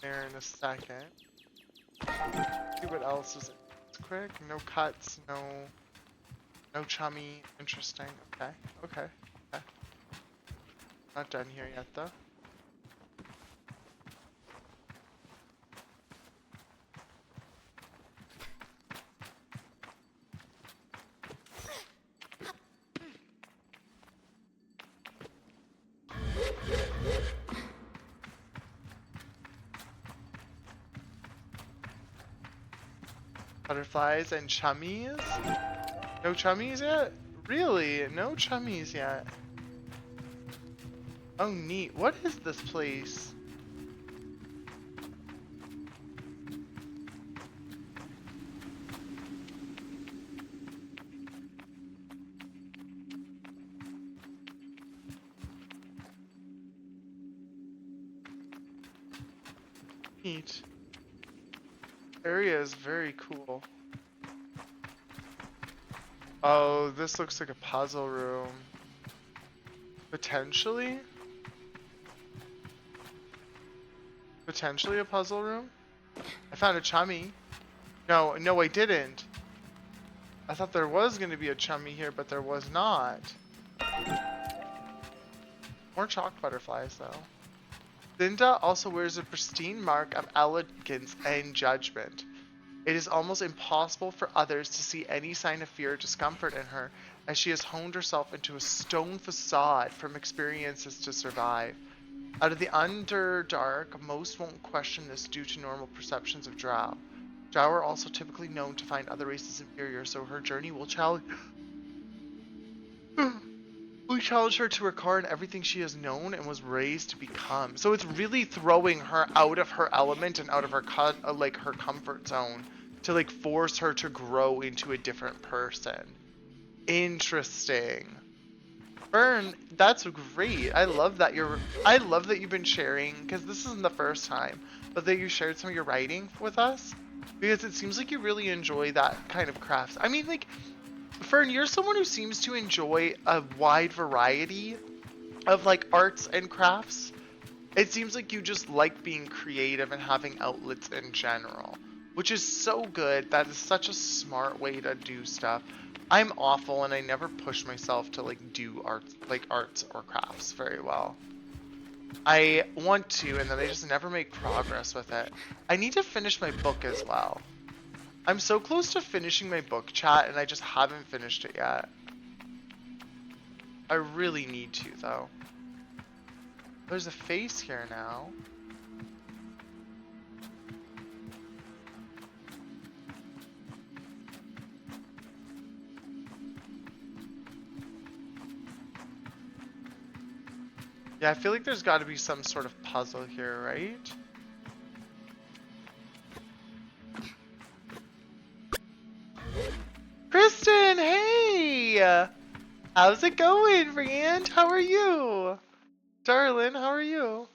There in a second. See what else is in this quick. No cuts, no chummy. Interesting. Okay, okay, okay. Not done here yet though. Butterflies and chummies? No chummies yet? Really? No chummies yet. Oh neat. What is this place? Neat. Area is very cool. Oh, this looks like a puzzle room. Potentially? Potentially a puzzle room? I found a chummy. No, I didn't. I thought there was going to be a chummy here, but there was not. More chalk butterflies, though. Linda also wears a pristine mark of elegance and judgment. It is almost impossible for others to see any sign of fear or discomfort in her, as she has honed herself into a stone facade from experiences to survive. Out of the Underdark, most won't question this due to normal perceptions of Drow. Drow are also typically known to find other races inferior, so her journey will challenge her to record everything she has known and was raised to become. So it's really throwing her out of her element and out of her her comfort zone to like force her to grow into a different person. Interesting. Fern, that's great. I love that you've been sharing, because this isn't the first time, but that you shared some of your writing with us, because it seems like you really enjoy that kind of crafts. I mean, like, Fern, you're someone who seems to enjoy a wide variety of like arts and crafts. It seems like you just like being creative and having outlets in general, which is so good. That is such a smart way to do stuff. I'm awful and I never push myself to like do arts or crafts very well. I want to, and then I just never make progress with it. I need to finish my book as well. I'm so close to finishing my book, chat, and I just haven't finished it yet. I really need to, though. There's a face here now. Yeah, I feel like there's got to be some sort of puzzle here, right? Kristen, hey! How's it going, Rand? How are you? Darlin, how are you?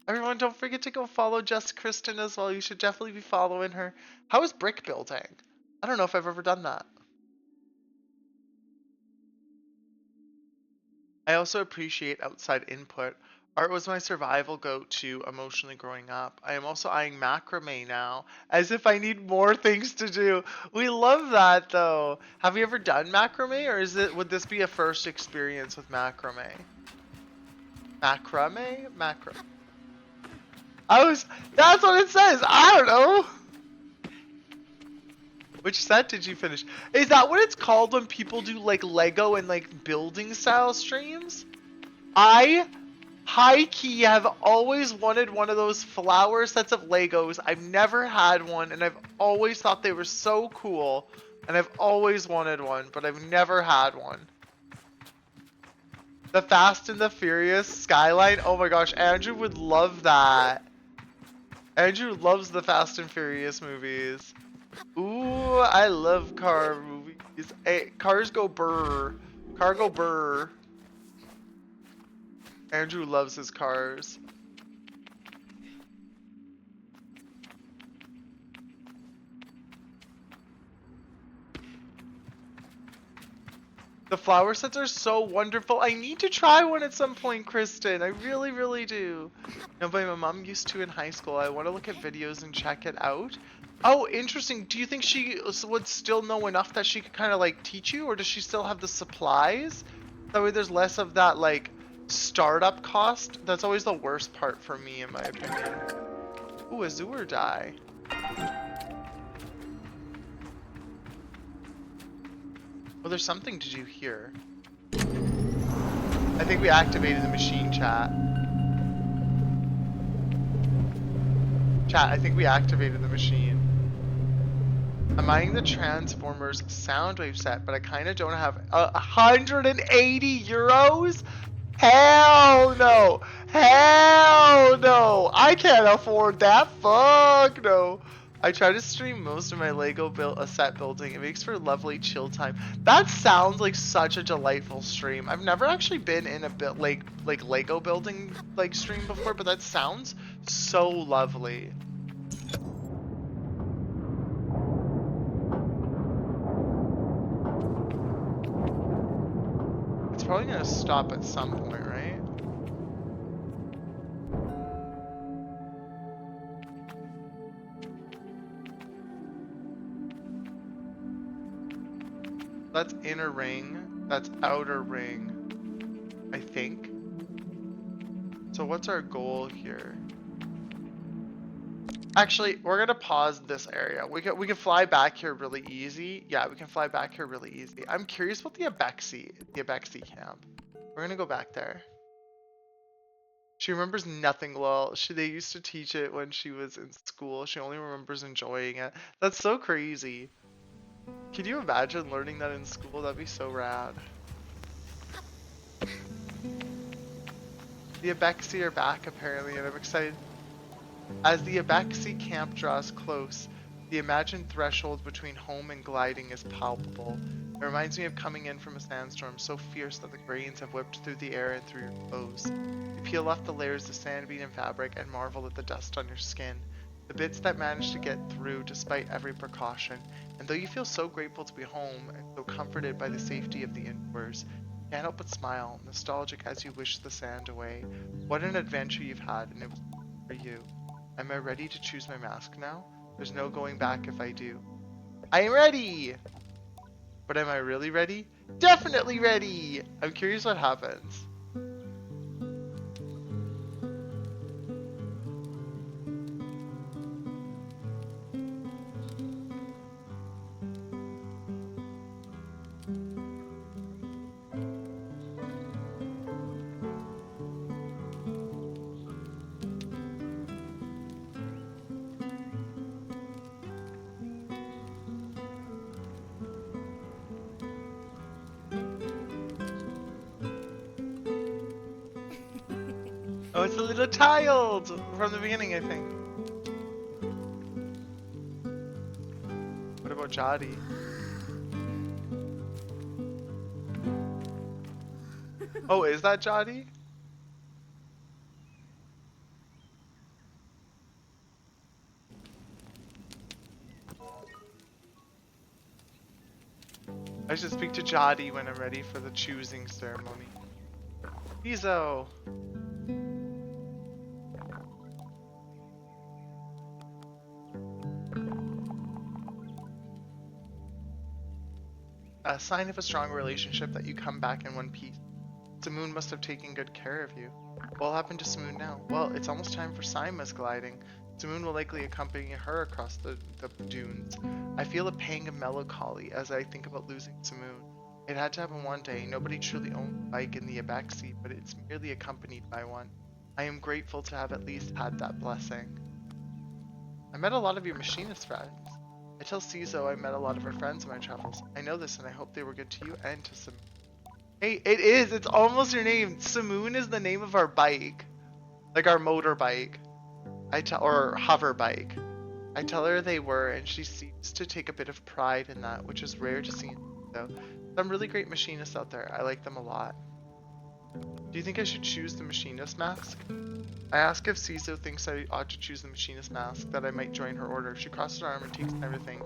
Everyone, don't forget to go follow Just Kristen as well. You should definitely be following her. How is brick building? I don't know if I've ever done that. I also appreciate outside input. Art was my survival go-to emotionally growing up. I am also eyeing macrame now, as if I need more things to do. We love that, though. Have you ever done macrame, or would this be a first experience with macrame? Macrame? That's what it says! I don't know! Which set did you finish? Is that what it's called when people do like Lego and like building style streams? I high-key have always wanted one of those flower sets of Legos. I've never had one, and I've always thought they were so cool, and I've always wanted one, but I've never had one. The Fast and the Furious skyline. Oh my gosh, Andrew would love that. Andrew loves the Fast and Furious movies. Ooh, I love car movies. Hey, cars go burr. Car go burr. Andrew loves his cars. The flower sets are so wonderful. I need to try one at some point, Kristen. I really, really do. No, but my mom used to in high school. I want to look at videos and check it out. Oh, interesting. Do you think she would still know enough that she could kind of like teach you, or does she still have the supplies? That way there's less of that like startup cost. That's always the worst part for me, in my opinion. Ooh, Azure die. Well, there's something to do here. I think we activated the machine, chat. Chat, I think we activated the machine. I'm eyeing the Transformers Soundwave set, but I kind of don't have 180 euros? Hell no! Hell no! I can't afford that. Fuck no! I try to stream most of my Lego set building. It makes for a lovely chill time. That sounds like such a delightful stream. I've never actually been in a bit like Lego building like stream before, but that sounds so lovely. It's probably gonna stop at some point, right? That's inner ring, that's outer ring, I think. So what's our goal here? Actually, we're gonna pause this area. We can fly back here really easy. Yeah, we can fly back here really easy. I'm curious about the Abexi camp. We're gonna go back there. She remembers nothing well. They used to teach it when she was in school. She only remembers enjoying it. That's so crazy. Can you imagine learning that in school? That'd be so rad. The Abexi are back apparently, and I'm excited. As the Abexi camp draws close, the imagined threshold between home and gliding is palpable. It reminds me of coming in from a sandstorm so fierce that the grains have whipped through the air and through your clothes. You peel off the layers of sandbean and fabric and marvel at the dust on your skin. The bits that manage to get through despite every precaution. And though you feel so grateful to be home and so comforted by the safety of the indoors, you can't help but smile, nostalgic as you wish the sand away. What an adventure you've had, and it was for you. Am I ready to choose my mask now? There's no going back if I do. I am ready! But am I really ready? Definitely ready! I'm curious what happens. Oh, it's a little child from the beginning, I think. What about Jody? Oh, is that Jody? I should speak to Jody when I'm ready for the choosing ceremony. Bizo! A sign of a strong relationship that you come back in one piece. Simoon must have taken good care of you. What will happen to Simoon now? Well, it's almost time for Sima's gliding. Simoon will likely accompany her across the dunes. I feel a pang of melancholy as I think about losing Simoon. It had to happen one day. Nobody truly owns a bike in the Abexi, but it's merely accompanied by one. I am grateful to have at least had that blessing. I met a lot of your machinist friends. I tell Cizo I met a lot of her friends in my travels. I know this and I hope they were good to you and to Simoon. Hey, it is! It's almost your name! Simoon is the name of our bike. Like our motorbike. Or hover bike. I tell her they were, and she seems to take a bit of pride in that, which is rare to see in Cizo. Some really great machinists out there. I like them a lot. Do you think I should choose the machinist mask? I ask if Cizo thinks I ought to choose the machinist mask, that I might join her order. She crosses her arm and takes time to think.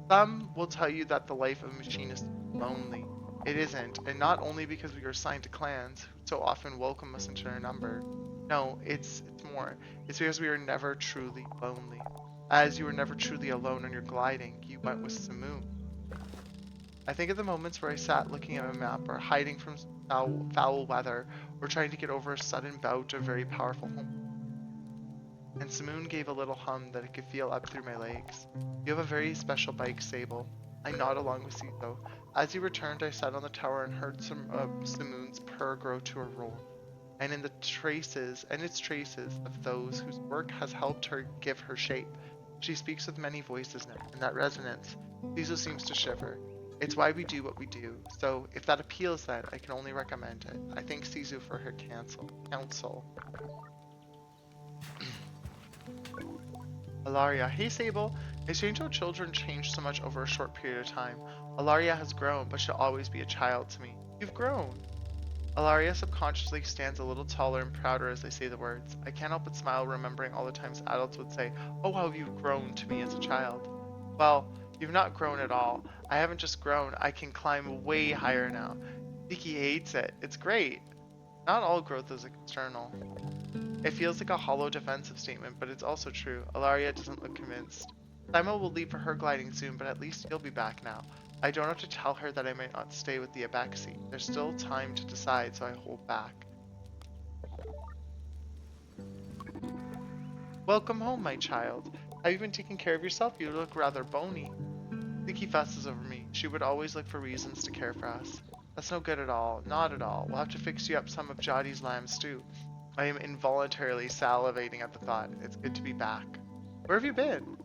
Some will tell you that the life of a machinist is lonely. It isn't, and not only because we are assigned to clans who so often welcome us into their number. No, it's more. It's because we are never truly lonely. As you were never truly alone on your gliding, you went with Simoon. I think of the moments where I sat looking at a map or hiding from foul weather or trying to get over a sudden bout of very powerful home. And Simoon gave a little hum that I could feel up through my legs. You have a very special bike, Sable. I nod along with Cito. As he returned, I sat on the tower and heard some of Simoon's purr grow to a roar. And in its traces of those whose work has helped her give her shape. She speaks with many voices now, and that resonance. Cito seems to shiver. It's why we do what we do, so if that appeals then, I can only recommend it. I thank Sisu for her counsel. Alaria, hey Sable. It's strange how children change so much over a short period of time. Alaria has grown, but she'll always be a child to me. You've grown. Alaria subconsciously stands a little taller and prouder as I say the words. I can't help but smile remembering all the times adults would say, "Oh, how you've grown" to me as a child. Well, you've not grown at all. I haven't just grown, I can climb way higher now. Nikki hates it. It's great. Not all growth is external. It feels like a hollow defensive statement, but it's also true. Alaria doesn't look convinced. Simo will leave for her gliding soon, but at least you'll be back now. I don't have to tell her that I might not stay with the Abaxi. There's still time to decide, so I hold back. Welcome home, my child. Have you been taking care of yourself? You look rather bony. Nikki fusses over me. She would always look for reasons to care for us. That's no good at all. Not at all. We'll have to fix you up some of Jadi's lamb stew. I am involuntarily salivating at the thought. It's good to be back. Where have you been?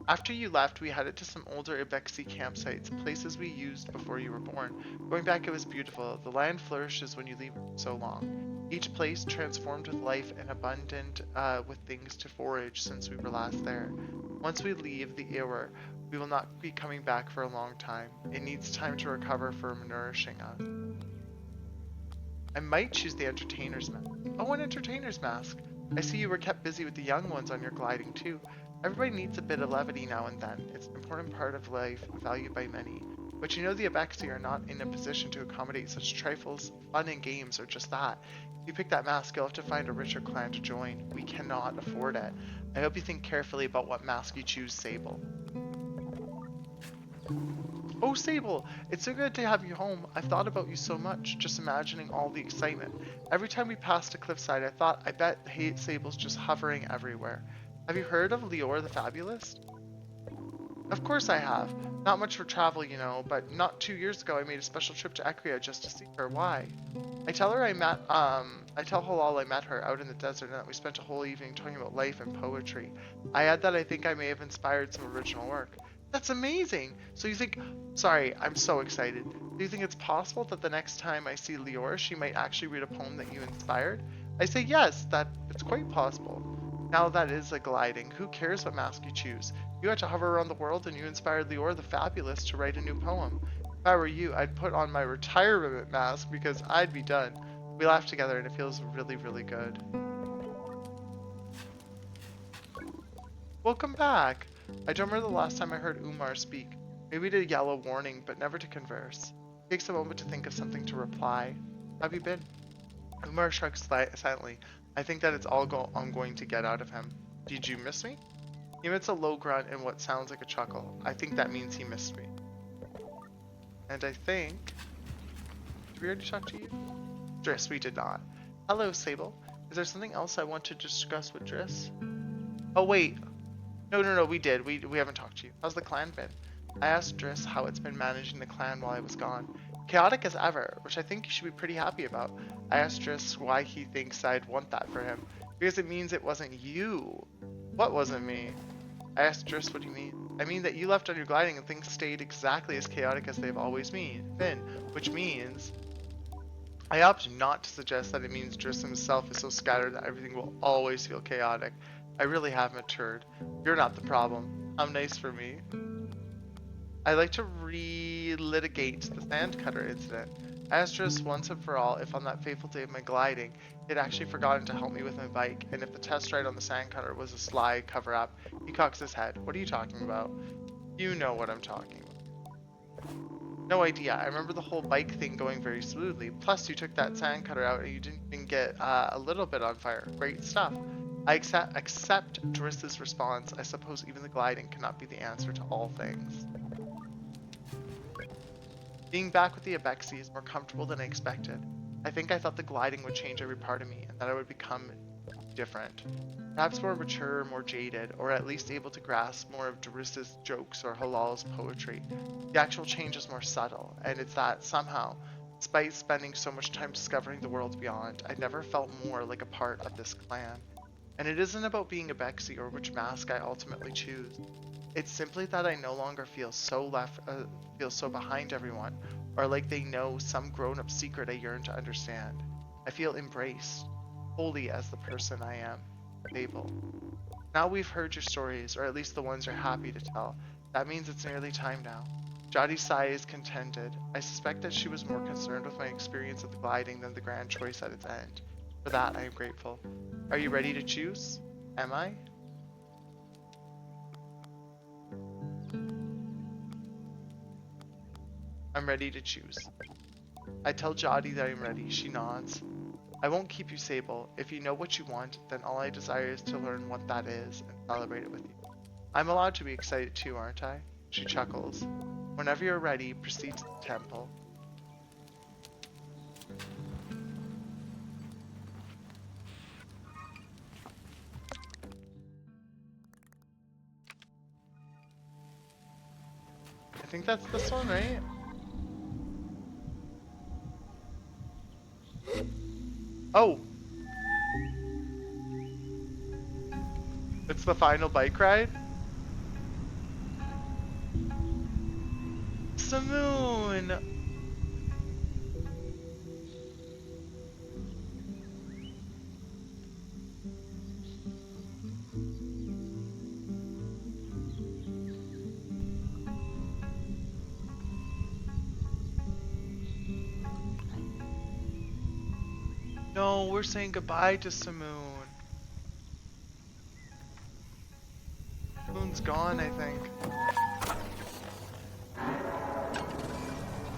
After you left, we headed to some older Ibexi campsites, places we used before you were born. Going back, it was beautiful. The land flourishes when you leave it for so long. Each place transformed with life and abundant with things to forage since we were last there. Once we leave the Ewer, we will not be coming back for a long time. It needs time to recover from nourishing us. I might choose the entertainer's mask. Oh, an entertainer's mask. I see you were kept busy with the young ones on your gliding too. Everybody needs a bit of levity now and then. It's an important part of life, valued by many. But you know the Abaxi are not in a position to accommodate such trifles. Fun and games are just that. If you pick that mask, you'll have to find a richer clan to join. We cannot afford it. I hope you think carefully about what mask you choose, Sable. Oh, Sable, it's so good to have you home. I've thought about you so much, just imagining all the excitement. Every time we passed a cliffside, I bet Sable's just hovering everywhere. Have you heard of Lior the Fabulous? Of course I have. Not much for travel, you know, but not 2 years ago I made a special trip to Equia just to see her. Why? I tell Halal I met her out in the desert and that we spent a whole evening talking about life and poetry. I add that I think I may have inspired some original work. That's amazing! So you think... Sorry, I'm so excited. Do you think it's possible that the next time I see Lior, she might actually read a poem that you inspired? I say yes, that it's quite possible. Now that is a gliding. Who cares what mask you choose? You had to hover around the world and you inspired Lior the Fabulous to write a new poem. If I were you, I'd put on my retirement mask because I'd be done. We laugh together and it feels really, really good. Welcome back! I don't remember the last time I heard Umar speak. Maybe to yell a warning, but never to converse. He takes a moment to think of something to reply. How have you been? Umar shrugs silently. I think that it's all I'm going to get out of him. Did you miss me? He emits a low grunt and what sounds like a chuckle. I think that means he missed me. And I think... Did we already talk to you? Driss, we did not. Hello, Sable. Is there something else I want to discuss with Driss? Oh, wait. No, we did. We haven't talked to you. How's the clan been? I asked Driss how it's been managing the clan while I was gone. Chaotic as ever, which I think you should be pretty happy about. I asked Driss why he thinks I'd want that for him. Because it means it wasn't you. What wasn't me? I asked Driss, what do you mean? I mean that you left on your gliding and things stayed exactly as chaotic as they've always been, which means... I opt not to suggest that it means Driss himself is so scattered that everything will always feel chaotic. I really have matured. You're not the problem. How nice for me. I'd like to relitigate the sandcutter incident. I asked Driss once and for all if on that fateful day of my gliding, he had actually forgotten to help me with my bike, and if the test ride on the sandcutter was a sly cover-up. He cocks his head. What are you talking about? You know what I'm talking about. No idea. I remember the whole bike thing going very smoothly. Plus, you took that sand cutter out and you didn't even get a little bit on fire. Great stuff. I accept Driss's response. I suppose even the gliding cannot be the answer to all things. Being back with the Abexi is more comfortable than I expected. I think I thought the gliding would change every part of me and that I would become different. Perhaps more mature, more jaded, or at least able to grasp more of Driss's jokes or Halal's poetry. The actual change is more subtle, and it's that somehow, despite spending so much time discovering the world beyond, I never felt more like a part of this clan. And it isn't about being a Bexy or which mask I ultimately choose. It's simply that I no longer feel so behind everyone, or like they know some grown-up secret I yearn to understand. I feel embraced, wholly as the person I am, Sable. Now we've heard your stories, or at least the ones you're happy to tell. That means it's nearly time now. Jadi's sigh is contented. I suspect that she was more concerned with my experience of the gliding than the grand choice at its end. For that, I am grateful. Are you ready to choose? Am I? I'm ready to choose. I tell Jadi that I'm ready. She nods. I won't keep you, Sable. If you know what you want, then all I desire is to learn what that is and celebrate it with you. I'm allowed to be excited too, aren't I? She chuckles. Whenever you're ready, proceed to the temple. I think that's this one, right? Oh! It's the final bike ride? Simoon! No, we're saying goodbye to Simoon. Simoon's gone, I think.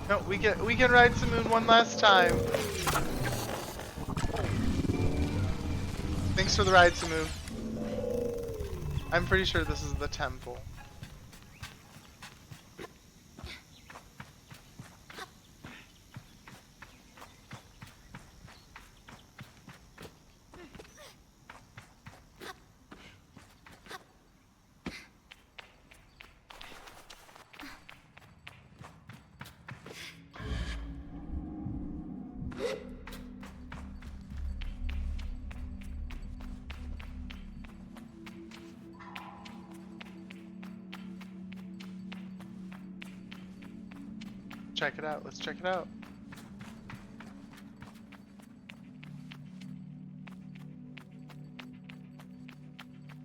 No, we can ride Simoon one last time. Thanks for the ride, Simoon. I'm pretty sure this is the temple. Check it out. Let's check it out.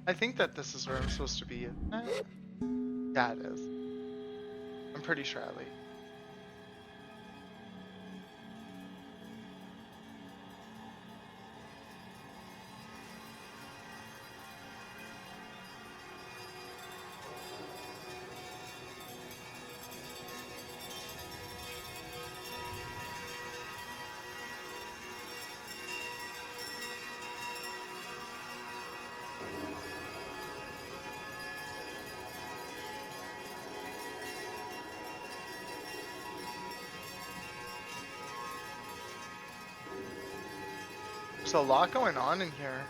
I think that this is where I'm supposed to be. Yeah, it is. I'm pretty sure at least. There's a lot going on in here.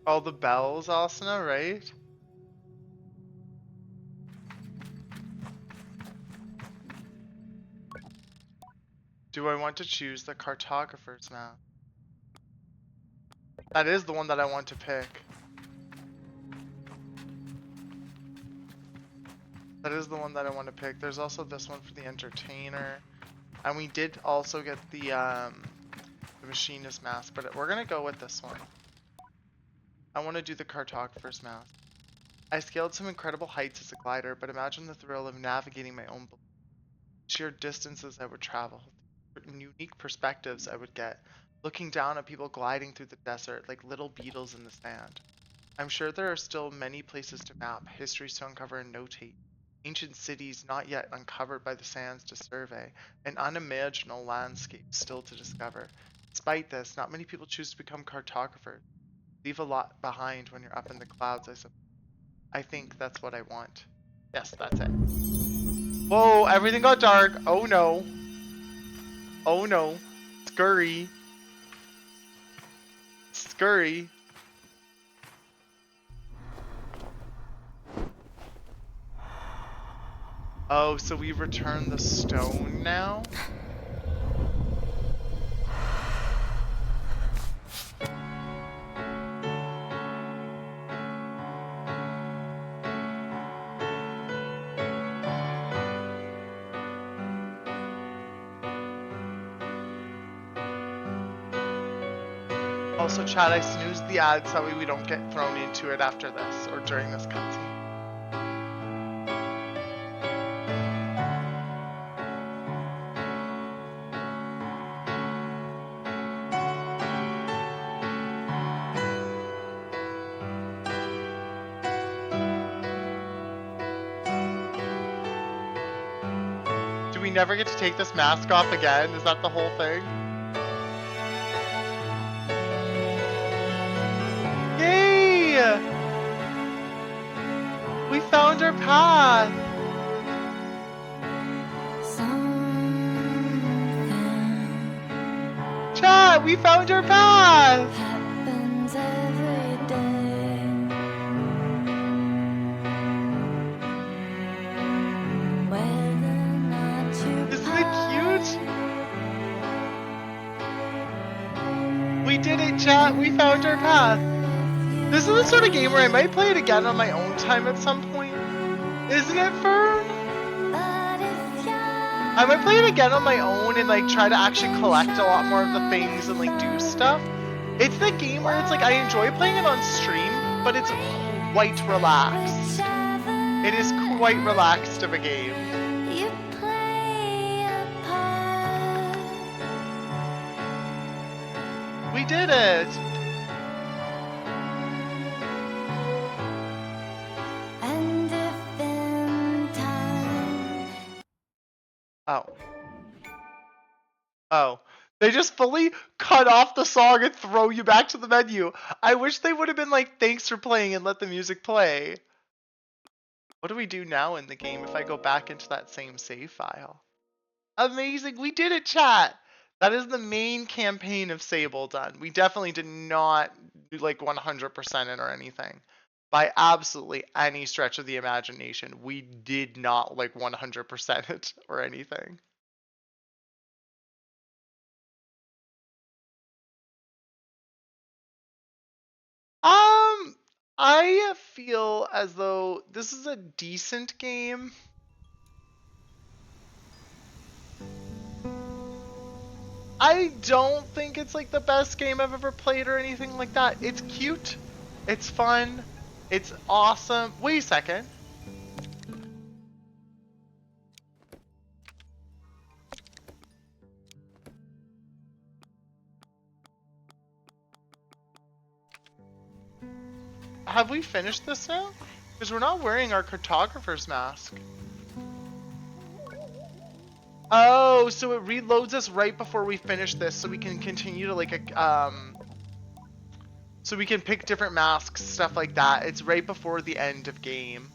All the bells, Asuna, right? Do I want to choose the cartographer's map? That is the one that I want to pick. That is the one that I want to pick. There's also this one for the entertainer. And we did also get the machinist mask, but we're gonna go with this one. I want to do the cartographer's mask. I scaled some incredible heights as a glider, but imagine the thrill of navigating my own sheer distances I would travel. unique perspectives I would get, looking down at people gliding through the desert like little beetles in the sand. I'm sure there are still many places to map, histories to uncover and notate, ancient cities not yet uncovered by the sands to survey, and unimaginable landscapes still to discover. Despite this, not many people choose to become cartographers. Leave a lot behind when you're up in the clouds, I suppose. I think that's what I want. Yes, that's it. Whoa, everything got dark. Oh no. Oh no. Scurry. Scurry. Oh, so we return the stone now? Also, chat, I snoozed the ads, that way we don't get thrown into it after this or during this cutscene. Do we never get to take this mask off again? Is that the whole thing? Yay! We found our path! Chat, we found our path! Happens every day. Whether or not you Isn't it cute? We did it, chat. We found our path. This is the sort of game where I might play it again on my own time at some point. Isn't it, Fern? I might play it again on my own and like try to actually collect a lot more of the things and like do stuff. It's the game where it's like I enjoy playing it on stream, but it's quite relaxed. It is quite relaxed of a game. You play a part. We did it! And if in time Oh. Oh. They just fully cut off the song and throw you back to the menu. I wish they would have been like, thanks for playing and let the music play. What do we do now in the game if I go back into that same save file? Amazing. We did it, chat. That is the main campaign of Sable done. We definitely did not do like 100% it or anything. By absolutely any stretch of the imagination, we did not like 100% it or anything. I feel as though this is a decent game. I don't think it's like the best game I've ever played or anything like that. It's cute. It's fun. It's awesome. Wait a second. Have we finished this now? Because we're not wearing our cartographer's mask. Oh, so it reloads us right before we finish this, so we can continue to like so we can pick different masks, stuff like that. It's right before the end of game.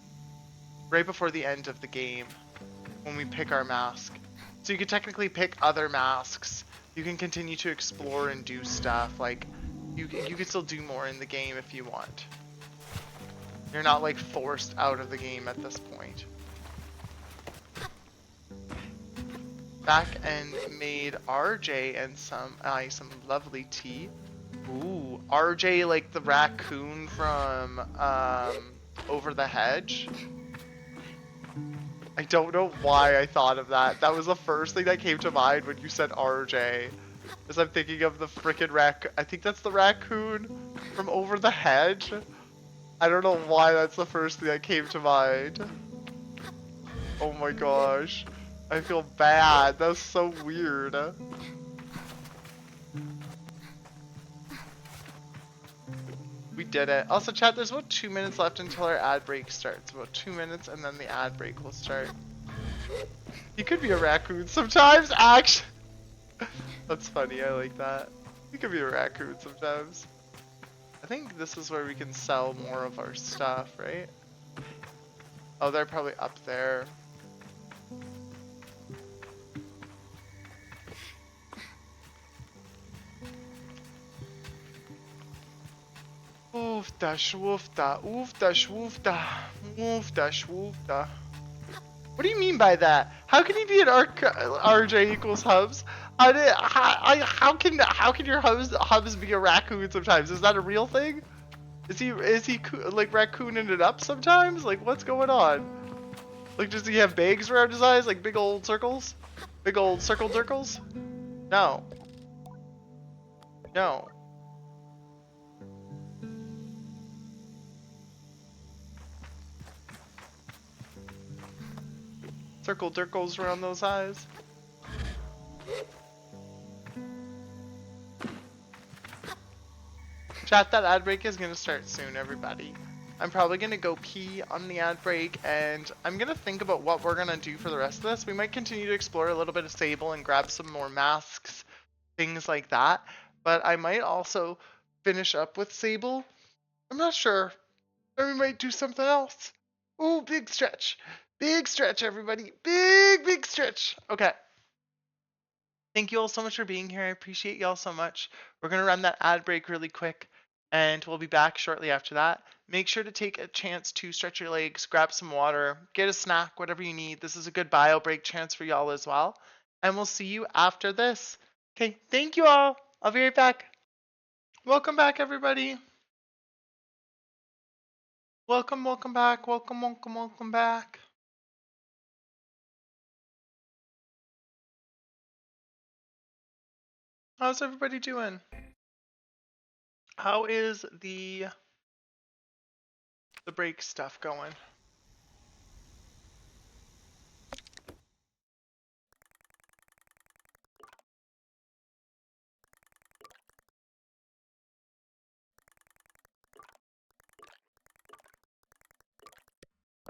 Right before the end of the game when we pick our mask. So you can technically pick other masks. You can continue to explore and do stuff. Like you can still do more in the game if you want. You're not like forced out of the game at this point. Back and made RJ and some lovely tea. Ooh, RJ like the raccoon from Over the Hedge. I don't know why I thought of that. That was the first thing that came to mind when you said RJ. As I'm thinking of the frickin' I think that's the raccoon from Over the Hedge. I don't know why that's the first thing that came to mind. Oh my gosh. I feel bad. That's so weird. We did it. Also, chat, there's about 2 minutes left until our ad break starts. About 2 minutes, and then the ad break will start. He could be a raccoon sometimes, actually. That's funny, I like that. He could be a raccoon sometimes. I think this is where we can sell more of our stuff, right? Oh, they're probably up there. Oofda shwoofda, oofda shwoofda, oofda shwoofda. What do you mean by that? How can he be an RJ equals hubs? How can your hubs be a raccoon sometimes? Is that a real thing? Is he like raccooning it up sometimes? Like what's going on? Like does he have bags around his eyes like big old circles? Big old circle circles? No. No. Circle circles around those eyes. Chat, that ad break is gonna start soon, everybody. I'm probably gonna go pee on the ad break, and I'm gonna think about what we're gonna do for the rest of this. We might continue to explore a little bit of Sable and grab some more masks, things like that. But I might also finish up with Sable. I'm not sure. Or we might do something else. Ooh, big stretch. Big stretch, everybody. Big stretch. Okay. Thank you all so much for being here. I appreciate y'all so much. We're going to run that ad break really quick, and we'll be back shortly after that. Make sure to take a chance to stretch your legs, grab some water, get a snack, whatever you need. This is a good bio break chance for y'all as well. And we'll see you after this. Okay, thank you all. I'll be right back. Welcome back, everybody. Welcome back. Welcome back. How's everybody doing? How is the break stuff going?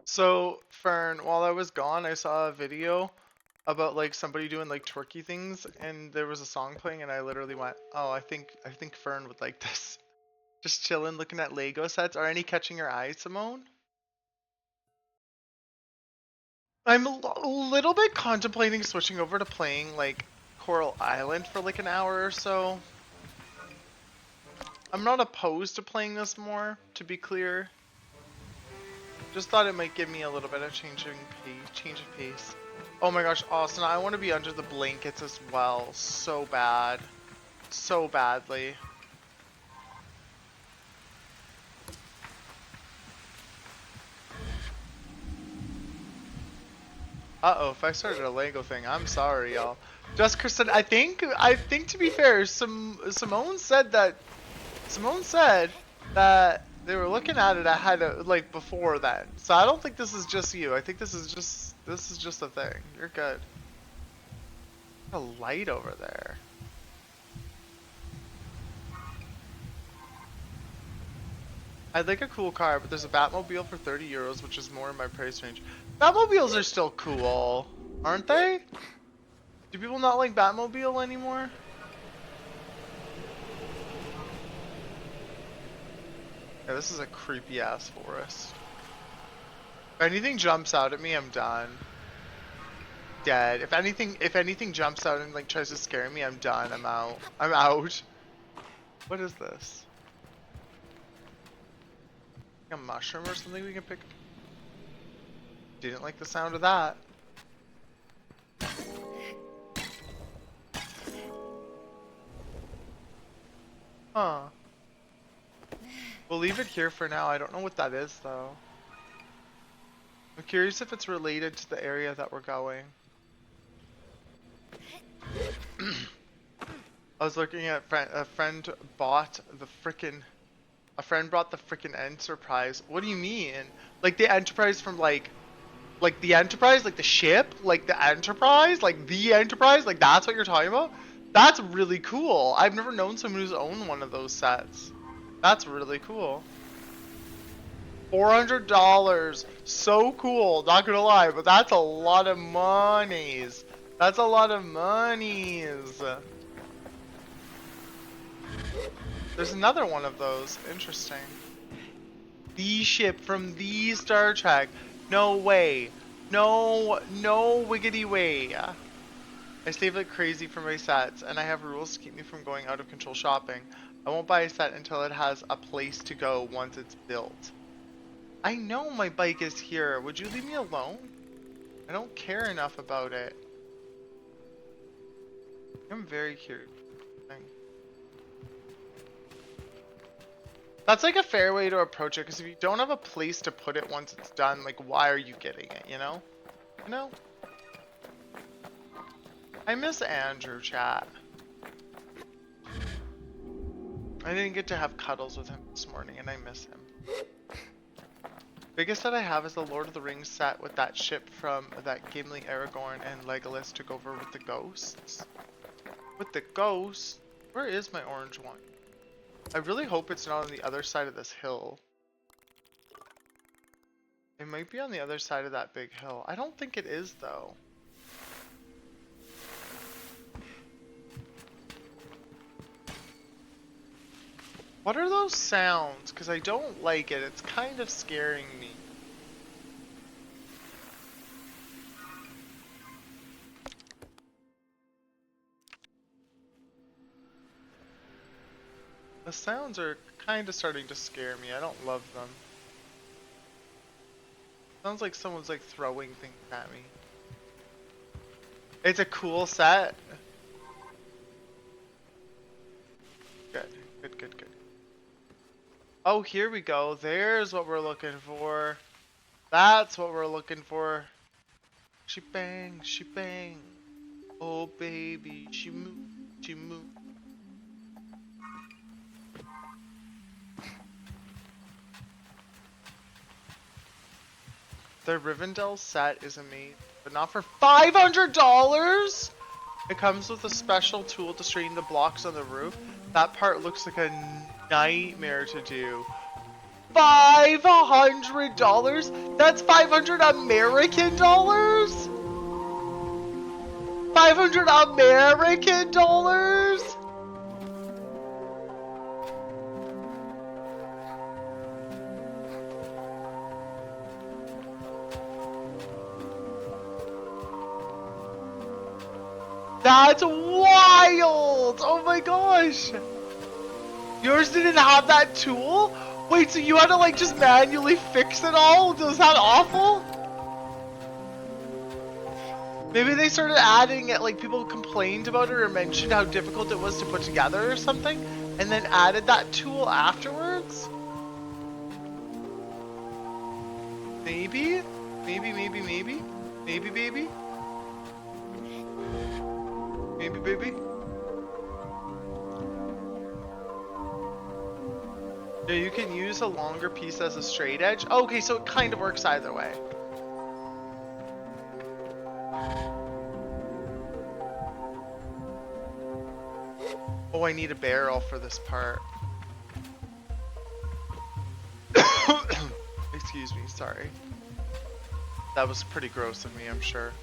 So, Fern, while I was gone, I saw a video about like somebody doing like twerky things, and there was a song playing, and I literally went, "Oh, I think Fern would like this." Just chilling, looking at Lego sets. Are any catching your eye, Simone? I'm a little bit contemplating switching over to playing like Coral Island for like an hour or so. I'm not opposed to playing this more, to be clear. Just thought it might give me a little bit of change of pace. Oh my gosh, Austin, I want to be under the blankets as well. So bad. So badly. Uh-oh, if I started a Lego thing, I'm sorry, y'all. Just Kristen, I think to be fair, Simone said that they were looking at it ahead of, like before then. So I don't think this is just you. I think this is just a thing. You're good. A light over there. I'd like a cool car, but there's a Batmobile for 30 euros, which is more in my price range. Batmobiles are still cool, aren't they? Do people not like Batmobile anymore? Yeah, this is a creepy ass forest. If anything jumps out at me, I'm done. Dead. If anything jumps out and like tries to scare me, I'm done. I'm out. I'm out. What is this? Like a mushroom or something we can pick? Didn't like the sound of that. Huh. We'll leave it here for now. I don't know what that is though. I'm curious if it's related to the area that we're going. I was looking at a friend bought the frickin' Enterprise. What do you mean? Like the Enterprise from like Like the Enterprise, like the ship, like the Enterprise, like the Enterprise, like that's what you're talking about? That's really cool. I've never known someone who's owned one of those sets. That's really cool. $400. So cool, not gonna lie, but that's a lot of monies. That's a lot of monies. There's another one of those. Interesting. The ship from the Star Trek. No way. No wiggity way. I save like crazy for my sets, and I have rules to keep me from going out of control shopping. I won't buy a set until it has a place to go once it's built. I know my bike is here. Would you leave me alone? I don't care enough about it. I'm very curious. That's like a fair way to approach it, because if you don't have a place to put it once it's done, like why are you getting it, you know? You know? I miss Andrew, chat. I didn't get to have cuddles with him this morning, and I miss him. Biggest set I have is the Lord of the Rings set with that ship from that Gimli, Aragorn, and Legolas took over with the ghosts. With the ghosts? Where is my orange one? I really hope it's not on the other side of this hill. It might be on the other side of that big hill. I don't think it is, though. What are those sounds? Because I don't like it. It's kind of scaring me. The sounds are kind of starting to scare me. I don't love them. Sounds like someone's like throwing things at me. It's a cool set. Good, good, good, good. Oh, here we go. There's what we're looking for. That's what we're looking for. She bang, she bang. Oh baby, she move, she move. The Rivendell set is amazing, but not for $500! It comes with a special tool to straighten the blocks on the roof. That part looks like a nightmare to do. $500? That's 500 American dollars? 500 American dollars? That's wild! Oh my gosh! Yours didn't have that tool? Wait, so you had to like just manually fix it all? Was that awful? Maybe they started adding it, like people complained about it or mentioned how difficult it was to put together or something, and then added that tool afterwards? Maybe? Maybe, maybe, maybe? Maybe, baby? Maybe, baby? Yeah, you can use a longer piece as a straight edge. Oh, okay, so it kind of works either way. Oh, I need a barrel for this part. Excuse me, sorry. That was pretty gross of me, I'm sure.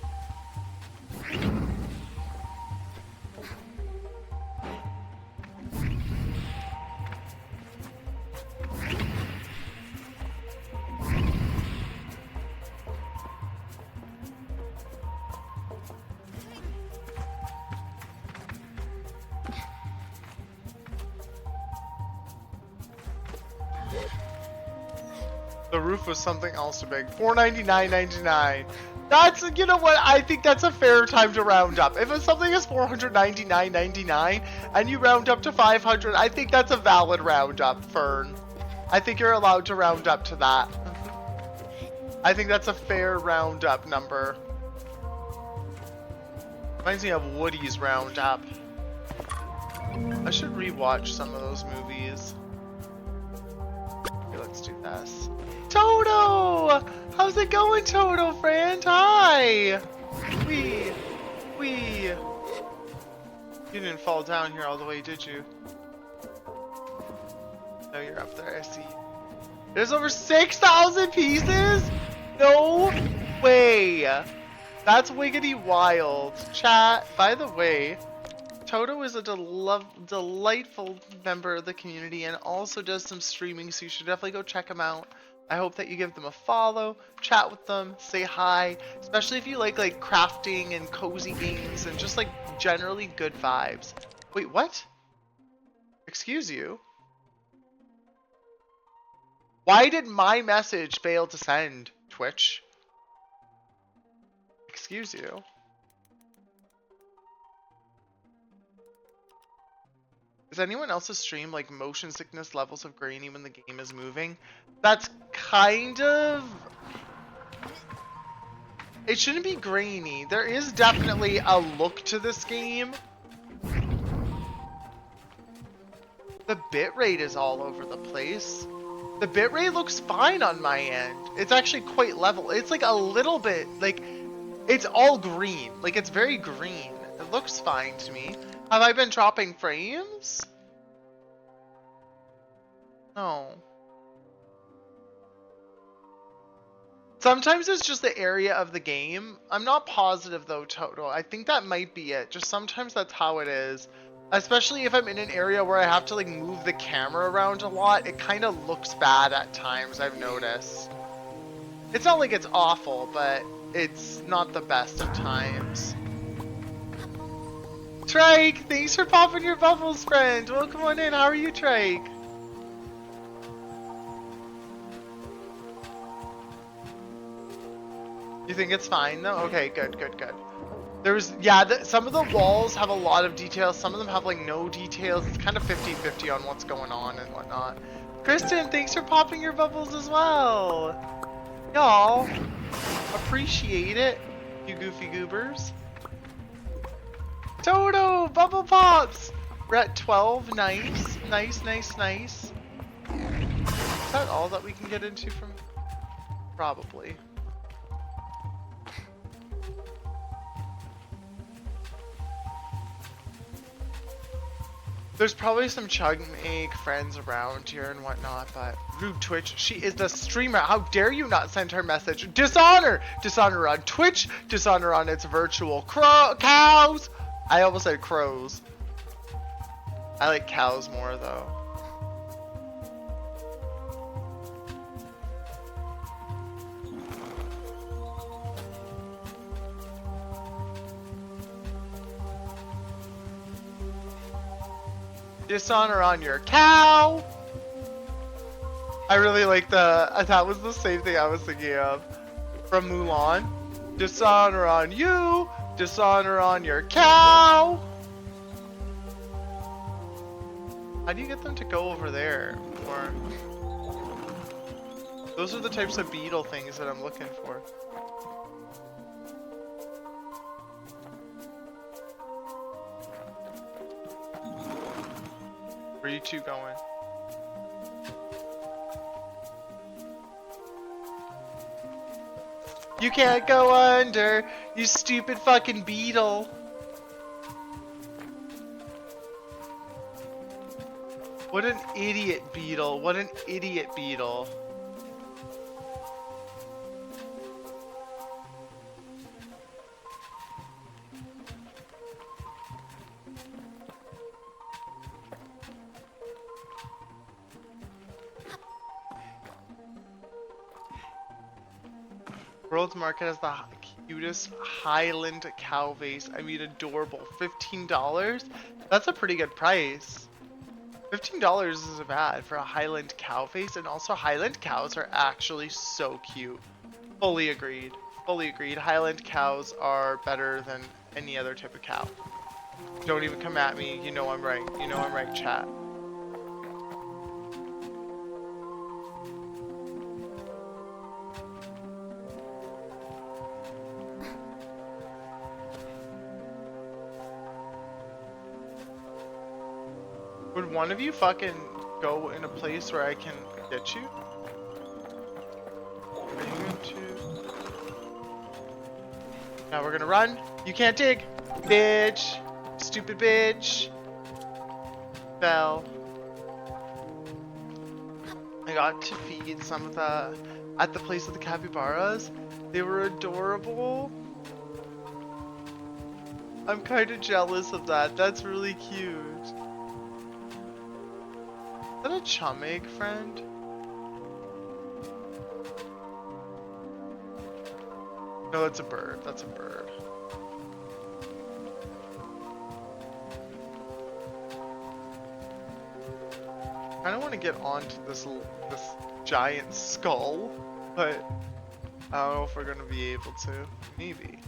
The roof was something else to big. $499.99. That's, you know what, I think that's a fair time to round up. If something is $499.99 and you round up to 500, I think that's a valid round up, Fern. I think you're allowed to round up to that. I think that's a fair round up number. Reminds me of Woody's round up. I should rewatch some of those movies. Okay, let's do this. Toto! How's it going, Toto friend? Hi! Wee! Wee! You didn't fall down here all the way, did you? No, you're up there, I see. There's over 6,000 pieces? No way! That's wiggity wild. Chat, by the way, Toto is a delightful member of the community and also does some streaming, so you should definitely go check him out. I hope that you give them a follow, chat with them, say hi, especially if you like crafting and cozy games and just like generally good vibes. Wait, what? Excuse you? Why did my message fail to send, Twitch? Excuse you. Is anyone else's stream like motion sickness levels of grainy when the game is moving? That's kind of... It shouldn't be grainy. There is definitely a look to this game. The bitrate is all over the place. The bitrate looks fine on my end. It's actually quite level. It's like a little bit, like, it's all green. Like, it's very green. It looks fine to me. Have I been dropping frames? No. Sometimes it's just the area of the game. I'm not positive though, Toto. I think that might be it. Just sometimes that's how it is. Especially if I'm in an area where I have to like move the camera around a lot. It kind of looks bad at times, I've noticed. It's not like it's awful, but it's not the best of times. Trike, thanks for popping your bubbles, friend. Welcome on in. How are you, Trike? You think it's fine though? Okay, good, good, good. There's, yeah, some of the walls have a lot of details. Some of them have like no details. It's kind of 50-50 on what's going on and whatnot. Kristen, thanks for popping your bubbles as well. Y'all, appreciate it, you goofy goobers. Toto, bubble pops. We're at 12, nice, nice, nice, nice. Is that all that we can get into from? Probably. There's probably some Chug Egg friends around here and whatnot, but rude Twitch, she is the streamer. How dare you not send her message? Dishonor! Dishonor on Twitch, dishonor on its virtual cows! I almost said crows. I like cows more though. Dishonor on your cow. I really like that was the same thing I was thinking of from Mulan. Dishonor on you, dishonor on your cow. How do you get them to go over there? Or those are the types of beetle things that I'm looking for. Where are you two going? You can't go under, you stupid fucking beetle. What an idiot beetle. What an idiot beetle. World's Market has the cutest Highland cow vase. I mean, adorable. $15? That's a pretty good price. $15 isn't bad for a Highland cow vase, and also Highland cows are actually so cute. Fully agreed. Fully agreed. Highland cows are better than any other type of cow. Don't even come at me. You know I'm right. You know I'm right, chat. Would one of you fucking go in a place where I can get you? Are you 2. Now we're gonna run. You can't dig. Bitch. Stupid bitch. Fell. I got to feed some of the at the place of the capybaras. They were adorable. I'm kind of jealous of that. That's really cute. Is that a chum egg friend? No, that's a bird. That's a bird. I kind of want to get onto this giant skull, but I don't know if we're gonna be able to. Maybe.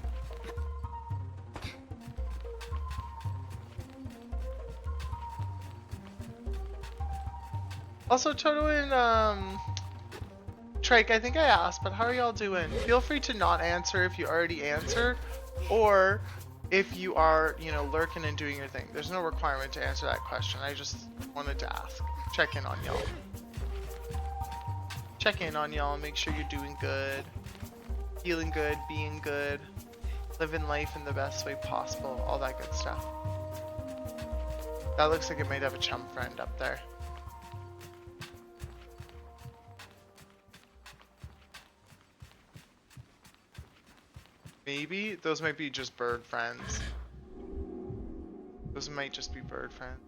Also, Toto and Trike, I think I asked, but how are y'all doing? Feel free to not answer if you already answered, or if you are, you know, lurking and doing your thing. There's no requirement to answer that question. I just wanted to ask. Check in on y'all. Check in on y'all, make sure you're doing good, feeling good, being good, living life in the best way possible, all that good stuff. That looks like it might have a chum friend up there. Maybe? Those might be just bird friends. Those might just be bird friends.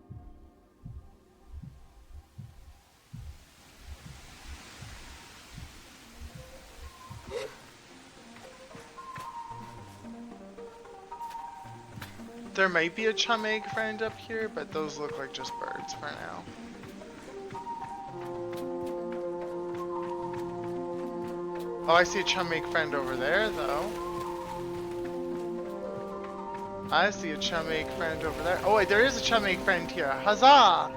There might be a chum egg friend up here, but those look like just birds for now. Oh, I see a chum egg friend over there, though. I see a chum egg friend over there. Oh, wait, there is a chum egg friend here. Huzzah!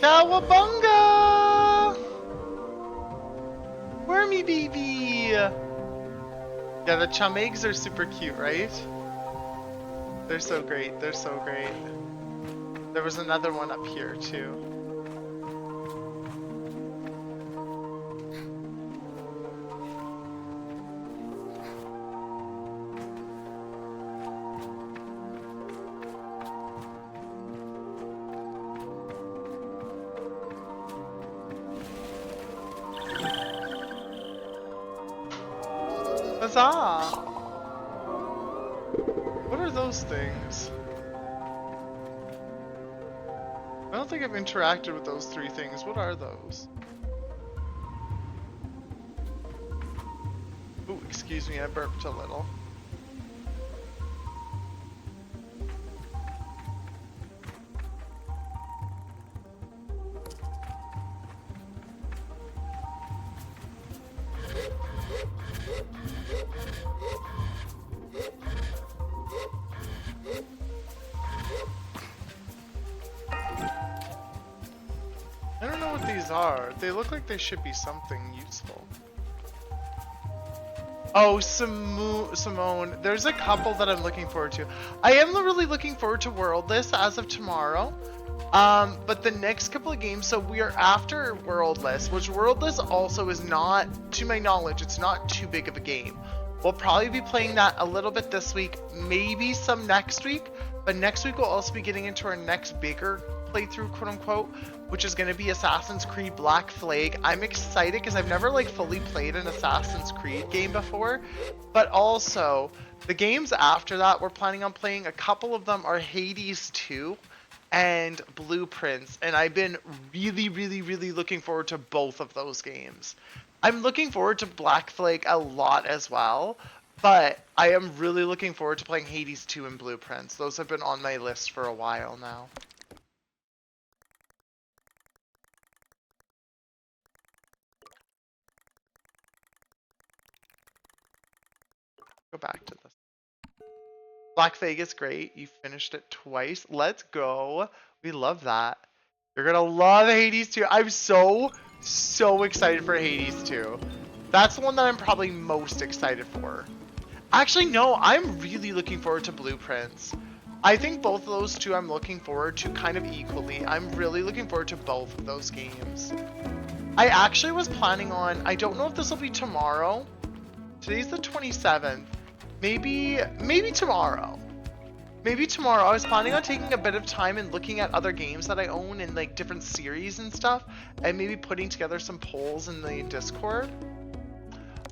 Cowabunga! Wormy baby! Yeah, the chum eggs are super cute, right? They're so great. They're so great. There was another one up here, too. Huzzah! What are those things? I don't think I've interacted with those three things. What are those? Ooh, excuse me, I burped a little. I don't know what these are. They look like they should be something useful. Oh, Simone. There's a couple that I'm looking forward to. I am really looking forward to Worldless as of tomorrow. But the next couple of games, so we are after Worldless, which Worldless also is not, to my knowledge, it's not too big of a game. We'll probably be playing that a little bit this week, maybe some next week, but next week we'll also be getting into our next bigger playthrough, quote unquote, which is going to be Assassin's Creed Black Flag. I'm excited because I've never like fully played an Assassin's Creed game before, but also the games after that we're planning on playing, a couple of them are Hades 2 and Blueprints, and I've been really looking forward to both of those games. I'm looking forward to Black Flag a lot as well, but I am really looking forward to playing Hades 2 and Blueprints. Those have been on my list for a while now. Go back to this. Black Flag is great. You finished it twice. Let's go. We love that. You're gonna love Hades 2. I'm so excited for Hades 2. That's the one that I'm probably most excited for. Actually, no, I'm really looking forward to Blueprints. I think both of those two I'm looking forward to kind of equally. I'm really looking forward to both of those games. I actually was planning on, I don't know if this will be tomorrow. Today's the 27th. Maybe tomorrow. Maybe tomorrow. I was planning on taking a bit of time and looking at other games that I own and like different series and stuff, and maybe putting together some polls in the Discord.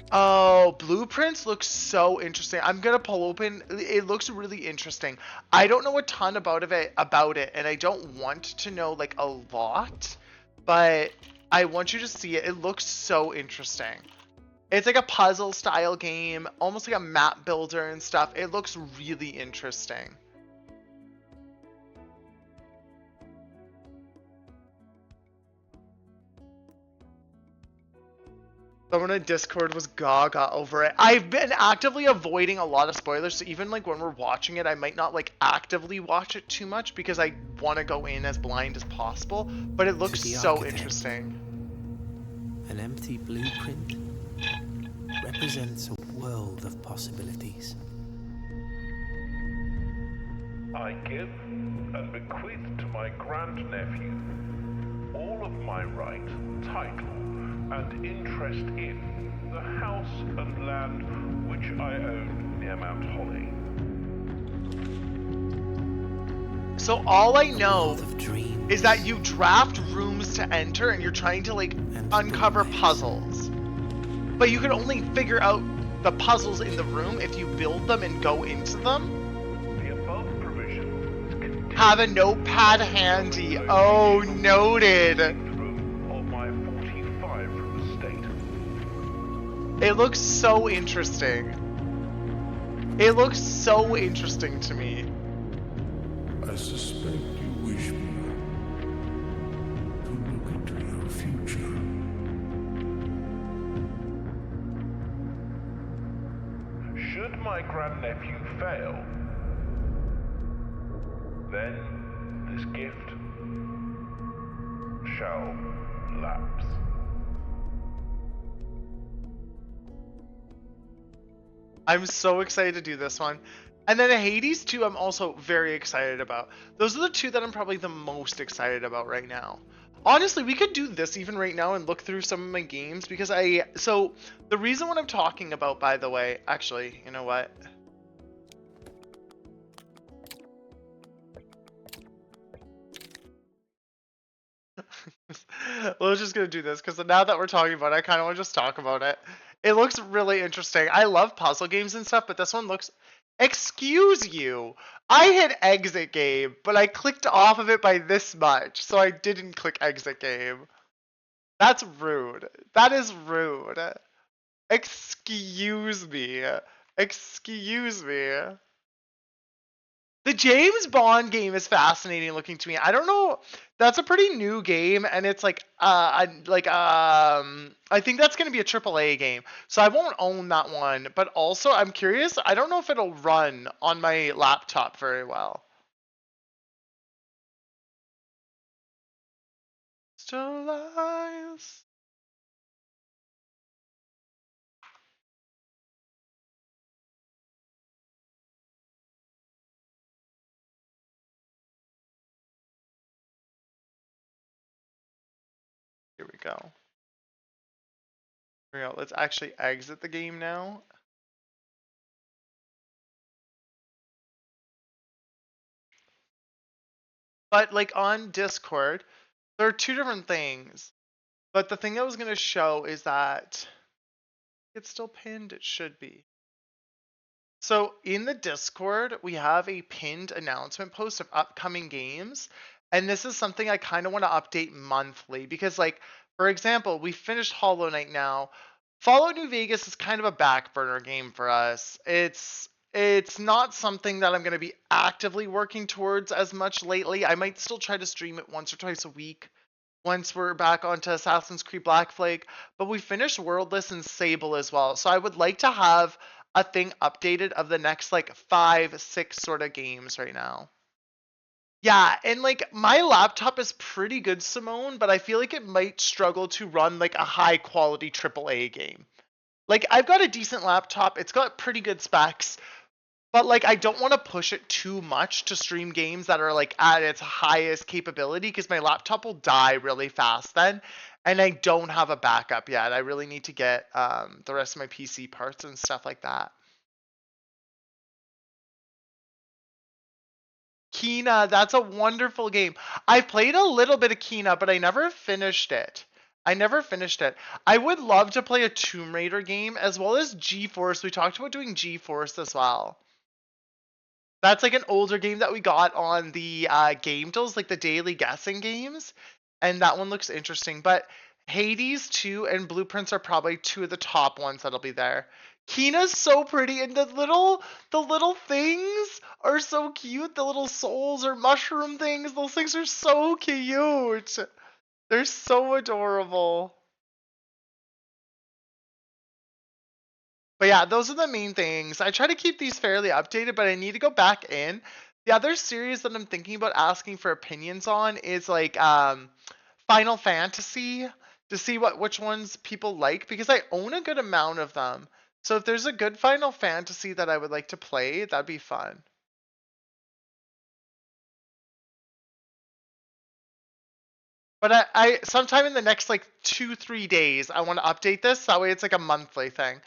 Oh, Blueprints looks so interesting. I'm gonna pull open. It looks really interesting. I don't know a ton about it, and I don't want to know like a lot, but I want you to see it. It looks so interesting. It's like a puzzle style game, almost like a map builder and stuff. It looks really interesting. Someone in Discord was gaga over it. I've been actively avoiding a lot of spoilers, so even like when we're watching it, I might not like actively watch it too much because I want to go in as blind as possible, but it looks so interesting. An empty blueprint represents a world of possibilities. I give and bequeath to my grandnephew all of my right, title, and interest in the house and land which I own near Mount Holly. So all I know is that you draft rooms to enter and you're trying to like uncover puzzles. But you can only figure out the puzzles in the room if you build them and go into them. The above provision have a notepad handy. Oh, noted. It looks so interesting. It looks so interesting to me. I suspect you wish me to look into your future. Should my grandnephew fail, then this gift shall lapse. I'm so excited to do this one. And then Hades 2 I'm also very excited about. Those are the two that I'm probably the most excited about right now. Honestly, we could do this even right now and look through some of my games because so the reason what I'm talking about, by the way, actually, you know what? We're just gonna do this because now that we're talking about it, I kind of want to just talk about it. It looks really interesting. I love puzzle games and stuff, but this one looks... Excuse you! I hit exit game, but I clicked off of it by this much, so I didn't click exit game. That's rude. That is rude. Excuse me. Excuse me. The James Bond game is fascinating looking to me. I don't know. That's a pretty new game, and it's like, I think that's going to be a AAA game. So I won't own that one. But also, I'm curious. I don't know if it'll run on my laptop very well. Still lies. Here we go. Here we go. Let's actually exit the game now. But like on Discord, there are two different things. But the thing I was going to show is that it's still pinned. It should be. So in the Discord, we have a pinned announcement post of upcoming games. And this is something I kind of want to update monthly because, like, for example, we finished Hollow Knight now. Fallout New Vegas is kind of a back burner game for us. It's not something that I'm going to be actively working towards as much lately. I might still try to stream it once or twice a week once we're back onto Assassin's Creed Black Flag. But we finished Worldless and Sable as well. So I would like to have a thing updated of the next like 5-6 sort of games right now. Yeah, and like my laptop is pretty good, Simone, but I feel like it might struggle to run like a high quality AAA game. Like I've got a decent laptop, it's got pretty good specs, But like I don't want to push it too much to stream games that are like at its highest capability because my laptop will die really fast then, and I don't have a backup yet. I really need to get the rest of my PC parts and stuff like that. Kena, that's a wonderful game. I played a little bit of Kena, but I never finished it. I would love to play a Tomb Raider game as well as G-Force. We talked about doing G-Force as well. That's like an older game that we got on the game tools, like the daily guessing games, and that one looks interesting. But Hades 2 and Blueprints are probably two of the top ones that'll be there. Kina's so pretty, and the little things are so cute. The little souls or mushroom things, those things are so cute. They're so adorable. But yeah, those are the main things. I try to keep these fairly updated, but I need to go back in. The other series that I'm thinking about asking for opinions on is like Final Fantasy to see which ones people like because I own a good amount of them. So if there's a good Final Fantasy that I would like to play, that'd be fun. But I sometime in the next like 2-3 days, I want to update this. That way it's like a monthly thing.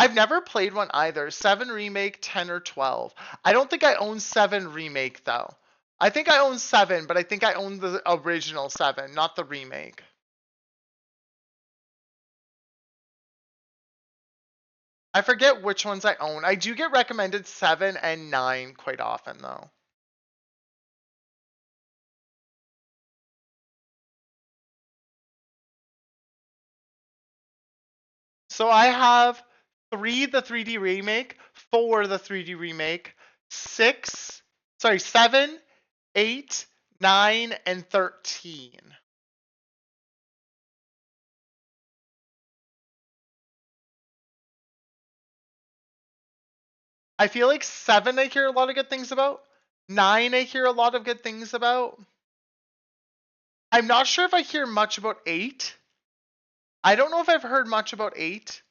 I've never played one either. 7 Remake, 10 or 12. I don't think I own 7 Remake though. I think I own 7, but I think I own the original 7, not the remake. I forget which ones I own. I do get recommended 7 and 9 quite often though. So I have 3 the 3D remake, 4 the 3D remake, 7, 8, 9, and 13. I feel like 7 I hear a lot of good things about. 9 I hear a lot of good things about. I'm not sure if I hear much about 8. I don't know if I've heard much about 8.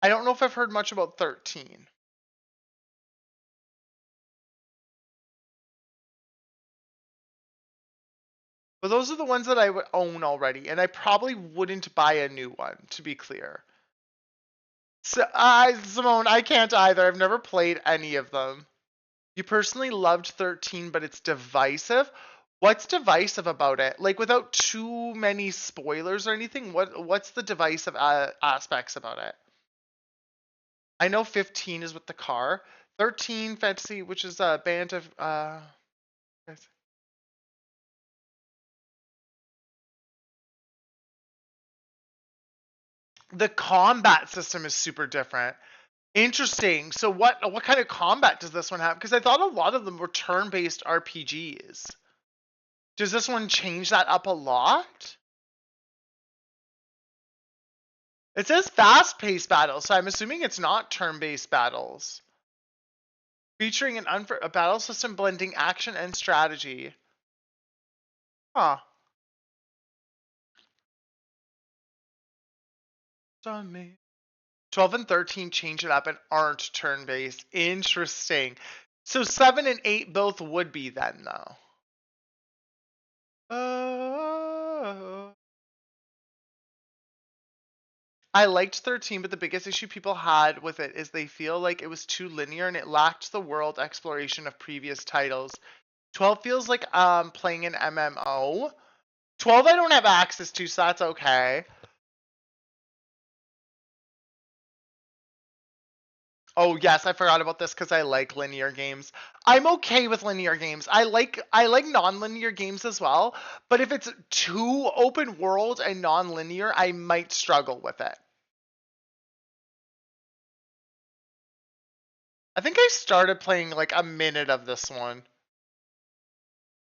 I don't know if I've heard much about 13. But those are the ones that I would own already, and I probably wouldn't buy a new one, to be clear. So, Simone, I can't either. I've never played any of them. You personally loved 13, but it's divisive. What's divisive about it? Like, without too many spoilers or anything, what's the divisive aspects about it? I know 15 is with the car. 13 Fantasy, which is a band of the combat system is super different. Interesting. So what kind of combat does this one have? Because I thought a lot of them were turn-based RPGs. Does this one change that up a lot? It says fast-paced battles, so I'm assuming it's not turn-based battles. Featuring a battle system blending action and strategy. Huh. On me. 12 and 13 change it up and aren't turn-based. Interesting. So 7 and 8 both would be then, though. I liked 13, but the biggest issue people had with it is they feel like it was too linear and it lacked the world exploration of previous titles. 12 feels like playing an MMO. 12 I don't have access to, so that's okay. Oh yes, I forgot about this because I like linear games. I'm okay with linear games. I like non-linear games as well, but if it's too open world and non-linear, I might struggle with it. I think I started playing like a minute of this one.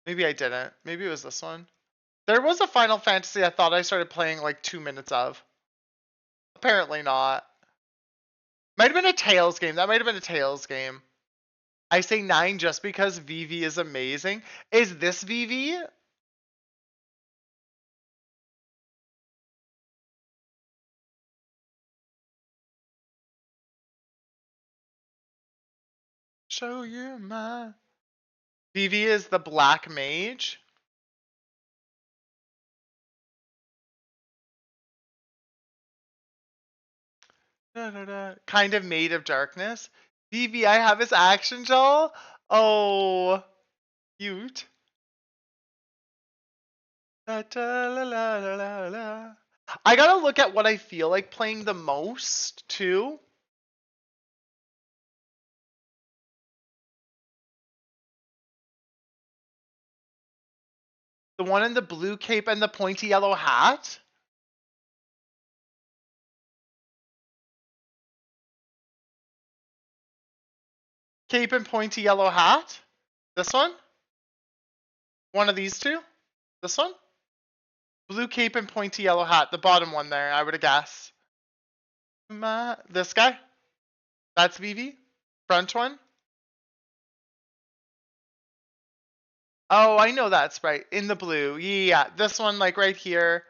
Maybe I didn't. Maybe it was this one. There was a Final Fantasy I thought I started playing like 2 minutes of. Apparently not. Might have been a Tales game. That might have been a Tales game. I say 9 just because Vivi is amazing. Is this Vivi? show you my. Vivi is the black mage. Da, da, da. Kind of made of darkness. Vivi, I have his action doll. Oh, cute. Da, da, la, la, la, la, la. I gotta look at what I feel like playing the most too. The one in the blue cape and the pointy yellow hat. Cape and pointy yellow hat. This one? One of these two? This one? Blue cape and pointy yellow hat. The bottom one there, I would have guessed. This guy? That's Vivi? Front one? Oh, I know that sprite. In the blue. Yeah, this one like right here.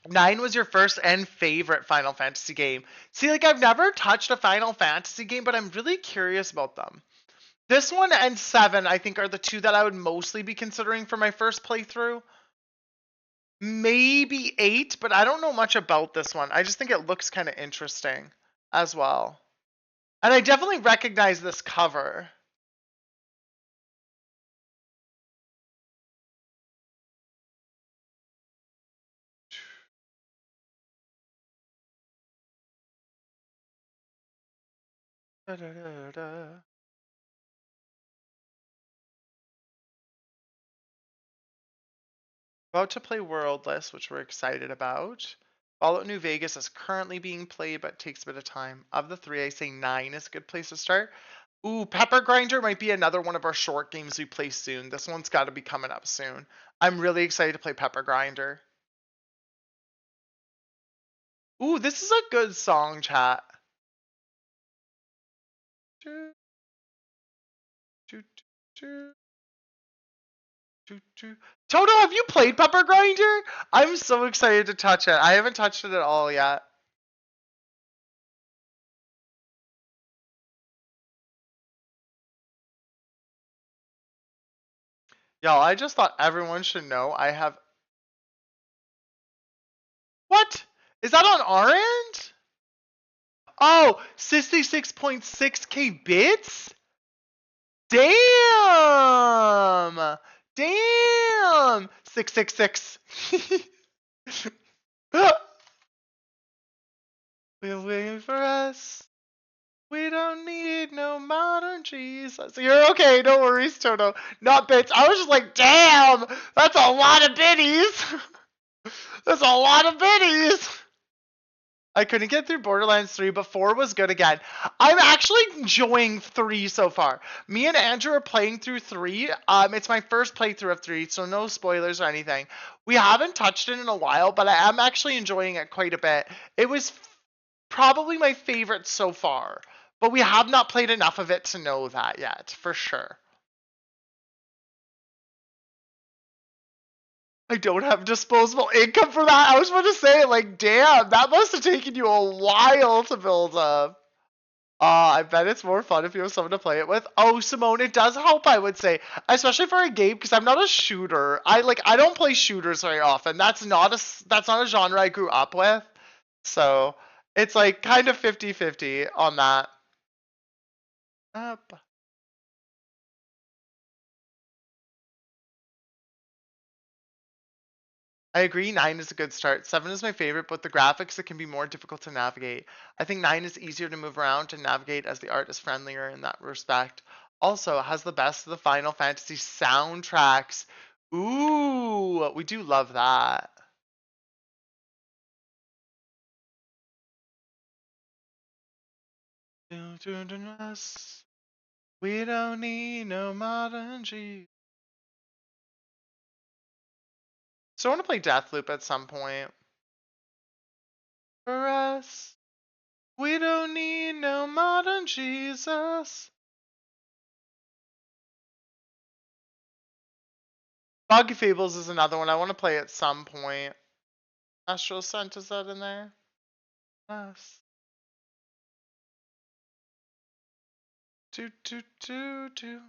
Nine was your first and favorite Final Fantasy game. See, like I've never touched a Final Fantasy game, but I'm really curious about them. This one and 7, I think, are the two that I would mostly be considering for my first playthrough. Maybe 8, but I don't know much about this one. I just think it looks kind of interesting as well. And I definitely recognize this cover. Da, da, da, da. About to play Worldless, which we're excited about. Fallout New Vegas is currently being played, but takes a bit of time. Of the 3, I say 9 is a good place to start. Ooh, Pepper Grinder might be another one of our short games we play soon. This one's got to be coming up soon. I'm really excited to play Pepper Grinder. Ooh, this is a good song, chat. Toto, have you played Pepper Grinder? I'm so excited to touch it. I haven't touched it at all yet. Y'all, I just thought everyone should know I have... What? Is that on our end? Oh, 66.6k bits? Damn! Damn! 666. We're waiting for us. We don't need no modern Jesus. You're okay, no worries, Toto. Not bits. I was just like, damn! That's a lot of biddies! That's a lot of biddies! I couldn't get through Borderlands 3, but 4 was good again. I'm actually enjoying 3 so far. Me and Andrew are playing through 3. It's my first playthrough of 3, so no spoilers or anything. We haven't touched it in a while, but I am actually enjoying it quite a bit. It was probably my favorite so far, but we have not played enough of it to know that yet, for sure. I don't have disposable income for that. I was about to say, like, damn, that must have taken you a while to build up. I bet it's more fun if you have someone to play it with. Oh, Simone, it does help, I would say, especially for a game because I'm not a shooter. I don't play shooters very often. That's not a genre I grew up with. So, it's like kind of 50-50 on that. Up. I agree, 9 is a good start. 7 is my favorite, but the graphics, it can be more difficult to navigate. I think 9 is easier to move around and navigate as the art is friendlier in that respect. Also, it has the best of the Final Fantasy soundtracks. Ooh, we do love that. We don't need no modern G. So I want to play Deathloop at some point. For us, we don't need no modern Jesus. Bug Fables is another one I want to play at some point. Astral Scent, is that in there? Yes. Do do do do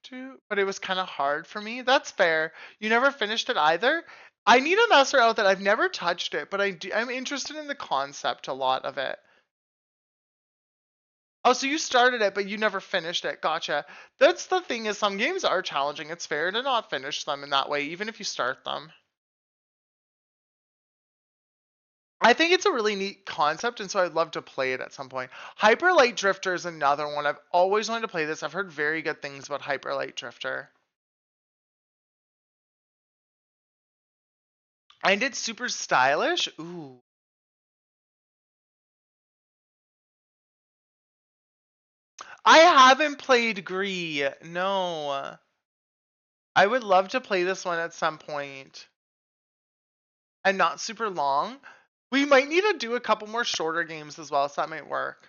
do. But it was kind of hard for me. That's fair. You never finished it either. I need to mess her out that I've never touched it, but I'm interested in the concept a lot of it. Oh, so you started it, but you never finished it. Gotcha. That's the thing is some games are challenging. It's fair to not finish them in that way, even if you start them. I think it's a really neat concept, and so I'd love to play it at some point. Hyper Light Drifter is another one. I've always wanted to play this. I've heard very good things about Hyper Light Drifter. And it's super stylish. Ooh. I haven't played Gree. No. I would love to play this one at some point. And not super long. We might need to do a couple more shorter games as well, so that might work.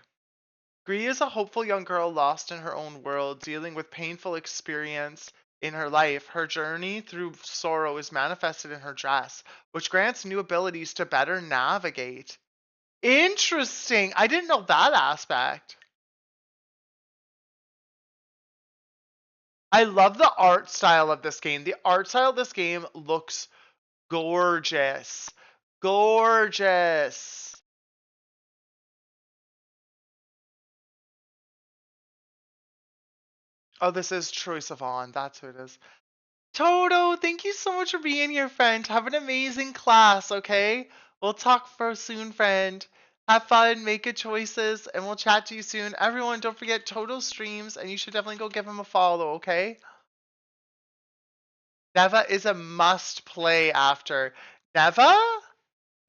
Gree is a hopeful young girl lost in her own world, dealing with painful experience in her life. Her journey through sorrow is manifested in her dress, which grants new abilities to better navigate. Interesting. I didn't know that aspect. I love the art style of this game. The art style of this game looks gorgeous. Gorgeous. Oh, this is Troye Sivan. That's who it is. Toto, thank you so much for being here, friend. Have an amazing class, okay? We'll talk for soon, friend. Have fun, make good choices, and we'll chat to you soon. Everyone, don't forget Toto streams, and you should definitely go give him a follow, okay? Neva is a must play after. Neva?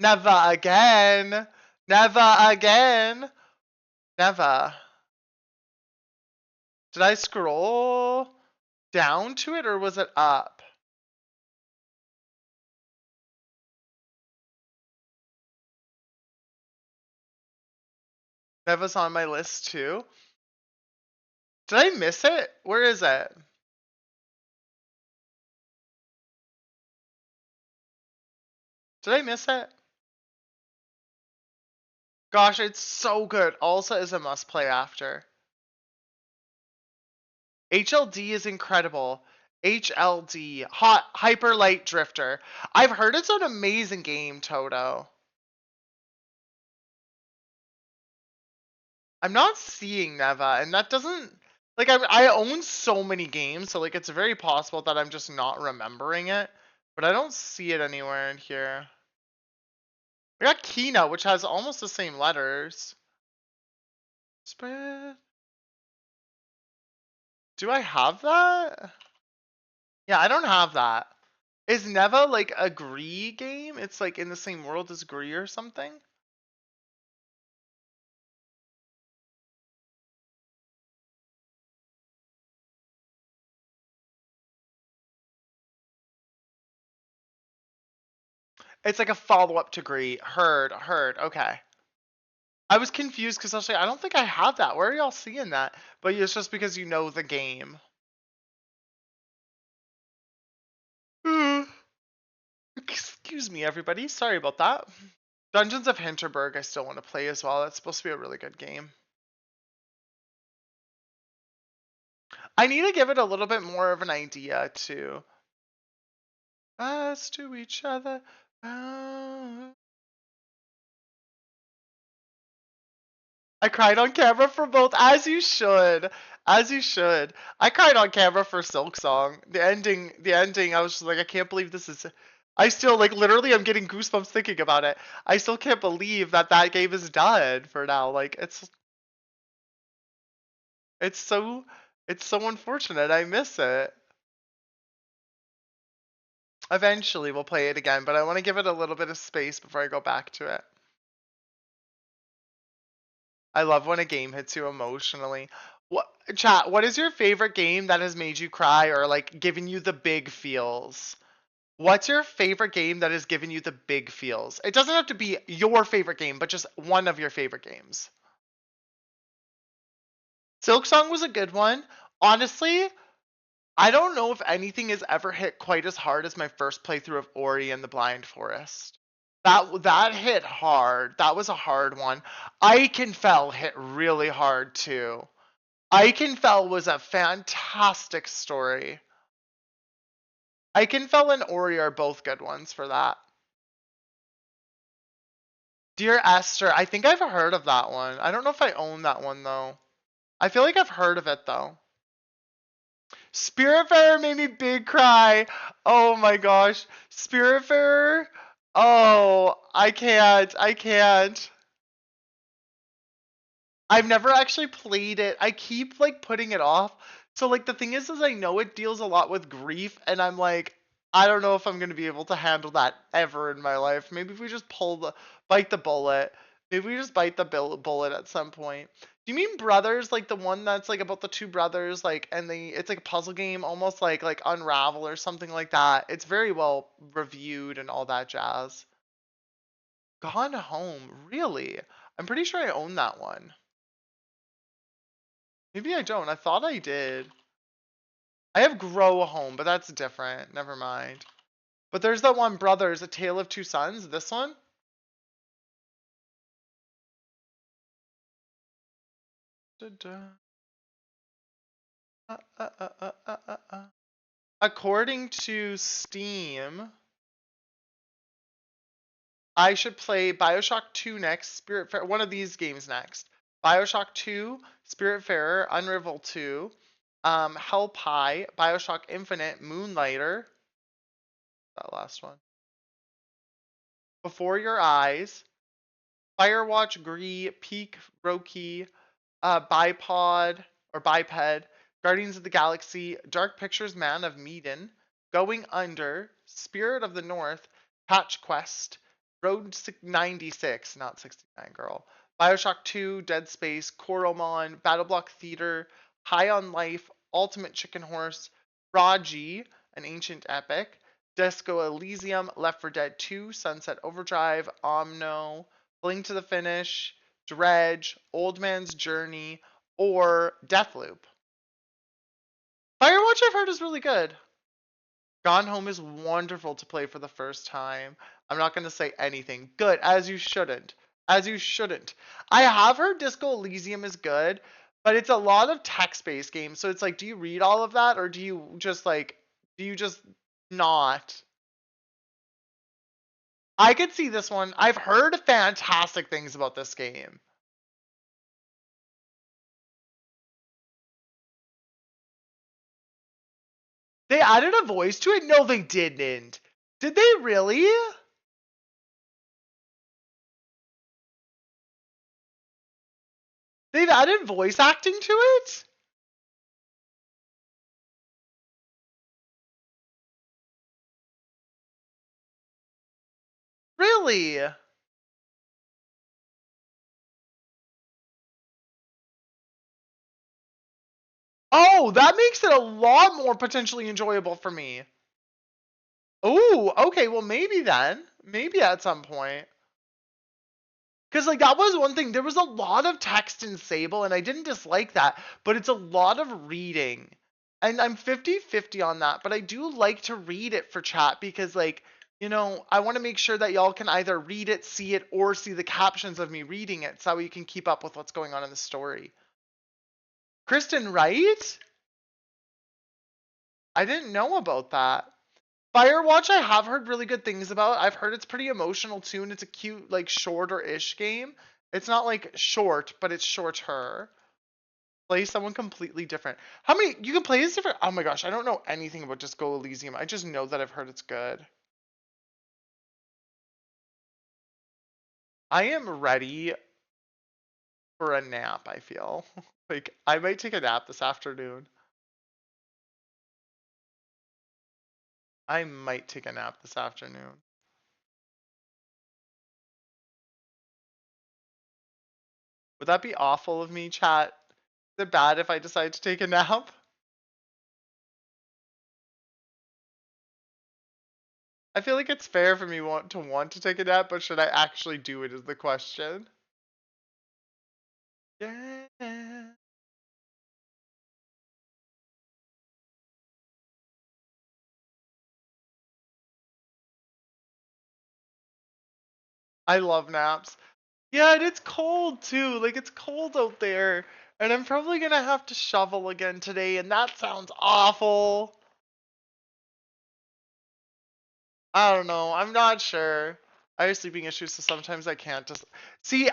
Never again. Never again. Never. Did I scroll down to it or was it up? Neva's on my list too. Did I miss it? Where is it? Did I miss it? Gosh, it's so good. Ulsa is a must play after. HLD is incredible. HLD, Hot Hyper Light Drifter. I've heard it's an amazing game, Toto. I'm not seeing Neva, and that doesn't like I own so many games, so like it's very possible that I'm just not remembering it, but I don't see it anywhere in here. We got Kina, which has almost the same letters. Spread. Do I have that? Yeah, I don't have that. Is Neva like a Gree game? It's like in the same world as Gree or something? It's like a follow-up to Gree. Heard. Okay. I was confused because I was like, I don't think I have that. Where are y'all seeing that? But it's just because you know the game. Excuse me, everybody. Sorry about that. Dungeons of Hinterberg I still want to play as well. That's supposed to be a really good game. I need to give it a little bit more of an idea, too. Us to each other. I cried on camera for both, as you should. As you should. I cried on camera for Silk Song. The ending, I was just like, I can't believe this is... I still, like, literally, I'm getting goosebumps thinking about it. I still can't believe that that game is done for now. Like, it's so unfortunate. I miss it. Eventually, we'll play it again, but I want to give it a little bit of space before I go back to it. I love when a game hits you emotionally. What is your favorite game that has made you cry or like given you the big feels? What's your favorite game that has given you the big feels? It doesn't have to be your favorite game, but just one of your favorite games. Silk Song was a good one. Honestly, I don't know if anything has ever hit quite as hard as my first playthrough of Ori and the Blind Forest. That hit hard. That was a hard one. Eichenfell hit really hard too. Eichenfell was a fantastic story. Eichenfell and Ori are both good ones for that. Dear Esther, I think I've heard of that one. I don't know if I own that one though. I feel like I've heard of it though. Spiritfarer made me big cry. Oh my gosh. Spiritfarer. Oh, I can't. I can't. I've never actually played it. I keep like putting it off. So like the thing is I know it deals a lot with grief and I'm like I don't know if I'm going to be able to handle that ever in my life. Maybe if we just bite the bullet. Maybe we just bite the bullet at some point. Do you mean Brothers, like the one that's like about the two brothers, like, and it's like a puzzle game, almost like Unravel or something like that. It's very well reviewed and all that jazz. Gone Home, really? I'm pretty sure I own that one. Maybe I don't. I thought I did. I have Grow Home, but that's different. Never mind. But there's that one, Brothers, A Tale of Two Sons. This one? Da-da. According to Steam, I should play Bioshock 2 next, Spiritfarer, one of these games next. Bioshock 2, Spiritfarer, Unravel 2, Hell Pie, Bioshock Infinite, Moonlighter, that last one. Before Your Eyes, Firewatch, Gree, Peak, Roki, Bipod or Biped, Guardians of the Galaxy, Dark Pictures Man of Medan, Going Under, Spirit of the North, Patch Quest, Road 96, not 69 girl, Bioshock 2, Dead Space, Coromon, Battleblock Theater, High on Life, Ultimate Chicken Horse, Raji, An Ancient Epic, Disco Elysium, Left 4 Dead 2, Sunset Overdrive, Omno, Blink to the Finish, Dredge, Old Man's Journey, or Deathloop. Firewatch I've heard is really good. Gone Home is wonderful to play for the first time. I'm not going to say anything. Good, as you shouldn't. As you shouldn't. I have heard Disco Elysium is good, but it's a lot of text-based games. So it's like, do you read all of that or do you just not? I could see this one. I've heard fantastic things about this game. They added a voice to it? No, they didn't. Did they really? They've added voice acting to it? Really? Oh, that makes it a lot more potentially enjoyable for me. Oh, okay, well maybe then. Maybe at some point. Because like that was one thing. There was a lot of text in Sable and I didn't dislike that, but it's a lot of reading. And I'm 50-50 on that, but I do like to read it for chat because like, you know, I want to make sure that y'all can either read it, see it, or see the captions of me reading it so you can keep up with what's going on in the story. Kristen Wright? I didn't know about that. Firewatch I have heard really good things about. I've heard it's pretty emotional too, and it's a cute, like, shorter-ish game. It's not, like, short, but it's shorter. Play someone completely different. How many... You can play as different... Oh my gosh, I don't know anything about Disco Elysium. I just know that I've heard it's good. I am ready for a nap, I feel. Like, I might take a nap this afternoon. I might take a nap this afternoon. Would that be awful of me, chat? Is it bad if I decide to take a nap? I feel like it's fair for me want to take a nap, but should I actually do it is the question. Yeah. I love naps. Yeah, and it's cold too. Like, it's cold out there. And I'm probably gonna have to shovel again today, and that sounds awful. I don't know. I'm not sure. I have sleeping issues, so sometimes I can't just see.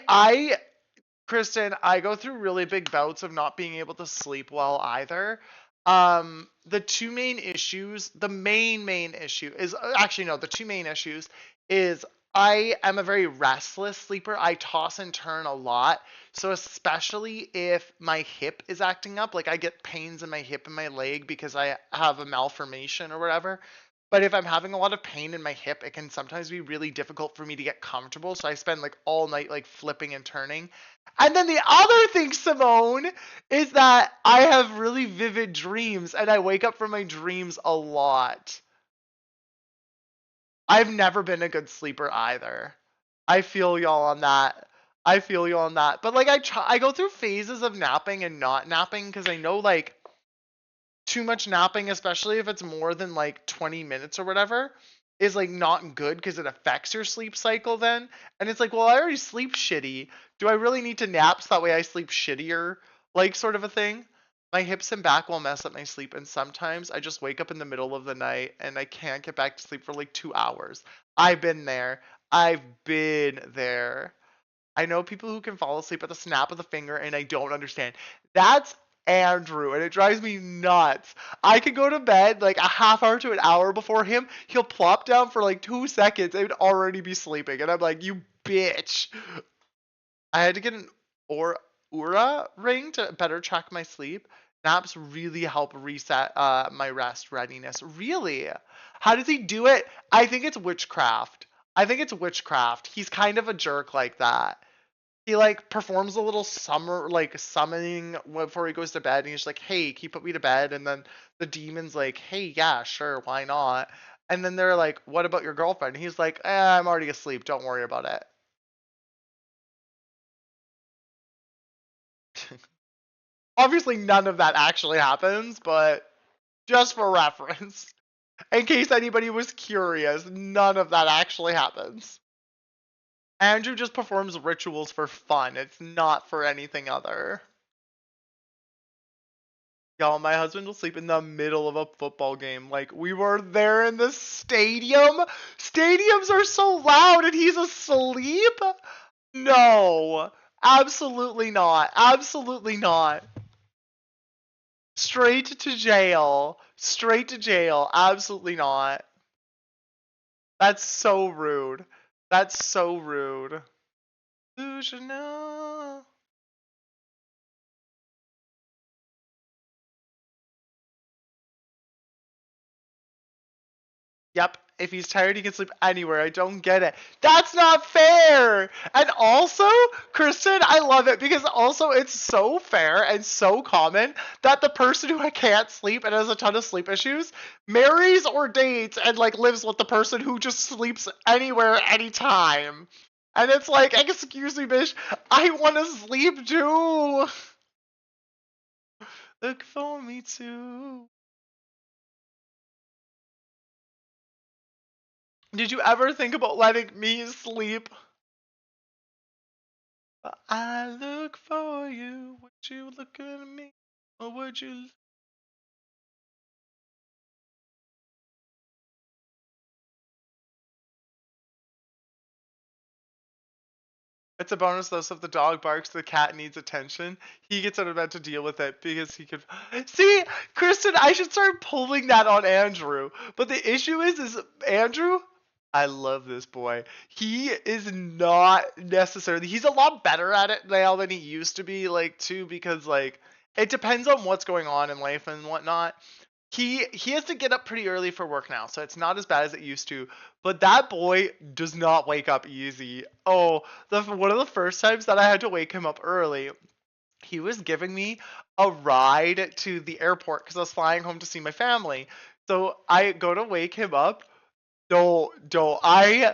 Kristen, I go through really big bouts of not being able to sleep well either. The two main issues, the main issue is actually no, the two main issues is I am a very restless sleeper. I toss and turn a lot. So especially if my hip is acting up, like I get pains in my hip and my leg because I have a malformation or whatever. But if I'm having a lot of pain in my hip, it can sometimes be really difficult for me to get comfortable. So I spend like all night like flipping and turning. And then the other thing, Simone, is that I have really vivid dreams and I wake up from my dreams a lot. I've never been a good sleeper either. I feel y'all on that. I feel you on that. But like I go through phases of napping and not napping because I know like too much napping, especially if it's more than like 20 minutes or whatever, is like not good because it affects your sleep cycle then. And it's like, well, I already sleep shitty. Do I really need to nap so that way I sleep shittier? Like, sort of a thing. My hips and back will mess up my sleep, and sometimes I just wake up in the middle of the night and I can't get back to sleep for like 2 hours. I've been there. I've been there. I know people who can fall asleep at the snap of the finger, and I don't understand. That's Andrew, and it drives me nuts. I could go to bed like a half hour to an hour before him. He'll plop down for like 2 seconds and already be sleeping, and I'm like, you bitch. I had to get an Oura ring to better track my sleep. Naps really help reset my rest readiness. Really? How does he do it? I think it's witchcraft. I think it's witchcraft. He's kind of a jerk like that. He like performs a little summer like summoning before he goes to bed, and he's like, "Hey, can you put me to bed?" And then the demon's like, "Hey, yeah, sure, why not?" And then they're like, "What about your girlfriend?" And he's like, I'm already asleep. Don't worry about it. Obviously, none of that actually happens, but just for reference, in case anybody was curious, none of that actually happens. Andrew just performs rituals for fun. It's not for anything other. Y'all, my husband will sleep in the middle of a football game. Like, we were there in the stadium. Stadiums are so loud and he's asleep? No. Absolutely not. Absolutely not. Straight to jail. Straight to jail. Absolutely not. That's so rude. That's so rude. You should know. Yep, if he's tired, he can sleep anywhere. I don't get it. That's not fair! And also, Kristen, I love it because also it's so fair and so common that the person who can't sleep and has a ton of sleep issues marries or dates and like lives with the person who just sleeps anywhere, anytime. And it's like, excuse me, bitch, I want to sleep too. Look for me too. Did you ever think about letting me sleep? I look for you. Would you look at me? Or would you? It's a bonus though, so if the dog barks, the cat needs attention. He gets out of bed to deal with it because he could. See, Kristen, I should start pulling that on Andrew. But the issue is Andrew. I love this boy. He is not necessarily. He's a lot better at it now than he used to be, like too, because like it depends on what's going on in life and whatnot. He has to get up pretty early for work now, so it's not as bad as it used to. But that boy does not wake up easy. Oh, one of the first times that I had to wake him up early, he was giving me a ride to the airport because I was flying home to see my family. So I go to wake him up. No, I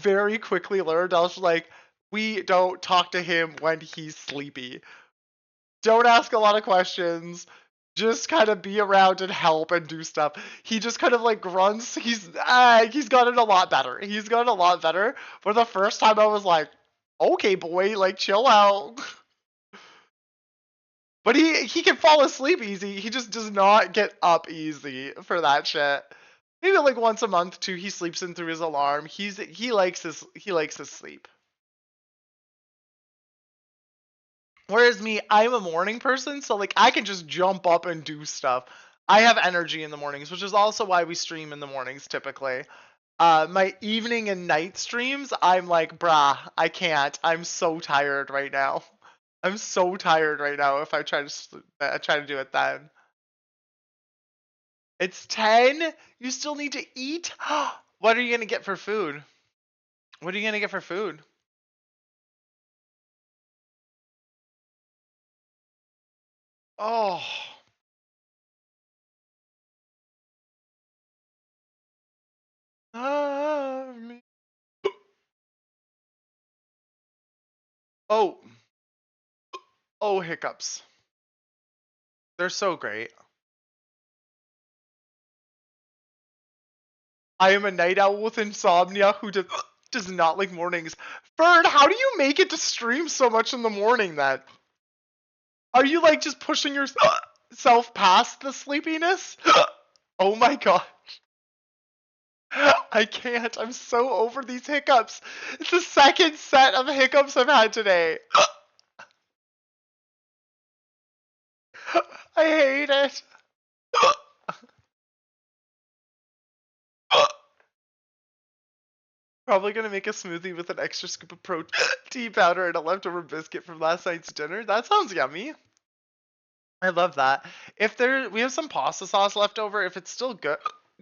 very quickly learned. I was like, we don't talk to him when he's sleepy. Don't ask a lot of questions. just kind of be around and help and do stuff. He just kind of like grunts. He's gotten a lot better. He's gotten a lot better. For the first time, I was like, okay, boy, like chill out. But he can fall asleep easy. He just does not get up easy for that shit. Maybe like once a month too. He sleeps in through his alarm. He likes his sleep. Whereas me, I'm a morning person, so like I can just jump up and do stuff. I have energy in the mornings, which is also why we stream in the mornings typically. My evening and night streams, I'm like, brah, I can't. I'm so tired right now. I'm so tired right now if I try to do it then. It's 10? You still need to eat? What are you going to get for food? What are you going to get for food? Oh. Me. Oh. Oh, hiccups. They're so great. I am a night owl with insomnia who does not like mornings. Fern, how do you make it to stream so much in the morning then? Are you like just pushing yourself past the sleepiness? Oh my god. I can't. I'm so over these hiccups. It's the second set of hiccups I've had today. I hate it. Probably gonna make a smoothie with an extra scoop of protein powder and a leftover biscuit from last night's dinner. That sounds yummy. I love that. If we have some pasta sauce left over, if it's still good,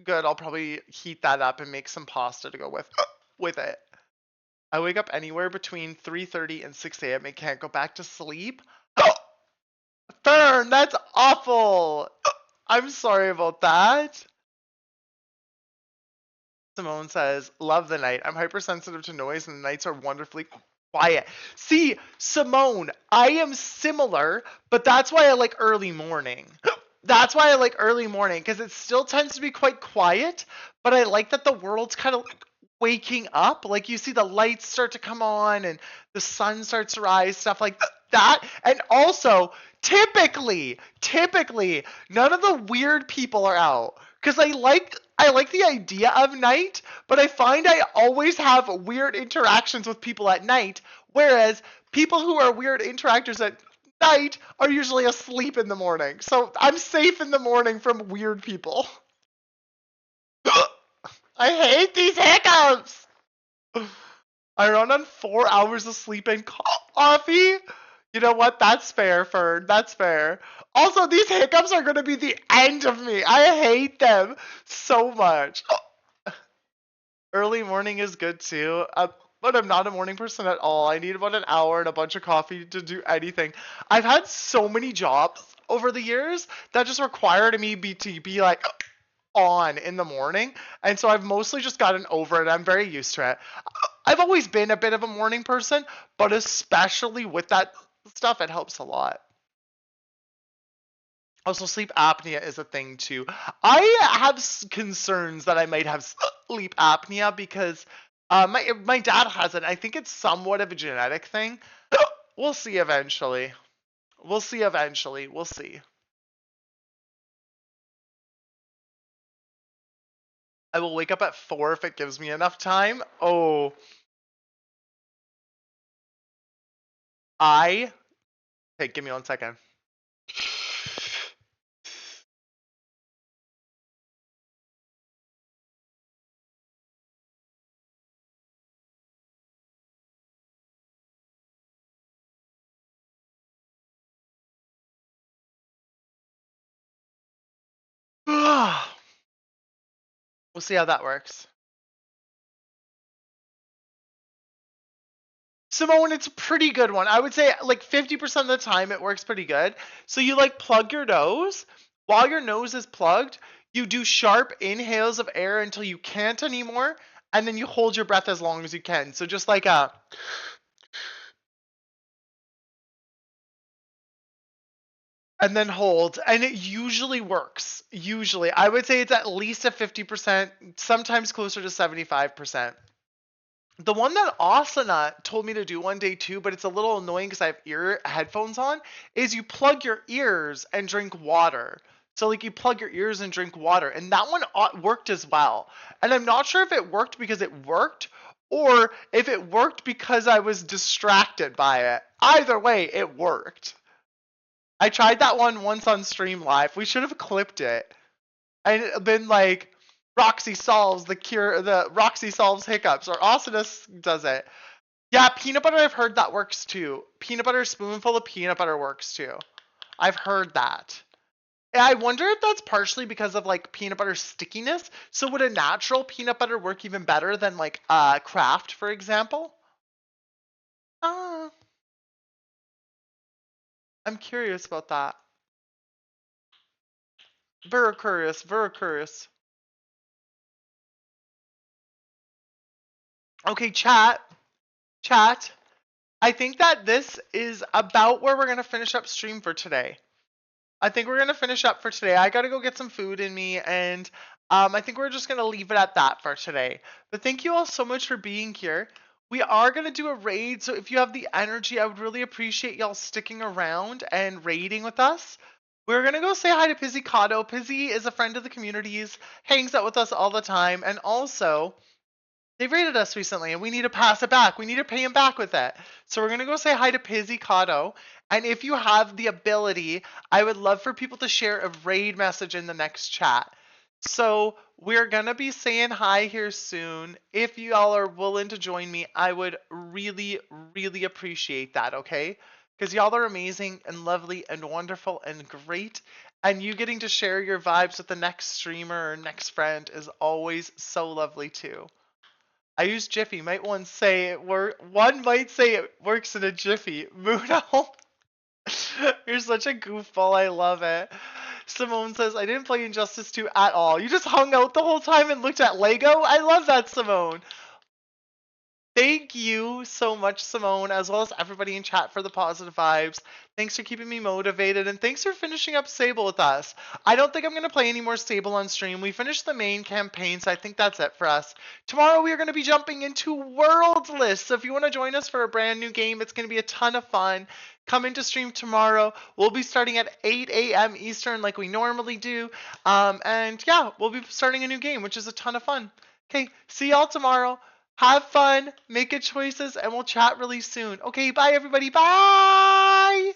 I'll probably heat that up and make some pasta to go with it. I wake up anywhere between 3:30 and 6 a.m. and can't go back to sleep. Fern, that's awful. I'm sorry about that. Simone says, love the night. I'm hypersensitive to noise and the nights are wonderfully quiet. See, Simone, I am similar, but that's why I like early morning. That's why I like early morning, because it still tends to be quite quiet, but I like that the world's kind of waking up. Like you see the lights start to come on and the sun starts to rise, stuff like that. And also, typically, none of the weird people are out. Because I like the idea of night, but I find I always have weird interactions with people at night, whereas people who are weird interactors at night are usually asleep in the morning. So I'm safe in the morning from weird people. I hate these hiccups! I run on 4 hours of sleep and coffee? You know what? That's fair, Fern. That's fair. Also, these hiccups are going to be the end of me. I hate them so much. Early morning is good too. But I'm not a morning person at all. I need about an hour and a bunch of coffee to do anything. I've had so many jobs over the years that just required me to be like on in the morning. And so I've mostly just gotten over it. I'm very used to it. I've always been a bit of a morning person, but especially with that stuff, it helps a lot. Also, sleep apnea is a thing too. I have concerns that I might have sleep apnea because my dad has it. I think it's somewhat of a genetic thing. We'll see eventually. We'll see eventually. We'll see. I will wake up at 4 if it gives me enough time. Oh. Hey, give me 1 second. We'll see how that works. Simone, it's a pretty good one. I would say like 50% of the time it works pretty good. So you like plug your nose. While your nose is plugged, you do sharp inhales of air until you can't anymore. And then you hold your breath as long as you can. So just like a... and then hold, and it usually works. Usually, I would say it's at least a 50%, sometimes closer to 75%. The one that Asana told me to do one day too, but it's a little annoying because I have ear headphones on, is you plug your ears and drink water. So like you plug your ears and drink water, and that one worked as well. And I'm not sure if it worked because it worked or if it worked because I was distracted by it. Either way, it worked. I tried that one once on stream live. We should have clipped it and been like, Roxy solves the Roxy solves hiccups, or Awesomeness does it. Yeah, peanut butter, I've heard that works too. Peanut butter, spoonful of peanut butter works too. I've heard that. And I wonder if that's partially because of like peanut butter stickiness. So would a natural peanut butter work even better than like Kraft, for example? I'm curious about that. Very curious, very curious. Okay, chat. I think that this is about where we're going to finish up stream for today. I think we're going to finish up for today. I got to go get some food in me, and I think we're just going to leave it at that for today. But thank you all so much for being here. We are going to do a raid, so if you have the energy, I would really appreciate y'all sticking around and raiding with us. We're going to go say hi to Pizzicato. Pizzy is a friend of the communities, hangs out with us all the time, and also they rated us recently, and we need to pass it back. We need to pay him back with it. So we're going to go say hi to Pizzicato. And if you have the ability, I would love for people to share a raid message in the next chat. So we're going to be saying hi here soon. If you all are willing to join me, I would really, really appreciate that, okay? Because y'all are amazing and lovely and wonderful and great. And you getting to share your vibes with the next streamer or next friend is always so lovely too. I use Jiffy. One might say it works in a Jiffy. Muno, you're such a goofball. I love it. Simone says, I didn't play Injustice 2 at all. You just hung out the whole time and looked at Lego? I love that, Simone. Thank you so much, Simone, as well as everybody in chat for the positive vibes. Thanks for keeping me motivated, and thanks for finishing up Sable with us. I don't think I'm going to play any more Sable on stream. We finished the main campaign, so I think that's it for us. Tomorrow we are going to be jumping into World List, so if you want to join us for a brand new game, it's going to be a ton of fun. Come into stream tomorrow. We'll be starting at 8 a.m. Eastern like we normally do. And yeah, we'll be starting a new game, which is a ton of fun. Okay, see y'all tomorrow. Have fun, make good choices, and we'll chat really soon. Okay, bye everybody. Bye!